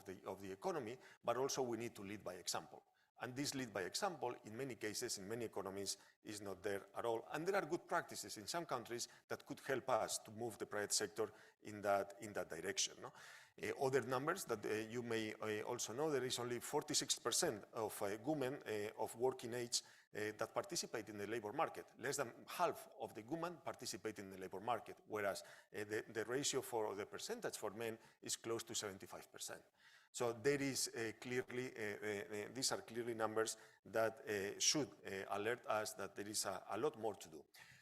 the economy, but also we need to lead by example. And this lead by example, in many cases, in many economies, is not there at all. And there are good practices in some countries that could help us to move the private sector in that direction. No? Other numbers that you may also know, there is only 46% of women of working age that participate in the labor market. Less than half of the women participate in the labor market, whereas the ratio for the percentage for men is close to 75%. So there is clearly, these are clearly numbers that should alert us that there is a lot more to do.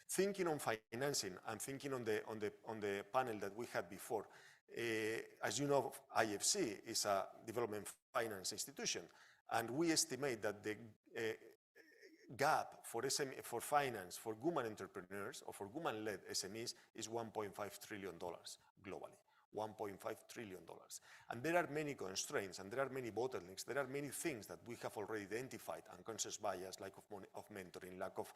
Thinking on financing and thinking on the panel that we had before, as you know, IFC is a development finance institution, and we estimate that the gap for finance for women entrepreneurs or for women-led SMEs is $1.5 trillion globally. $1.5 trillion. And there are many constraints and there are many bottlenecks. There are many things that we have already identified: unconscious bias, lack of mentoring, lack of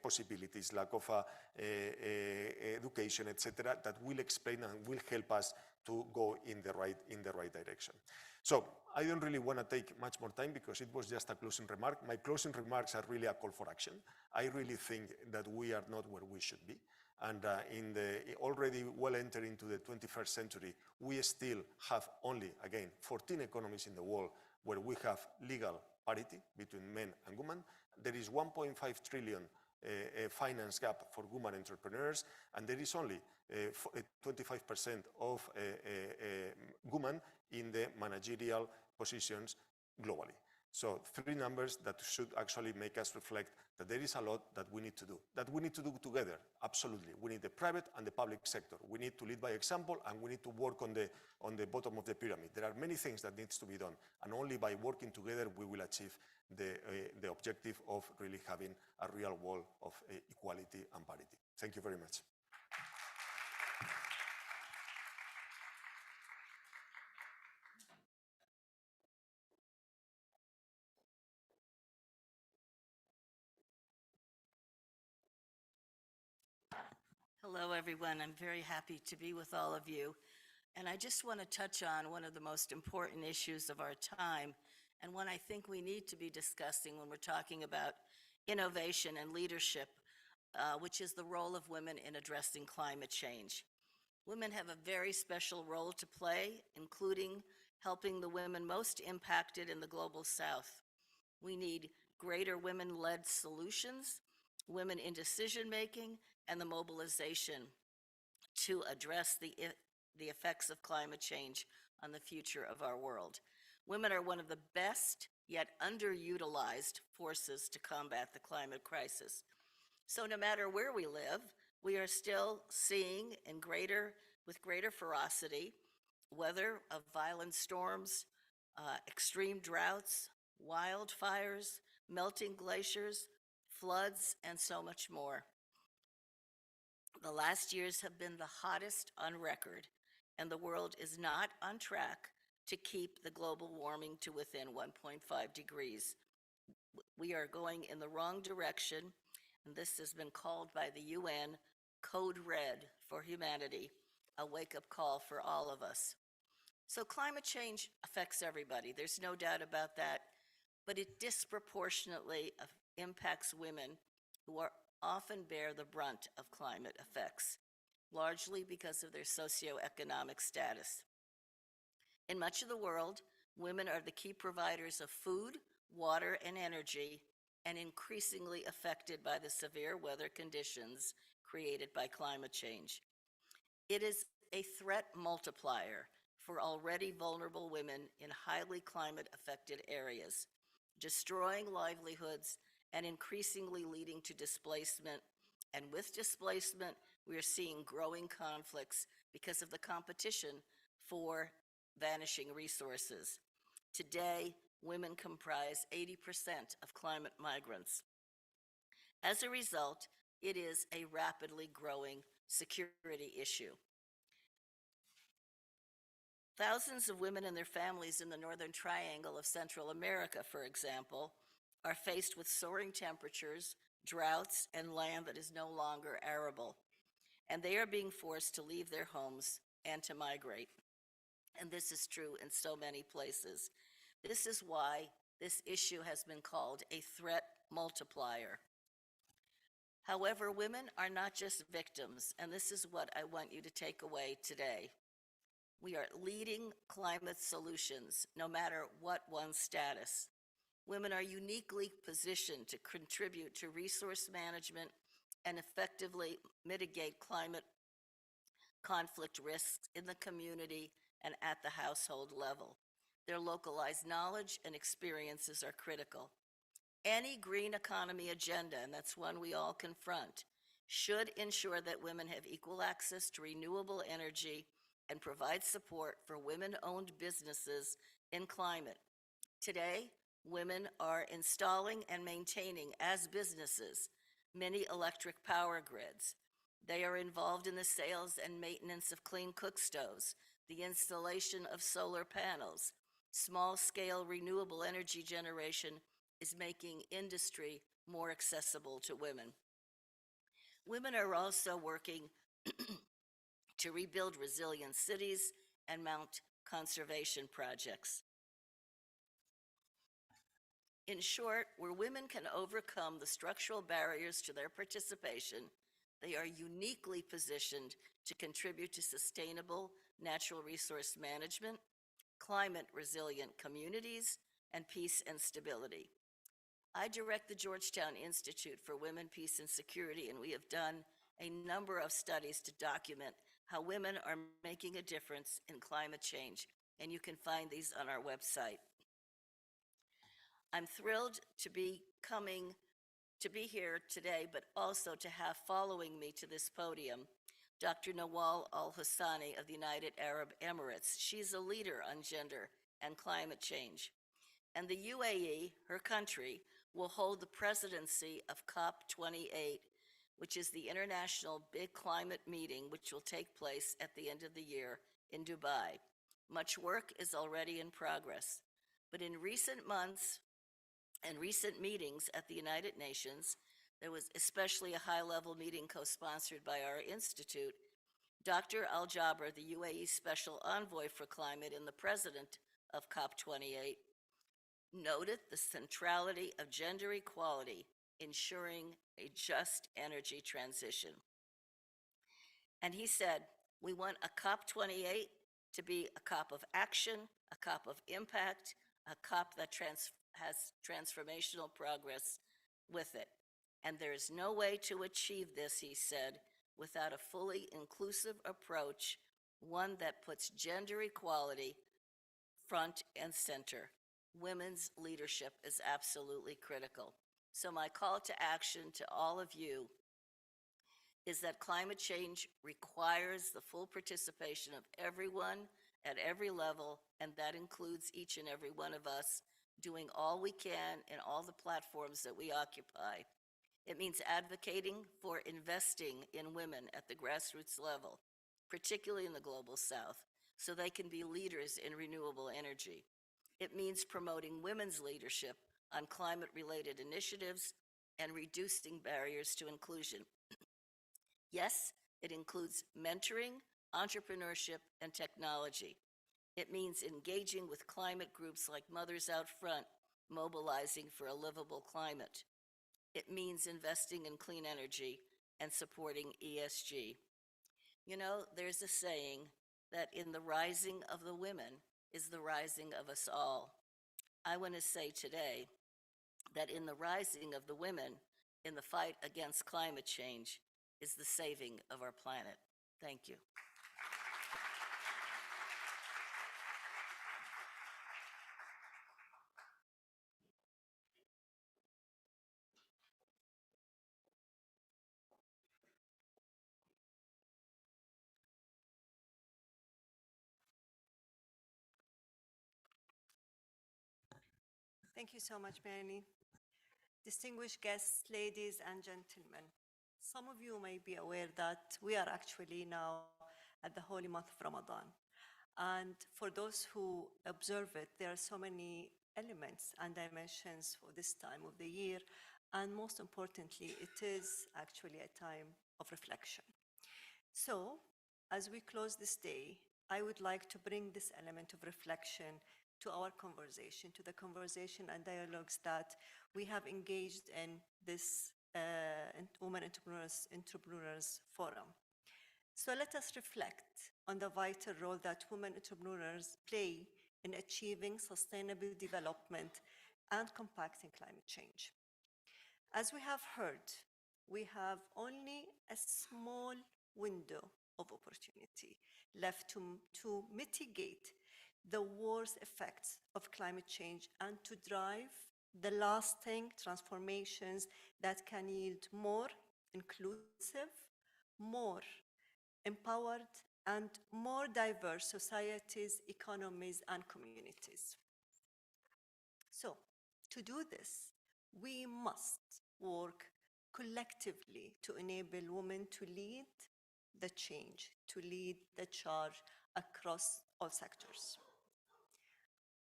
possibilities, lack of education, etc., that will explain and will help us to go in the right direction. So I don't really want to take much more time because it was just a closing remark. My closing remarks are really a call for action. I really think that we are not where we should be. And already well entered into the 21st century, we still have only, again, 14 economies in the world where we have legal parity between men and women. There is 1.5 trillion finance gap for women entrepreneurs, and there is only 25% of women in the managerial positions globally. So 3 numbers that should actually make us reflect that there is a lot that we need to do, that we need to do together, absolutely. We need the private and the public sector. We need to lead by example, and we need to work on the bottom of the pyramid. There are many things that needs to be done, and only by working together we will achieve the objective of really having a real world of equality and parity. Thank you very much. Hello, everyone. I'm very happy to be with all of you. And I just want to touch on one of the most important issues of our time, and one I think we need to be discussing when we're talking about innovation and leadership, which is the role of women in addressing climate change. Women have a very special role to play, including helping the women most impacted in the global South. We need greater women-led solutions, women in decision-making, and the mobilization to address the effects of climate change on the future of our world. Women are one of the best yet underutilized forces to combat the climate crisis. So no matter where we live, we are still seeing with greater ferocity weather of violent storms, extreme droughts, wildfires, melting glaciers, floods, and so much more. The last years have been the hottest on record, and the world is not on track to keep the global warming to within 1.5 degrees. We are going in the wrong direction, and this has been called by the UN Code Red for humanity, a wake-up call for all of us. So climate change affects everybody, there's no doubt about that, but it disproportionately impacts women who often bear the brunt of climate effects, largely because of their socioeconomic status. In much of the world, women are the key providers of food, water, and energy, and increasingly affected by the severe weather conditions created by climate change. It is a threat multiplier for already vulnerable women in highly climate-affected areas, destroying livelihoods and increasingly leading to displacement. And with displacement, we are seeing growing conflicts because of the competition for vanishing resources. Today, women comprise 80% of climate migrants. As a result, it is a rapidly growing security issue. Thousands of women and their families in the Northern Triangle of Central America, for example, are faced with soaring temperatures, droughts, and land that is no longer arable. And they are being forced to leave their homes and to migrate. And this is true in so many places. This is why this issue has been called a threat multiplier. However, women are not just victims, and this is what I want you to take away today. We are leading climate solutions, no matter what one's status. Women are uniquely positioned to contribute to resource management and effectively mitigate climate conflict risks in the community and at the household level. Their localized knowledge and experiences are critical. Any green economy agenda, and that's one we all confront, should ensure that women have equal access to renewable energy and provide support for women-owned businesses in climate. Today, women are installing and maintaining as businesses many electric power grids. They are involved in the sales and maintenance of clean cook stoves, the installation of solar panels. Small-scale renewable energy generation is making industry more accessible to women. Women are also working to rebuild resilient cities and mount conservation projects. In short, where women can overcome the structural barriers to their participation, they are uniquely positioned to contribute to sustainable natural resource management, climate resilient communities, and peace and stability. I direct the Georgetown Institute for Women, Peace, and Security, and we have done a number of studies to document how women are making a difference in climate change, and you can find these on our website. I'm thrilled to be here today, but also to have following me to this podium, Dr. Nawal Al-Husani of the United Arab Emirates. She's a leader on gender and climate change. And the UAE, her country, will hold the presidency of COP28, which is the international big climate meeting which will take place at the end of the year in Dubai. Much work is already in progress, but in recent months and recent meetings at the United Nations, there was especially a high-level meeting co-sponsored by our institute. Dr. Al-Jaber, the UAE Special Envoy for Climate and the president of COP28, noted the centrality of gender equality, ensuring a just energy transition. And he said, we want a COP28 to be a COP of action, a COP of impact, a COP that has transformational progress with it. And there is no way to achieve this, he said, without a fully inclusive approach, one that puts gender equality front and center. Women's leadership is absolutely critical. So my call to action to all of you is that climate change requires the full participation of everyone at every level, and that includes each and every one of us doing all we can in all the platforms that we occupy. It means advocating for investing in women at the grassroots level, particularly in the global south, so they can be leaders in renewable energy. It means promoting women's leadership on climate-related initiatives and reducing barriers to inclusion. Yes, it includes mentoring, entrepreneurship, and technology. It means engaging with climate groups like Mothers Out Front, mobilizing for a livable climate. It means investing in clean energy and supporting ESG. You know, there's a saying that in the rising of the women is the rising of us all. I want to say today that in the rising of the women in the fight against climate change is the saving of our planet. Thank you. Thank you so much, Melanie. Distinguished guests, ladies and gentlemen, some of you may be aware that we are actually now at the holy month of Ramadan. And for those who observe it, there are so many elements and dimensions for this time of the year. And most importantly, it is actually a time of reflection. So, as we close this day, I would like to bring this element of reflection to our conversation, to the conversation and dialogues that we have engaged in this Women Entrepreneurs Forum. So let us reflect on the vital role that women entrepreneurs play in achieving sustainable development and compacting climate change. As we have heard, we have only a small window of opportunity left to mitigate the worst effects of climate change and to drive the lasting transformations that can yield more inclusive, more empowered, and more diverse societies, economies, and communities. So, to do this, we must work collectively to enable women to lead the change, to lead the charge across all sectors.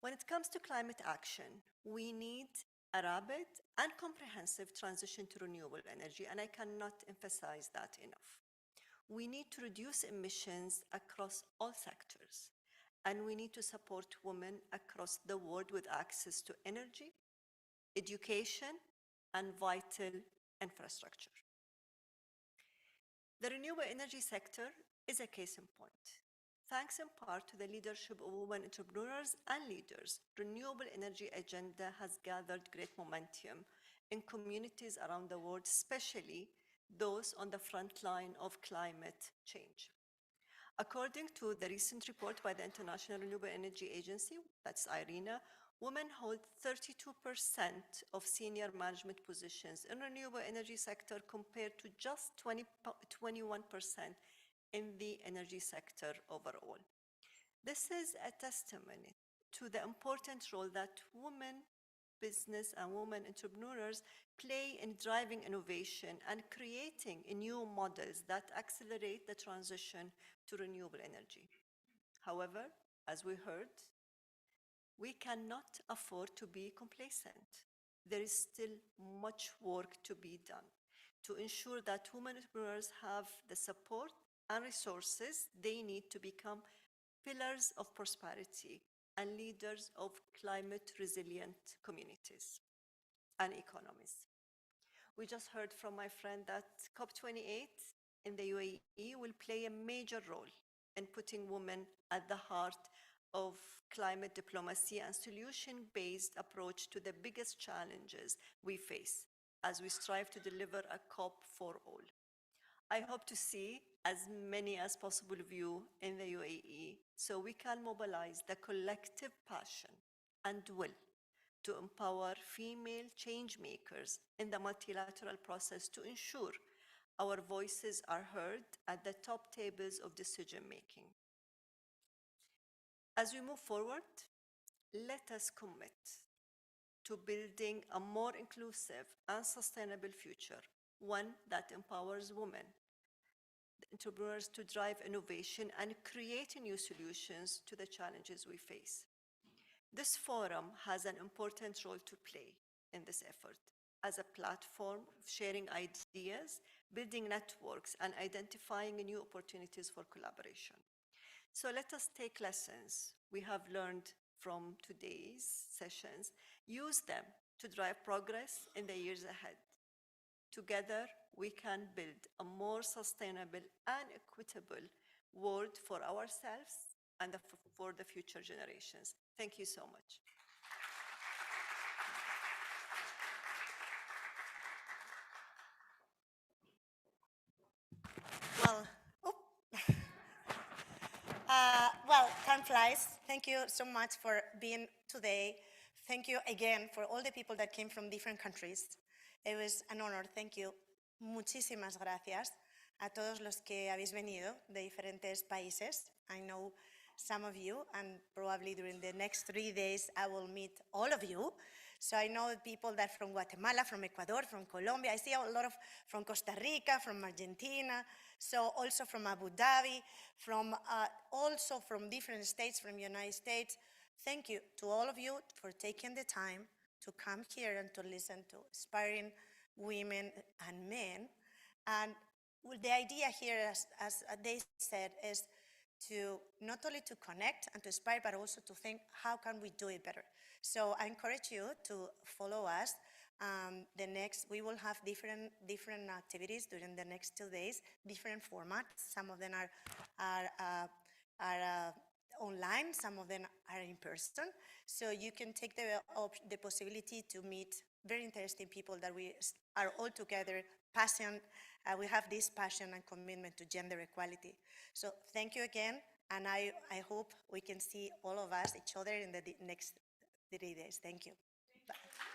When it comes to climate action, we need a rapid and comprehensive transition to renewable energy, and I cannot emphasize that enough. We need to reduce emissions across all sectors, and we need to support women across the world with access to energy, education, and vital infrastructure. The renewable energy sector is a case in point. Thanks in part to the leadership of women entrepreneurs and leaders, renewable energy agenda has gathered great momentum in communities around the world, especially those on the front line of climate change. According to the recent report by the International Renewable Energy Agency, that's IRENA, women hold 32% of senior management positions in renewable energy sector compared to just 21% in the energy sector overall. This is a testimony to the important role that women business and women entrepreneurs play in driving innovation and creating new models that accelerate the transition to renewable energy. However, as we heard, we cannot afford to be complacent. There is still much work to be done to ensure that women entrepreneurs have the support and resources they need to become pillars of prosperity and leaders of climate-resilient communities and economies. We just heard from my friend that COP28 in the UAE will play a major role in putting women at the heart of climate diplomacy and solution-based approach to the biggest challenges we face as we strive to deliver a COP for all. I hope to see as many as possible of you in the UAE so we can mobilize the collective passion and will to empower female change makers in the multilateral process to ensure our voices are heard at the top tables of decision making. As we move forward, let us commit to building a more inclusive and sustainable future, one that empowers women, entrepreneurs to drive innovation and create new solutions to the challenges we face. This forum has an important role to play in this effort as a platform of sharing ideas, building networks, and identifying new opportunities for collaboration. So let us take lessons we have learned from today's sessions, use them to drive progress in the years ahead. Together, we can build a more sustainable and equitable world for ourselves and for the future generations. Thank you so much. Well, time flies. Thank you so much for being today. Thank you again for all the people that came from different countries. It was an honor. Thank you. Muchísimas gracias a todos los que habéis venido de diferentes países. I know some of you, and probably during the next 3 days, I will meet all of you. So I know people that from Guatemala, from Ecuador, from Colombia. I see a lot of from Costa Rica, from Argentina, so also from Abu Dhabi, from also from different states, from the United States. Thank you to all of you for taking the time to come here and to listen to inspiring women and men. And the idea here, as they said, is to not only to connect and to inspire, but also to think, how can we do it better? So I encourage you to follow us. We will have different activities during the next 2 days, different formats. Some of them are online, some of them are in person. So you can take the possibility to meet very interesting people that we are all together passionate. We have this passion and commitment to gender equality. So thank you again, and I hope we can see all of us, each other in the next 3 days. Thank you. Bye.